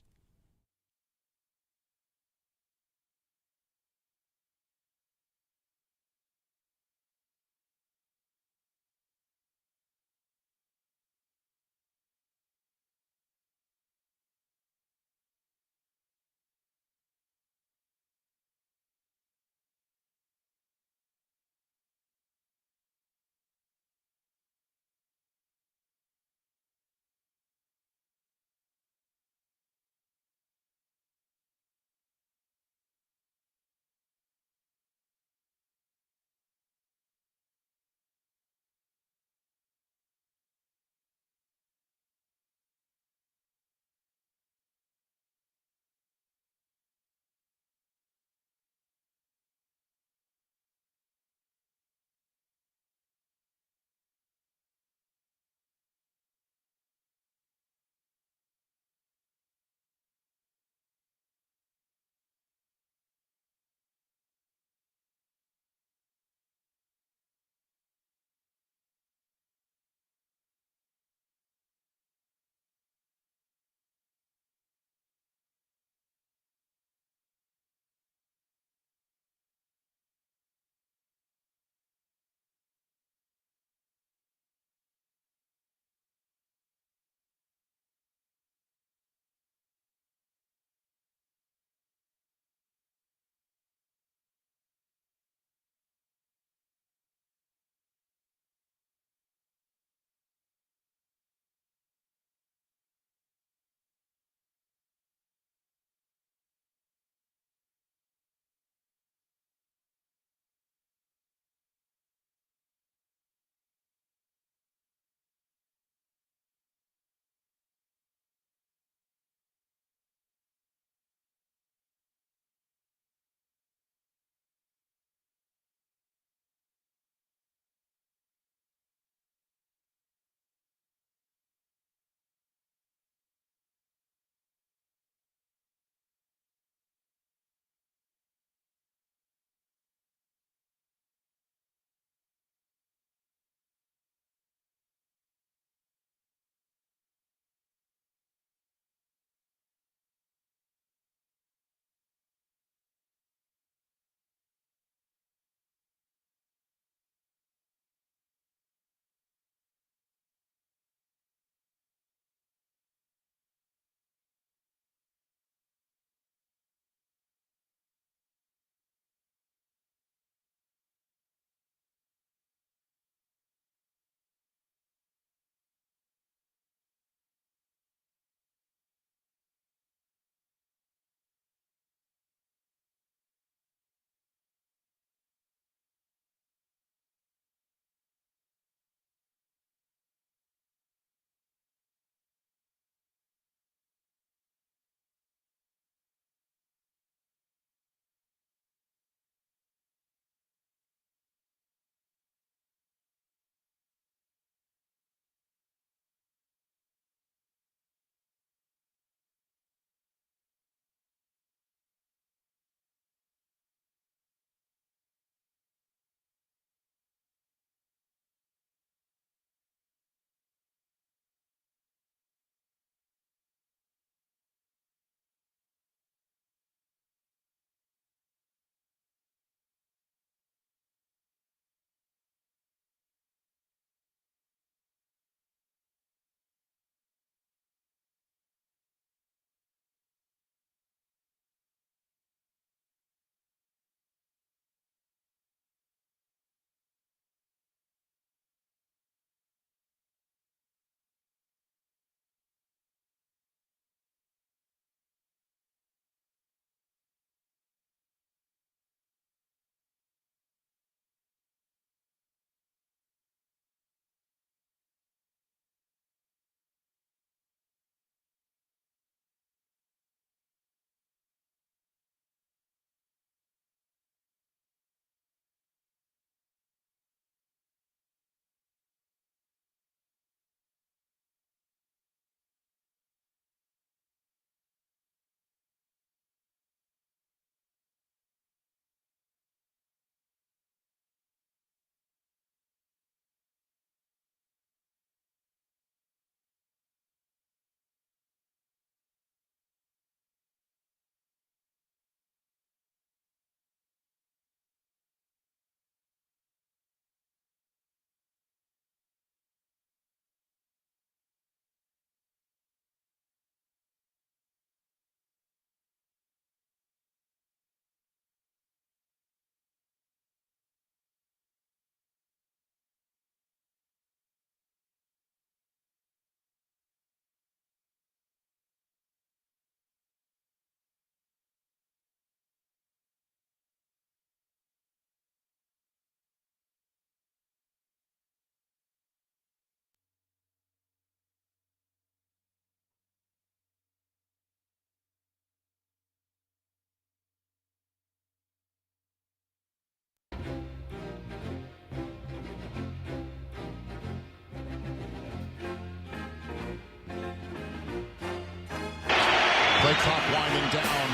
Play clock winding down.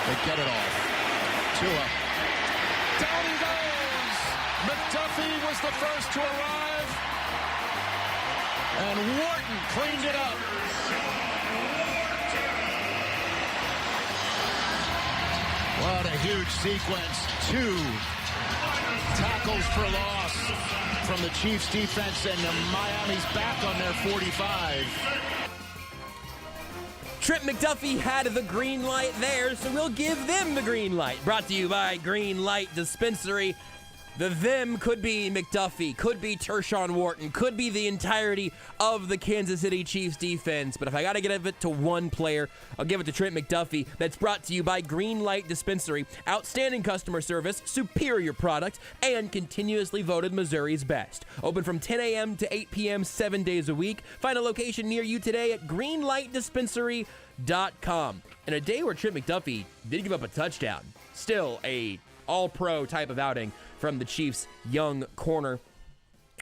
They get it off. Tua. Down he goes. McDuffie was the first to arrive. And Wharton cleaned it up. What a huge sequence. 2 tackles for loss from the Chiefs defense, and Miami's back on their 45. Trent McDuffie had the green light there, so we'll give them the green light. Brought to you by Green Light Dispensary. The them could be McDuffie, could be Tershawn Wharton, could be the entirety of the Kansas City Chiefs defense. But if I got to give it to one player, I'll give it to Trent McDuffie. That's brought to you by Green Light Dispensary. Outstanding customer service, superior product, and continuously voted Missouri's best. Open from 10 a.m. to 8 p.m. 7 days a week. Find a location near you today at greenlightdispensary.com. And a day where Trent McDuffie did give up a touchdown. Still a all-pro type of outing from the Chiefs' young corner.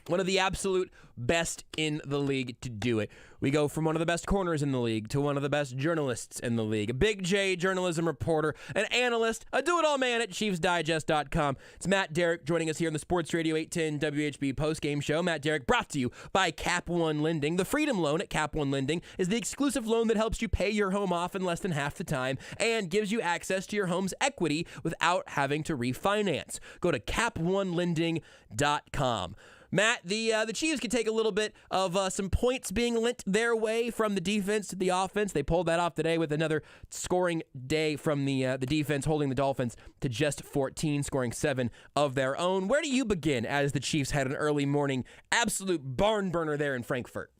One of the absolute best in the league to do it. We go from one of the best corners in the league to one of the best journalists in the league. A Big J journalism reporter, an analyst, a do-it-all man at ChiefsDigest.com. It's Matt Derrick joining us here on the Sports Radio 810 WHB Postgame Show. Matt Derrick brought to you by Cap One Lending. The Freedom Loan at Cap One Lending is the exclusive loan that helps you pay your home off in less than half the time and gives you access to your home's equity without having to refinance. Go to CapOneLending.com. Matt, the Chiefs could take a little bit of some points being lent their way from the defense to the offense. They pulled that off today with another scoring day from the defense, holding the Dolphins to just 14, scoring 7 of their own. Where do you begin as the Chiefs had an early morning absolute barn burner there in Frankfurt?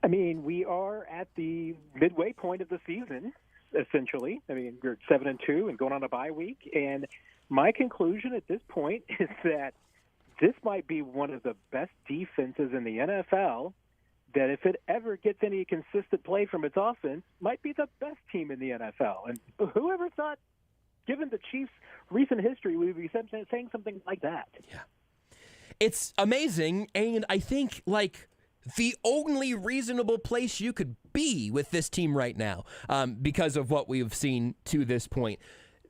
I mean, we are at the midway point of the season, essentially. I mean, we're 7-2 and going on a bye week. And my conclusion at this point is that this might be one of the best defenses in the NFL, that if it ever gets any consistent play from its offense, might be the best team in the NFL. And whoever thought, given the Chiefs' recent history, we would be saying something like that? Yeah. It's amazing, and I think, like, the only reasonable place you could be with this team right now, because of what we've seen to this point.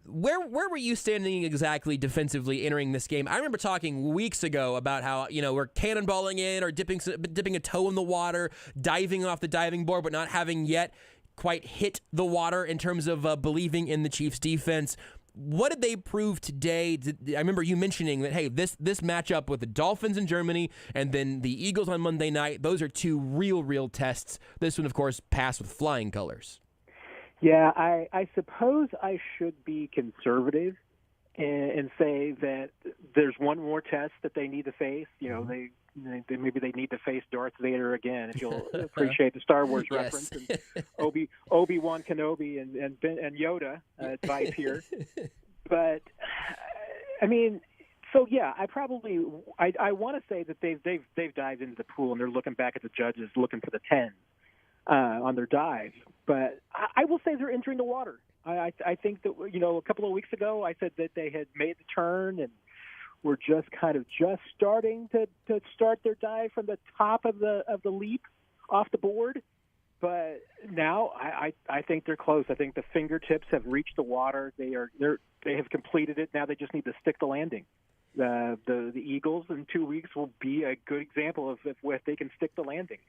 Where were you standing exactly defensively entering this game? I remember talking weeks ago about how, we're cannonballing in or dipping a toe in the water, diving off the diving board, but not having yet quite hit the water in terms of believing in the Chiefs' defense. What did they prove today? I remember you mentioning that, hey, this matchup with the Dolphins in Germany and then the Eagles on Monday night, those are two real tests. This one, of course, passed with flying colors. Yeah, I suppose I should be conservative and say that there's one more test that they need to face. Maybe they need to face Darth Vader again, if you'll appreciate the Star Wars reference. And Obi-Wan Kenobi and Yoda vibe here. But I mean, so yeah, I want to say that they've dived into the pool and they're looking back at the judges, looking for the 10 on their dive. But I will say they're entering the water. I think that, a couple of weeks ago I said that they had made the turn and were just starting to start their dive from the top of the leap off the board. But now I think they're close. I think the fingertips have reached the water. They have completed it. Now they just need to stick the landing. The Eagles in 2 weeks will be a good example of if they can stick the landing.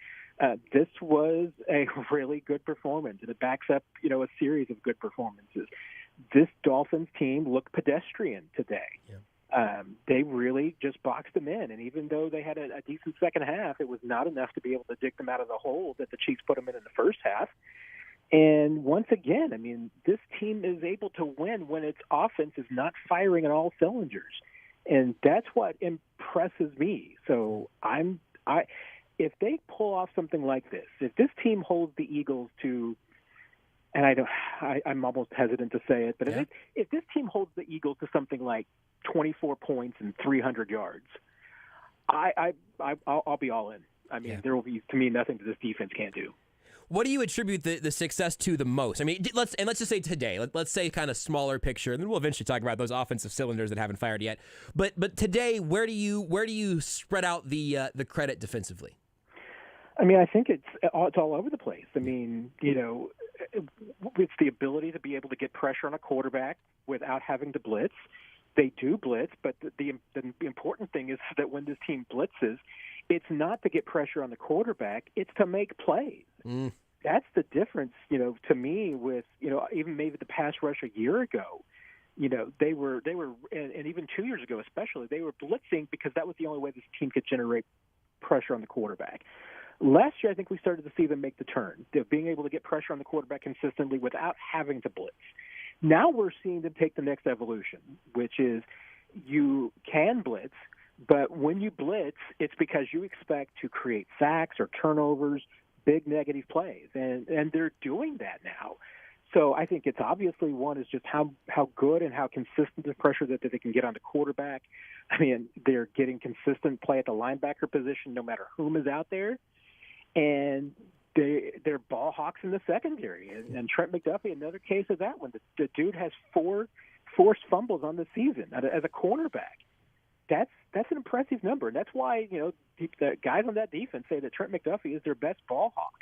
This was a really good performance, and it backs up, a series of good performances. This Dolphins team looked pedestrian today. Yeah. They really just boxed them in, and even though they had a decent second half, it was not enough to be able to dig them out of the hole that the Chiefs put them in the first half. And once again, I mean, this team is able to win when its offense is not firing on all cylinders. And that's what impresses me. So if they pull off something like this, if this team holds the Eagles to, and I'm almost hesitant to say it, but if this team holds the Eagles to something like 24 points and 300 yards, I'll be all in. I mean, there will be, to me, nothing that this defense can't do. What do you attribute the success to the most? I mean, let's just say today. Let's say kind of smaller picture, and then we'll eventually talk about those offensive cylinders that haven't fired yet. But today, where do you spread out the credit defensively? I mean, I think it's all over the place. I mean, it's the ability to be able to get pressure on a quarterback without having to blitz. They do blitz, but the important thing is that when this team blitzes, it's not to get pressure on the quarterback, it's to make plays. That's the difference, to me with, even maybe the pass rush a year ago. They were, and even 2 years ago especially, they were blitzing because that was the only way this team could generate pressure on the quarterback. Last year, I think we started to see them make the turn, being able to get pressure on the quarterback consistently without having to blitz. Now we're seeing them take the next evolution, which is you can blitz, but when you blitz, it's because you expect to create sacks or turnovers, big negative plays, and they're doing that now. So I think it's obviously one is just how good and how consistent the pressure that they can get on the quarterback. I mean, they're getting consistent play at the linebacker position no matter whom is out there. And they're ball hawks in the secondary. And Trent McDuffie, another case of that one. The dude has 4 forced fumbles on the season as a cornerback. That's an impressive number. And that's why, the guys on that defense say that Trent McDuffie is their best ball hawk.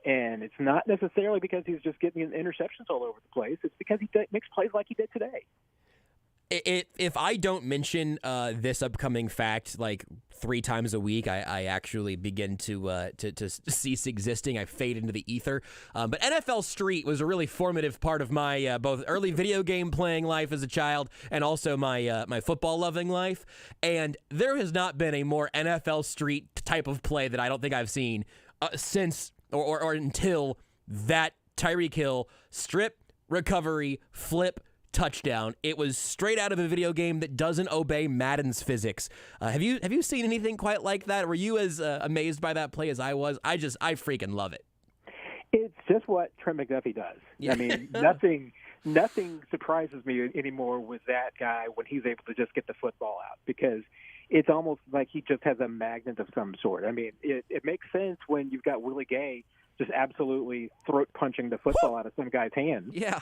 And it's not necessarily because he's just getting interceptions all over the place. It's because he makes plays like he did today. If I don't mention this upcoming fact like 3 times a week, I actually begin to cease existing. I fade into the ether. But NFL Street was a really formative part of my both early video game playing life as a child and also my football loving life. And there has not been a more NFL Street type of play that I don't think I've seen since or until that Tyreek Hill strip, recovery, flip, touchdown. It was straight out of a video game that doesn't obey Madden's physics. Have you seen anything quite like that? Were you as amazed by that play as I was? I freaking love it. It's just what Trent McDuffie does. Yeah. I mean, nothing surprises me anymore with that guy when he's able to just get the football out, because it's almost like he just has a magnet of some sort. I mean, it makes sense when you've got Willie Gay just absolutely throat punching the football out of some guy's hand. Yeah.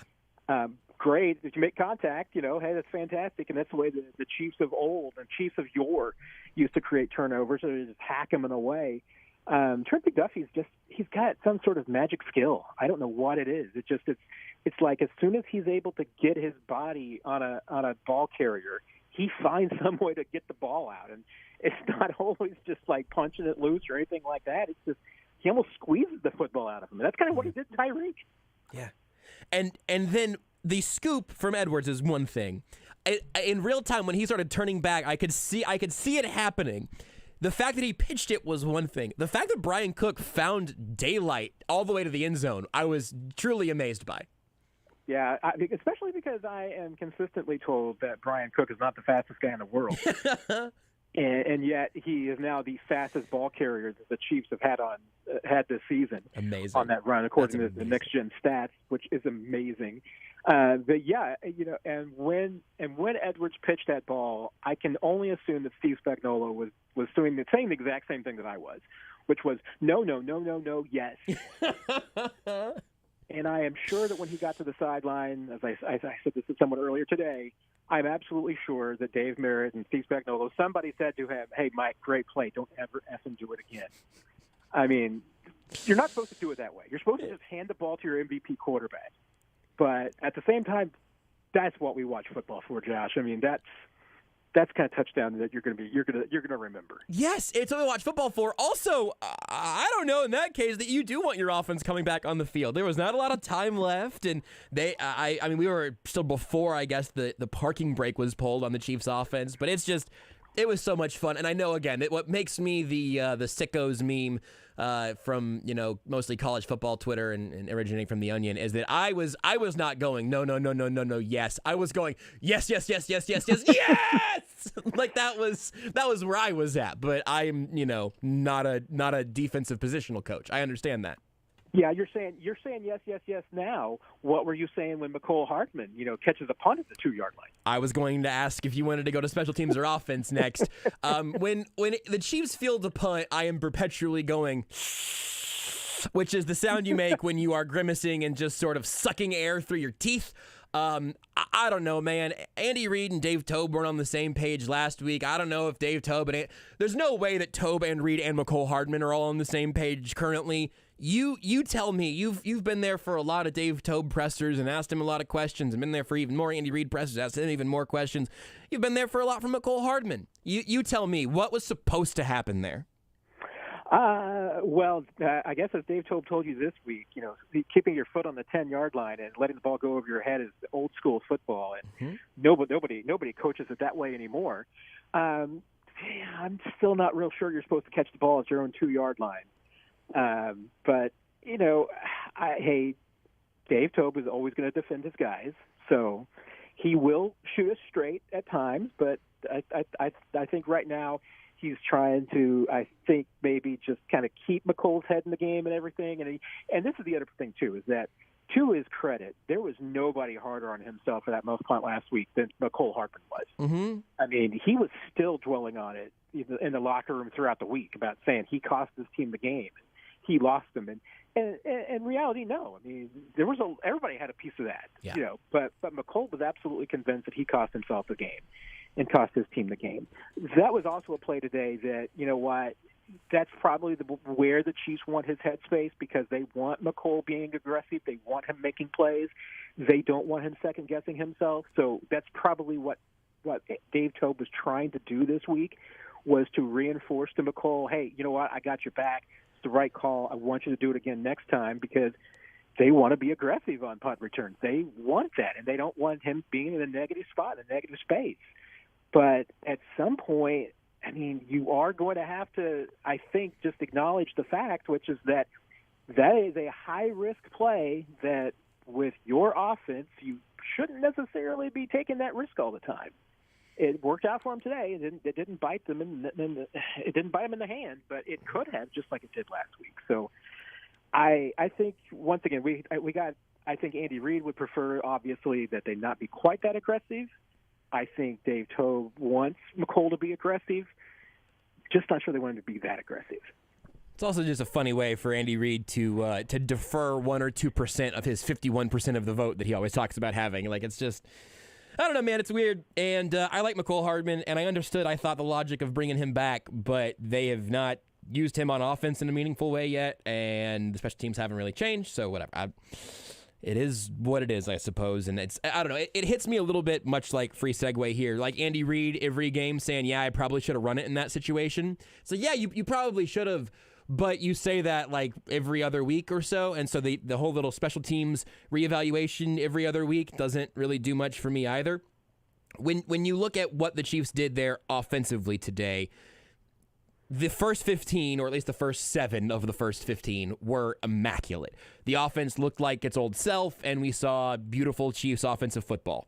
Great. If you make contact, hey, that's fantastic. And that's the way the Chiefs of old and Chiefs of yore used to create turnovers, so they just hack them in a way. Trent McDuffie's he's got some sort of magic skill. I don't know what it is. It's like as soon as he's able to get his body on a ball carrier, he finds some way to get the ball out. And it's not always just like punching it loose or anything like that. It's just he almost squeezes the football out of him. And that's kind of what he did to Tyreek. Yeah. And then the scoop from Edwards is one thing. In real time, when he started turning back, I could see it happening. The fact that he pitched it was one thing. The fact that Brian Cook found daylight all the way to the end zone, I was truly amazed by. Yeah, especially because I am consistently told that Brian Cook is not the fastest guy in the world. And yet he is now the fastest ball carrier that the Chiefs have had this season. Amazing. On that run, according to the Next Gen Stats, which is amazing. But yeah, and when Edwards pitched that ball, I can only assume that Steve Spagnuolo was doing the exact same thing that I was, which was no, yes. And I am sure that when he got to the sideline, as I said this to someone earlier today, I'm absolutely sure that Dave Merritt and Steve Spagnuolo, somebody said to him, "Hey, Mike, great play. Don't ever effing do it again." I mean, you're not supposed to do it that way. You're supposed to just hand the ball to your MVP quarterback. But at the same time, that's what we watch football for, Josh. I mean, that's kind of touchdown that you're gonna remember. Yes, it's what we watch football for. Also, I don't know in that case that you do want your offense coming back on the field. There was not a lot of time left, and I mean, we were still before, I guess, the parking brake was pulled on the Chiefs' offense. But it was so much fun, and I know again what makes me the sickos meme from mostly college football Twitter and originating from the Onion is that I was not going no yes, I was going yes like that was where I was at. But I'm not a defensive positional coach. I understand that. Yeah, you're saying yes now. What were you saying when McCole Hardman, catches a punt at the 2-yard line? I was going to ask if you wanted to go to special teams or offense next. When the Chiefs field the punt, I am perpetually going, which is the sound you make when you are grimacing and just sort of sucking air through your teeth. I don't know, man. Andy Reid and Dave Tobe weren't on the same page last week. I don't know if Dave Tobe there's no way that Tobe and Reid and McCole Hardman are all on the same page currently. You tell me. You've been there for a lot of Dave Toub pressers and asked him a lot of questions, and been there for even more Andy Reid pressers, asked him even more questions. You've been there for a lot from McCole Hardman. You tell me, what was supposed to happen there? I guess as Dave Toub told you this week, keeping your foot on the 10-yard line and letting the ball go over your head is old school football, and nobody coaches it that way anymore. I'm still not real sure you're supposed to catch the ball at your own 2-yard line. But Dave Toub is always going to defend his guys, so he will shoot us straight at times. But I think right now he's trying to, maybe just kind of keep McColl's head in the game and everything. And this is the other thing too, is that to his credit, there was nobody harder on himself for that most punt last week than McCole Hardman was. Mm-hmm. I mean, he was still dwelling on it in the locker room throughout the week about saying he cost his team the game. He lost them, and in reality, no. I mean, everybody had a piece of that, But McCole was absolutely convinced that he cost himself the game, and cost his team the game. That was also a play today that that's probably where the Chiefs want his headspace, because they want McCole being aggressive, they want him making plays, they don't want him second guessing himself. So that's probably what Dave Toub was trying to do this week, was to reinforce to McCole, hey, you know what, I got your back. The right call. I want you to do it again next time, because they want to be aggressive on punt returns. They want that, and they don't want him being in a negative spot, a negative space. But at some point, I mean, you are going to have to, I think, just acknowledge the fact, which is that is a high-risk play that with your offense, you shouldn't necessarily be taking that risk all the time. It worked out for him today. It didn't bite them it didn't bite him in the hand, but it could have, just like it did last week. So I think once again I think Andy Reid would prefer, obviously, that they not be quite that aggressive. I think Dave Toub wants McCole to be aggressive. Just not sure they want him to be that aggressive. It's also just a funny way for Andy Reid to defer 1 or 2% of his 51% of the vote that he always talks about having. Like, it's just, I don't know, man. It's weird. And I like McCole Hardman, and I thought the logic of bringing him back, but they have not used him on offense in a meaningful way yet, and the special teams haven't really changed, so whatever. It is what it is, I suppose, and I don't know. It hits me a little bit, much like free segue here, like Andy Reid every game saying, yeah, I probably should have run it in that situation. So yeah, you probably should have, but you say that like every other week or so, and so the whole little special teams reevaluation every other week doesn't really do much for me either. When you look at what the Chiefs did there offensively today, the first 15, or at least the first 7 of the first 15, were immaculate. The offense looked like its old self, and we saw beautiful Chiefs offensive football.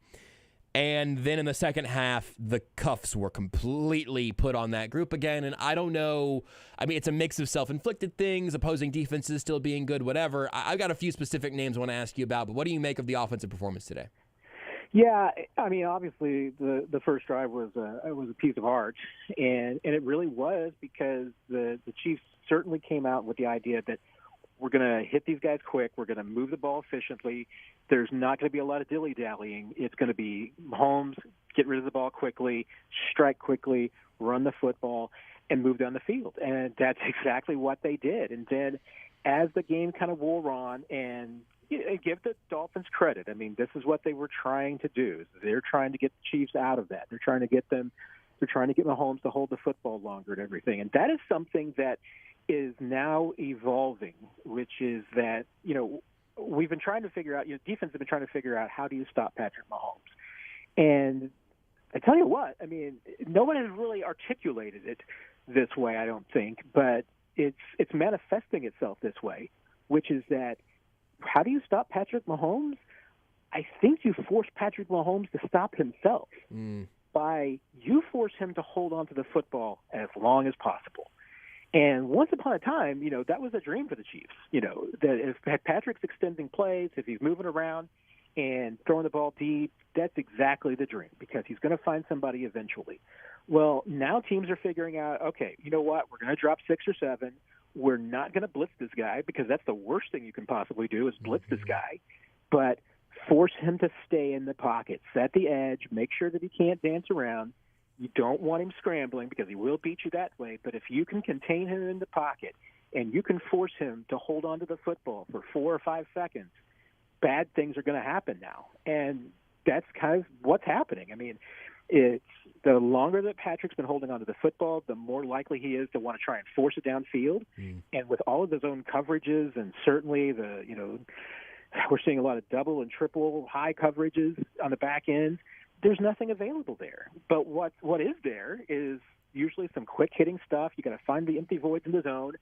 And then in the second half, the cuffs were completely put on that group again, and I don't know. I mean, it's a mix of self-inflicted things, opposing defenses still being good, whatever. I've got a few specific names I want to ask you about, but what do you make of the offensive performance today? Yeah, I mean, obviously the first drive was a piece of art, and it really was, because the Chiefs certainly came out with the idea that we're going to hit these guys quick, we're going to move the ball efficiently, there's not going to be a lot of dilly-dallying, it's going to be Mahomes, get rid of the ball quickly, strike quickly, run the football, and move down the field. And that's exactly what they did. And then as the game kind of wore on, and give the Dolphins credit. I mean, this is what they were trying to do. They're trying to get the Chiefs out of that. They're trying to get Mahomes to hold the football longer and everything. And that is something that is now evolving, which is that, we've been trying to figure out, defense have been trying to figure out, how do you stop Patrick Mahomes? And I tell you what, I mean, no one has really articulated it this way, I don't think, but it's manifesting itself this way, which is that, how do you stop Patrick Mahomes? I think you force Patrick Mahomes to stop himself by you force him to hold on to the football as long as possible. And once upon a time, that was a dream for the Chiefs. That if Patrick's extending plays, if he's moving around and throwing the ball deep, that's exactly the dream, because he's going to find somebody eventually. Well, now teams are figuring out, okay, you know what? We're going to drop 6 or 7. We're not going to blitz this guy, because that's the worst thing you can possibly do is blitz this guy. But force him to stay in the pocket, set the edge, make sure that he can't dance around. You don't want him scrambling, because he will beat you that way. But if you can contain him in the pocket and you can force him to hold on to the football for 4 or 5 seconds, bad things are going to happen now. And that's kind of what's happening. I mean, it's the longer that Patrick's been holding on to the football, the more likely he is to want to try and force it downfield. And with all of his own coverages, and certainly we're seeing a lot of double and triple high coverages on the back end, there's nothing available there. But what is there is usually some quick hitting stuff. You got to find the empty voids in the zone.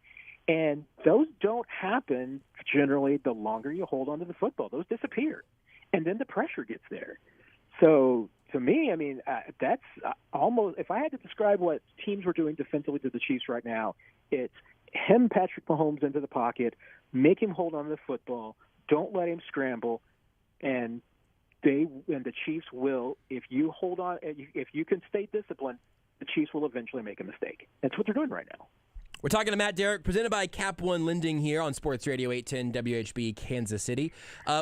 And those don't happen generally the longer you hold on to the football. Those disappear. And then the pressure gets there. So to me, I mean, that's almost, if I had to describe what teams were doing defensively to the Chiefs right now, it's hem Patrick Mahomes into the pocket, make him hold on to the football, don't let him scramble, and the Chiefs will, if you hold on, if you can stay disciplined, the Chiefs will eventually make a mistake. That's what they're doing right now. We're talking to Matt Derrick, presented by Cap One Lending here on Sports Radio 810 WHB Kansas City.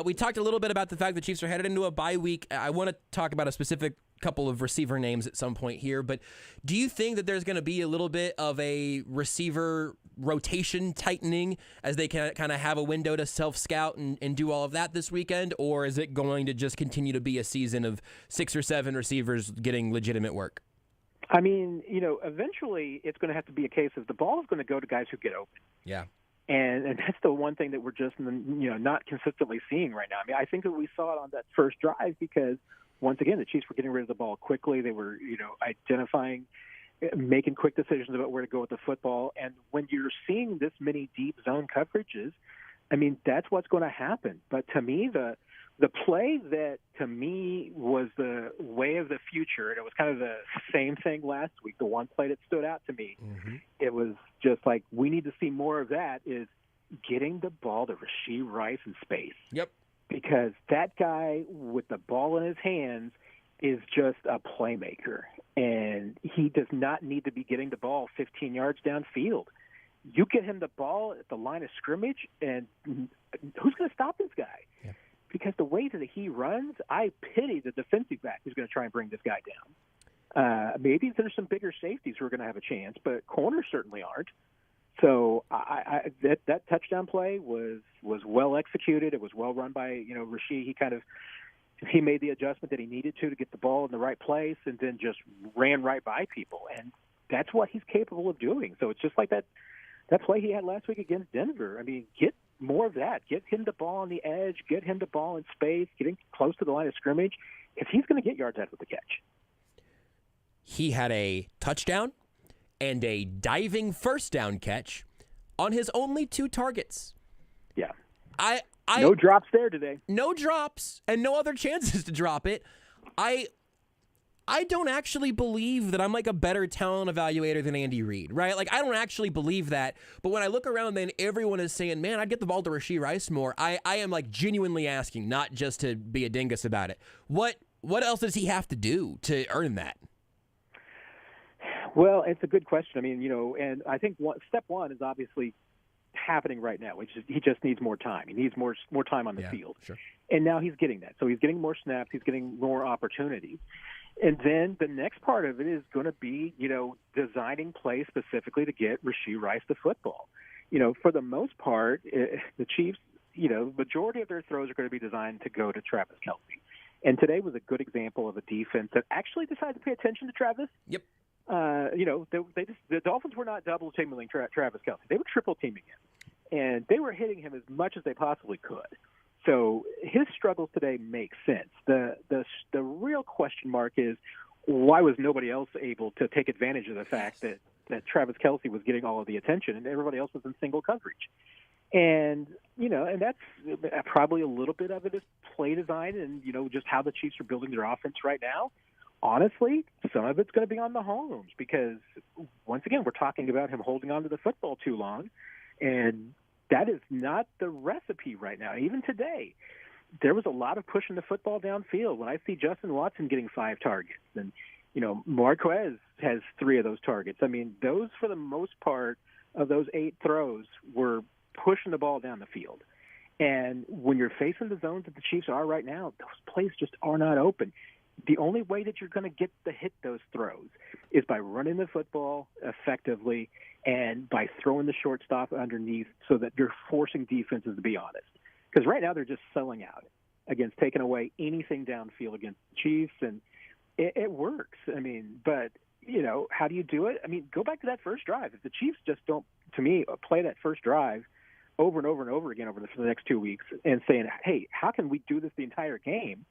We talked a little bit about the fact the Chiefs are headed into a bye week. I want to talk about a specific couple of receiver names at some point here, but do you think that there's going to be a little bit of a receiver rotation tightening as they can kind of have a window to self-scout and do all of that this weekend, or is it going to just continue to be a season of 6 or 7 receivers getting legitimate work? I mean, eventually it's going to have to be a case of the ball is going to go to guys who get open. Yeah. And that's the one thing that we're just, not consistently seeing right now. I mean, I think that we saw it on that first drive because, once again, the Chiefs were getting rid of the ball quickly. They were, identifying, making quick decisions about where to go with the football. And when you're seeing this many deep zone coverages, I mean, that's what's going to happen. But to me, the play that, to me, was the way of the future, and it was kind of the same thing last week, the one play that stood out to me, it was just like, we need to see more of that, is getting the ball to Rashee Rice in space. Yep. Because that guy with the ball in his hands is just a playmaker, and he does not need to be getting the ball 15 yards downfield. You get him the ball at the line of scrimmage, and who's going to stop this guy? Yeah. Because the way that he runs, I pity the defensive back who's going to try and bring this guy down. Maybe there's some bigger safeties who are going to have a chance, but corners certainly aren't. So that touchdown play was well executed. It was well run by Rashee. He made the adjustment that he needed to get the ball in the right place, and then just ran right by people. And that's what he's capable of doing. So it's just like that play he had last week against Denver. I mean, get more of that. Get him the ball on the edge. Get him the ball in space. Getting close to the line of scrimmage. If he's going to get yards out with the catch. He had a touchdown and a diving first down catch on his only 2 targets. Yeah. No drops there today. No drops and no other chances to drop it. I don't actually believe that I'm like a better talent evaluator than Andy Reid, right? Like, I don't actually believe that. But when I look around, then everyone is saying, man, I'd get the ball to Rashee Rice more. I am like genuinely asking, not just to be a dingus about it. What else does he have to do to earn that? Well, it's a good question. I mean, and I think step one is obviously happening right now. He just needs more time. He needs more time on the field. Sure. And now he's getting that. So he's getting more snaps. He's getting more opportunities. And then the next part of it is going to be, designing plays specifically to get Rashee Rice the football. For the most part, the Chiefs, majority of their throws are going to be designed to go to Travis Kelce. And today was a good example of a defense that actually decided to pay attention to Travis. Yep. The Dolphins were not double teaming Travis Kelce. They were triple teaming him. And they were hitting him as much as they possibly could. So his struggles today make sense. The real question mark is, why was nobody else able to take advantage of the fact that Travis Kelce was getting all of the attention and everybody else was in single coverage? And, and that's probably a little bit of it is play design and, just how the Chiefs are building their offense right now. Honestly, some of it's going to be on Mahomes because, once again, we're talking about him holding on to the football too long. And that is not the recipe right now. Even today, there was a lot of pushing the football downfield. When I see Justin Watson getting 5 targets and, Marquez has 3 of those targets. I mean, those, for the most part of those 8 throws, were pushing the ball down the field. And when you're facing the zones that the Chiefs are right now, those plays just are not open. the only way that you're going to hit those throws is by running the football effectively and by throwing the shortstop underneath so that you're forcing defenses to be honest. Because right now they're just selling out against taking away anything downfield against the Chiefs, and it works. I mean, but, you know, how do you do it? I mean, go back to that first drive. If the Chiefs just don't, to me, play that first drive over and over and over again for the next 2 weeks and saying, hey, how can we do this the entire game?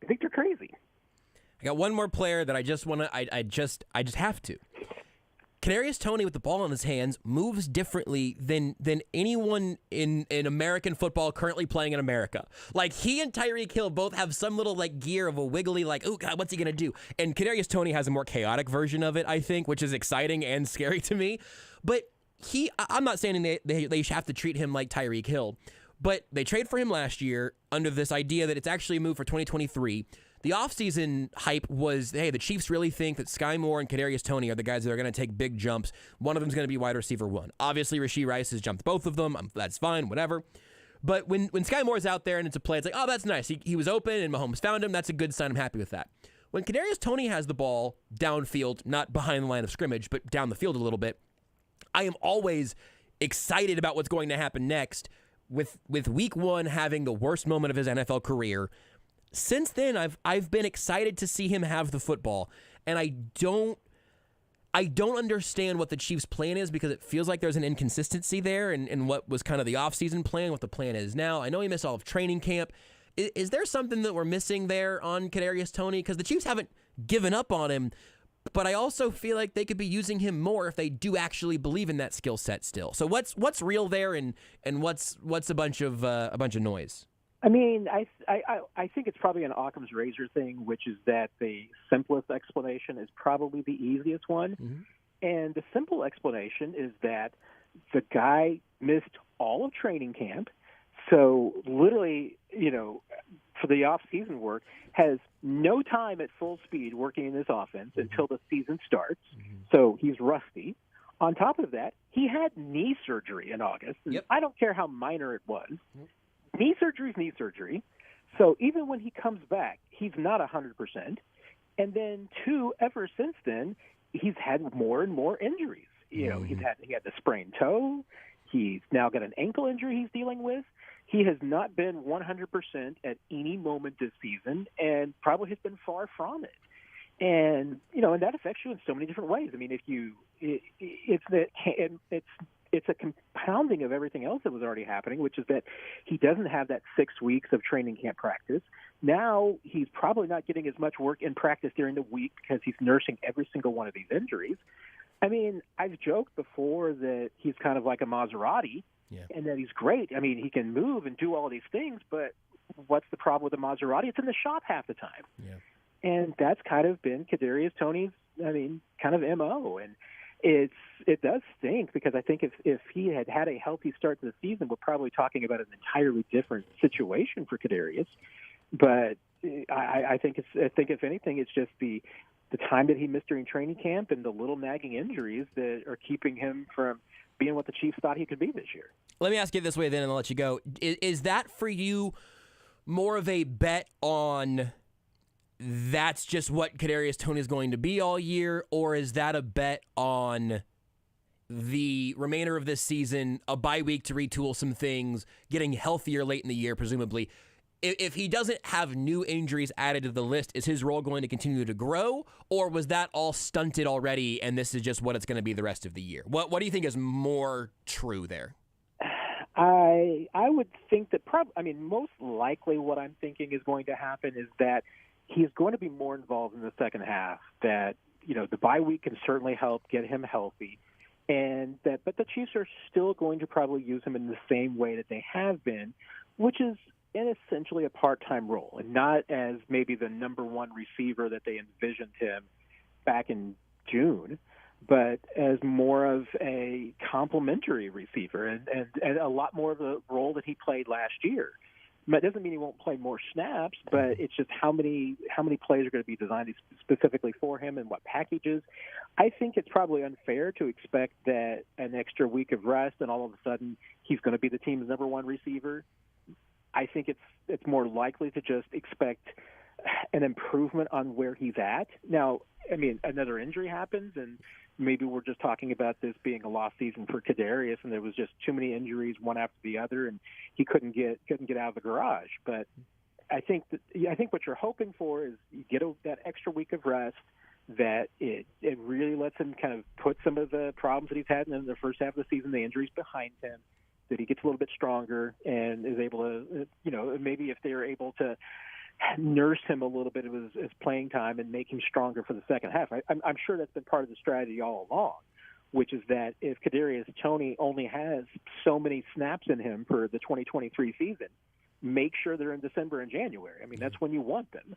I think they're crazy. I got one more player that I just want to. I just have to. Kadarius Toney with the ball in his hands moves differently than anyone in American football currently playing in America. Like, he and Tyreek Hill both have some little like gear of a wiggly, like, oh God, what's he gonna do? And Kadarius Toney has a more chaotic version of it, I think, which is exciting and scary to me. But I'm not saying they have to treat him like Tyreek Hill, but they trade for him last year under this idea that it's actually a move for 2023. The offseason hype was, hey, the Chiefs really think that Sky Moore and Kadarius Toney are the guys that are going to take big jumps. One of them is going to be wide receiver 1. Obviously, Rashee Rice has jumped both of them. That's fine, whatever. But when Sky Moore's out there and it's a play, it's like, oh, that's nice. He was open and Mahomes found him. That's a good sign. I'm happy with that. When Kadarius Toney has the ball downfield, not behind the line of scrimmage, but down the field a little bit, I am always excited about what's going to happen next with week 1 having the worst moment of his NFL career. Since then, I've been excited to see him have the football, and I don't understand what the Chiefs' plan is because it feels like there's an inconsistency there in what was kind of the offseason plan, what the plan is now. I know he missed all of training camp. Is there something that we're missing there on Kadarius Toney? Because the Chiefs haven't given up on him, but I also feel like they could be using him more if they do actually believe in that skill set still. So what's real there, and what's a bunch of noise? I mean, I think it's probably an Occam's razor thing, which is that the simplest explanation is probably the easiest one. Mm-hmm. And the simple explanation is that the guy missed all of training camp. So literally, you know, for the off-season work, has no time at full speed working in this offense until the season starts. Mm-hmm. So he's rusty. On top of that, he had knee surgery in August. Yep. I don't care how minor it was. Yep. Knee surgery is knee surgery. So even when he comes back, he's not 100%. And then, ever since then, he's had more and more injuries. You know, he had the sprained toe. He's now got an ankle injury he's dealing with. He has not been 100% at any moment this season and probably has been far from it. And, you know, and that affects you in so many different ways. I mean, it's a compounding of everything else that was already happening, which is that he doesn't have that 6 weeks of training camp practice. Now he's probably not getting as much work in practice during the week because he's nursing every single one of these injuries. I mean, I've joked before that he's kind of like a Maserati and that he's great. I mean, he can move and do all these things, but what's the problem with the Maserati? It's in the shop half the time. Yeah. And that's kind of been Kadarius Toney's, kind of MO. And it does stink because I think if he had a healthy start to the season, we're probably talking about an entirely different situation for Kadarius. But I think if anything, it's just the time that he missed during training camp and the little nagging injuries that are keeping him from being what the Chiefs thought he could be this year. Let me ask you this way then, and I'll let you go. Is that for you more of a bet on that's just what Kadarius Toney is going to be all year, or is that a bet on the remainder of this season, a bye week to retool some things, getting healthier late in the year, presumably? If he doesn't have new injuries added to the list, is his role going to continue to grow, or was that all stunted already and this is just what it's going to be the rest of the year? What do you think is more true there? I would think that most likely what I'm thinking is going to happen is that he's going to be more involved in the second half, that, you know, the bye week can certainly help get him healthy, but the Chiefs are still going to probably use him in the same way that they have been, which is in essentially a part-time role and not as maybe the number one receiver that they envisioned him back in June, but as more of a complementary receiver and a lot more of the role that he played last year. That doesn't mean he won't play more snaps, but it's just how many plays are going to be designed specifically for him and what packages. I think it's probably unfair to expect that an extra week of rest and all of a sudden he's going to be the team's number one receiver. I think it's more likely to just expect an improvement on where he's at. Now, I mean, another injury happens, and maybe we're just talking about this being a lost season for Kadarius, and there was just too many injuries, one after the other, and he couldn't get out of the garage. But I think what you're hoping for is you get that extra week of rest, that it really lets him kind of put some of the problems that he's had in the first half of the season, the injuries behind him, that he gets a little bit stronger and is able to, maybe if they're able to nurse him a little bit of his playing time and make him stronger for the second half. I'm sure that's been part of the strategy all along, which is that if Kadarius Toney only has so many snaps in him for the 2023 season, make sure they're in December and January. I mean, that's when you want them.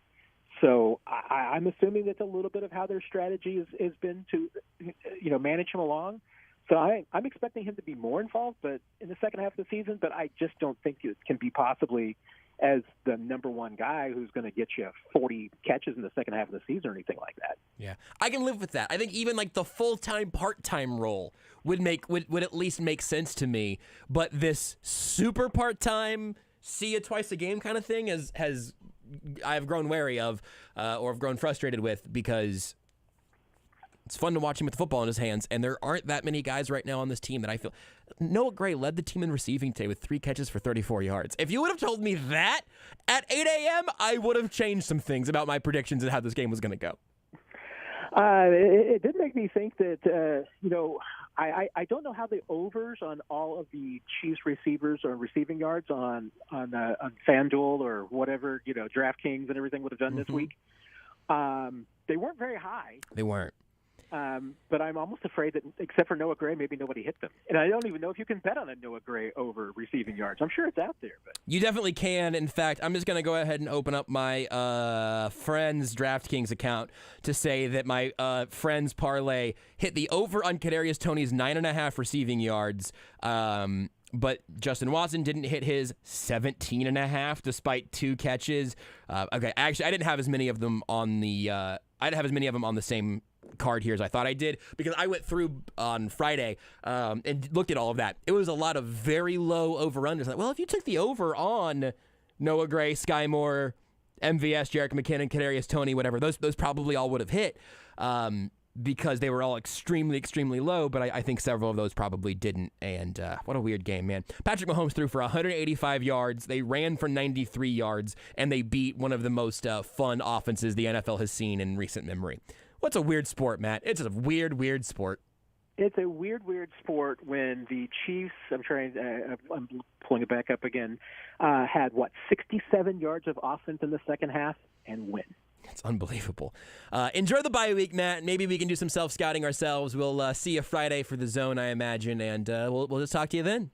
So I'm assuming that's a little bit of how their strategy has been to, manage him along. So I'm expecting him to be more involved, but in the second half of the season. But I just don't think it can be possibly as the number one guy who's going to get you 40 catches in the second half of the season or anything like that. Yeah, I can live with that. I think even like the full-time, part-time role would at least make sense to me. But this super part-time, see you twice a game kind of thing has I've grown wary of or have grown frustrated with, because it's fun to watch him with the football in his hands, and there aren't that many guys right now on this team that I feel. Noah Gray led the team in receiving today with 3 catches for 34 yards. If you would have told me that at 8 a.m., I would have changed some things about my predictions and how this game was going to go. It did make me think that, I don't know how the overs on all of the Chiefs receivers or receiving yards on FanDuel or whatever, DraftKings and everything would have done this week. They weren't very high. They weren't. But I'm almost afraid that, except for Noah Gray, maybe nobody hit them. And I don't even know if you can bet on a Noah Gray over receiving yards. I'm sure it's out there. But you definitely can. In fact, I'm just going to go ahead and open up my friend's DraftKings account to say that my friend's parlay hit the over on Kadarius Toney's 9.5 receiving yards. But Justin Watson didn't hit his 17.5 despite 2 catches. Okay, actually, I didn't have as many of them on the on the same card here as I thought I did, because I went through on Friday and looked at all of that. It was a lot of very low over-unders. Like, well, if you took the over on Noah Gray, Sky Moore, MVS, Jerick McKinnon, Kadarius Toney, whatever, those probably all would have hit because they were all extremely, extremely low, but I think several of those probably didn't. And what a weird game, man. Patrick Mahomes threw for 185 yards. They ran for 93 yards, and they beat one of the most fun offenses the NFL has seen in recent memory. What's a weird sport, Matt? It's a weird, weird sport. It's a weird, weird sport when the Chiefs, I'm pulling it back up again, had, 67 yards of offense in the second half and win. It's unbelievable. Enjoy the bye week, Matt. Maybe we can do some self-scouting ourselves. We'll see you Friday for the Zone, I imagine, and we'll just talk to you then.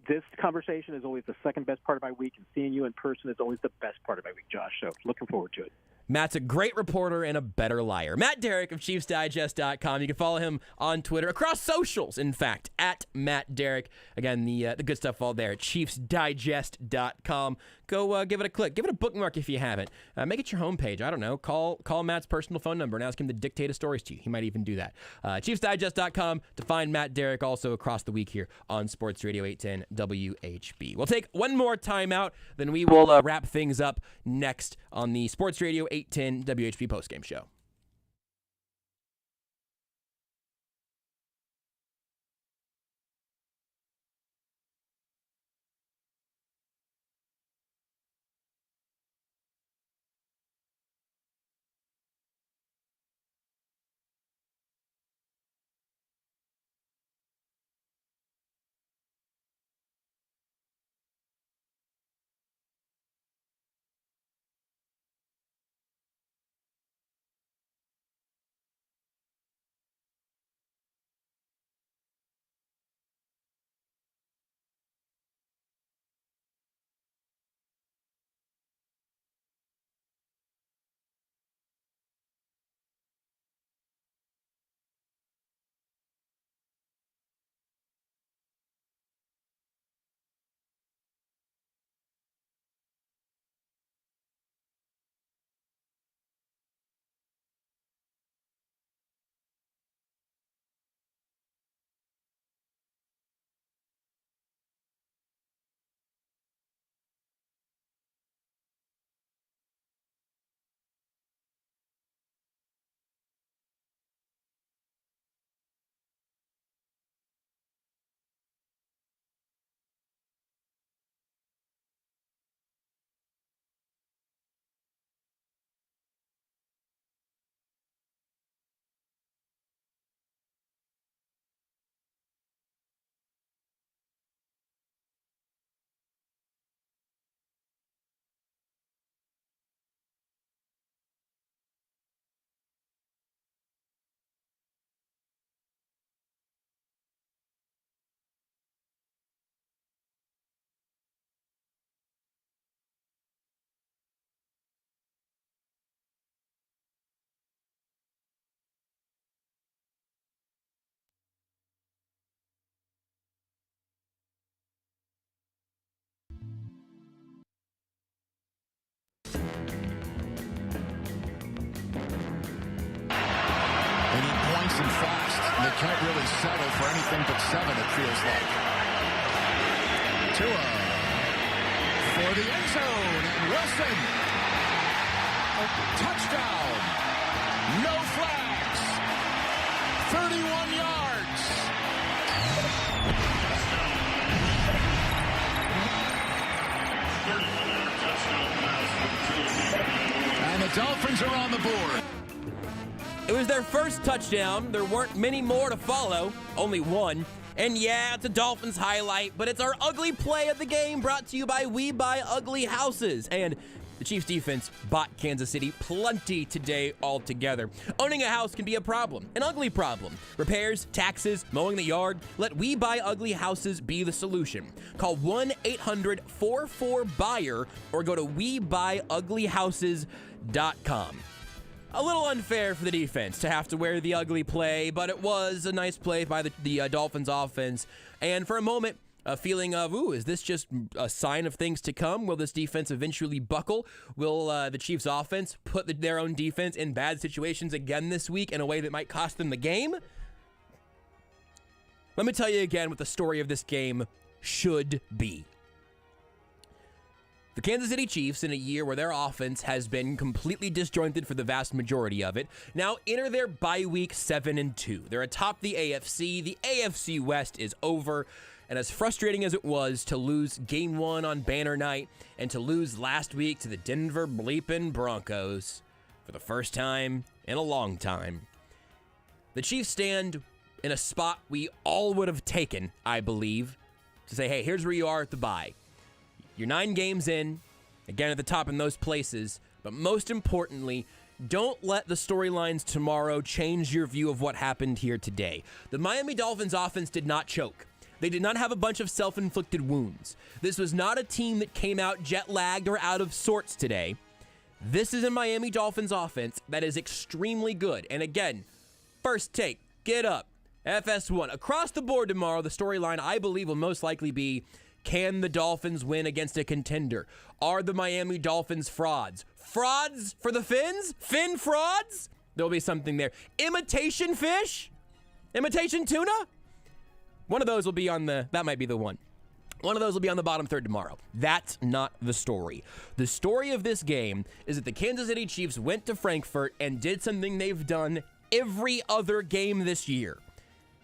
This conversation is always the second best part of my week, and seeing you in person is always the best part of my week, Josh. So looking forward to it. Matt's a great reporter and a better liar. Matt Derrick of ChiefsDigest.com. You can follow him on Twitter, across socials, in fact, at Matt Derrick. Again, the good stuff all there at ChiefsDigest.com. Go give it a click. Give it a bookmark if you haven't. Make it your homepage. I don't know. Call Matt's personal phone number and ask him to dictate his stories to you. He might even do that. ChiefsDigest.com to find Matt Derrick also across the week here on Sports Radio 810 WHB. We'll take one more timeout, then we will wrap things up next on the Sports Radio 810 WHB Postgame Show. and fast. And they can't really settle for anything but 7, it feels like. Tua for the end zone, and Wilson. Touchdown. No flags. 31 yards. And the Dolphins are on the board. It was their first touchdown. There weren't many more to follow, only one. And yeah, it's a Dolphins highlight, but it's our ugly play of the game, brought to you by We Buy Ugly Houses. And the Chiefs defense bought Kansas City plenty today altogether. Owning a house can be a problem, an ugly problem. Repairs, taxes, mowing the yard. Let We Buy Ugly Houses be the solution. Call 1-800-44-BUYER or go to WeBuyUglyHouses.com. A little unfair for the defense to have to wear the ugly play, but it was a nice play by the Dolphins offense. And for a moment, a feeling of, is this just a sign of things to come? Will this defense eventually buckle? Will the Chiefs offense put their own defense in bad situations again this week in a way that might cost them the game? Let me tell you again what the story of this game should be. The Kansas City Chiefs, in a year where their offense has been completely disjointed for the vast majority of it, now enter their bye week 7-2. They're atop the AFC. The AFC West is over. And as frustrating as it was to lose Game 1 on banner night and to lose last week to the Denver bleepin' Broncos for the first time in a long time, the Chiefs stand in a spot we all would have taken, I believe, to say, hey, here's where you are at the bye. You're 9 games in, again at the top in those places, but most importantly, don't let the storylines tomorrow change your view of what happened here today. The Miami Dolphins offense did not choke. They did not have a bunch of self-inflicted wounds. This was not a team that came out jet-lagged or out of sorts today. This is a Miami Dolphins offense that is extremely good. And again, first take, get up, FS1. Across the board tomorrow, the storyline I believe will most likely be, can the Dolphins win against a contender? Are the Miami Dolphins frauds? Frauds for the Fins? Fin frauds? There'll be something there. Imitation fish? Imitation tuna? One of those will be that might be the one. One of those will be on the bottom third tomorrow. That's not the story. The story of this game is that the Kansas City Chiefs went to Frankfurt and did something they've done every other game this year.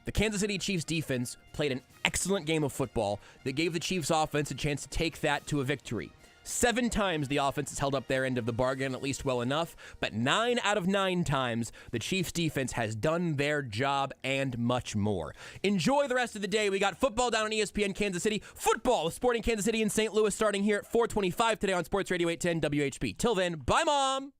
The Kansas City Chiefs defense played an excellent game of football that gave the Chiefs offense a chance to take that to a victory. 7 times the offense has held up their end of the bargain, at least well enough, but 9 out of 9 times the Chiefs defense has done their job and much more. Enjoy the rest of the day. We got football down on ESPN Kansas City. Football with Sporting Kansas City in St. Louis starting here at 4:25 today on Sports Radio 810 WHB. Till then, bye, Mom!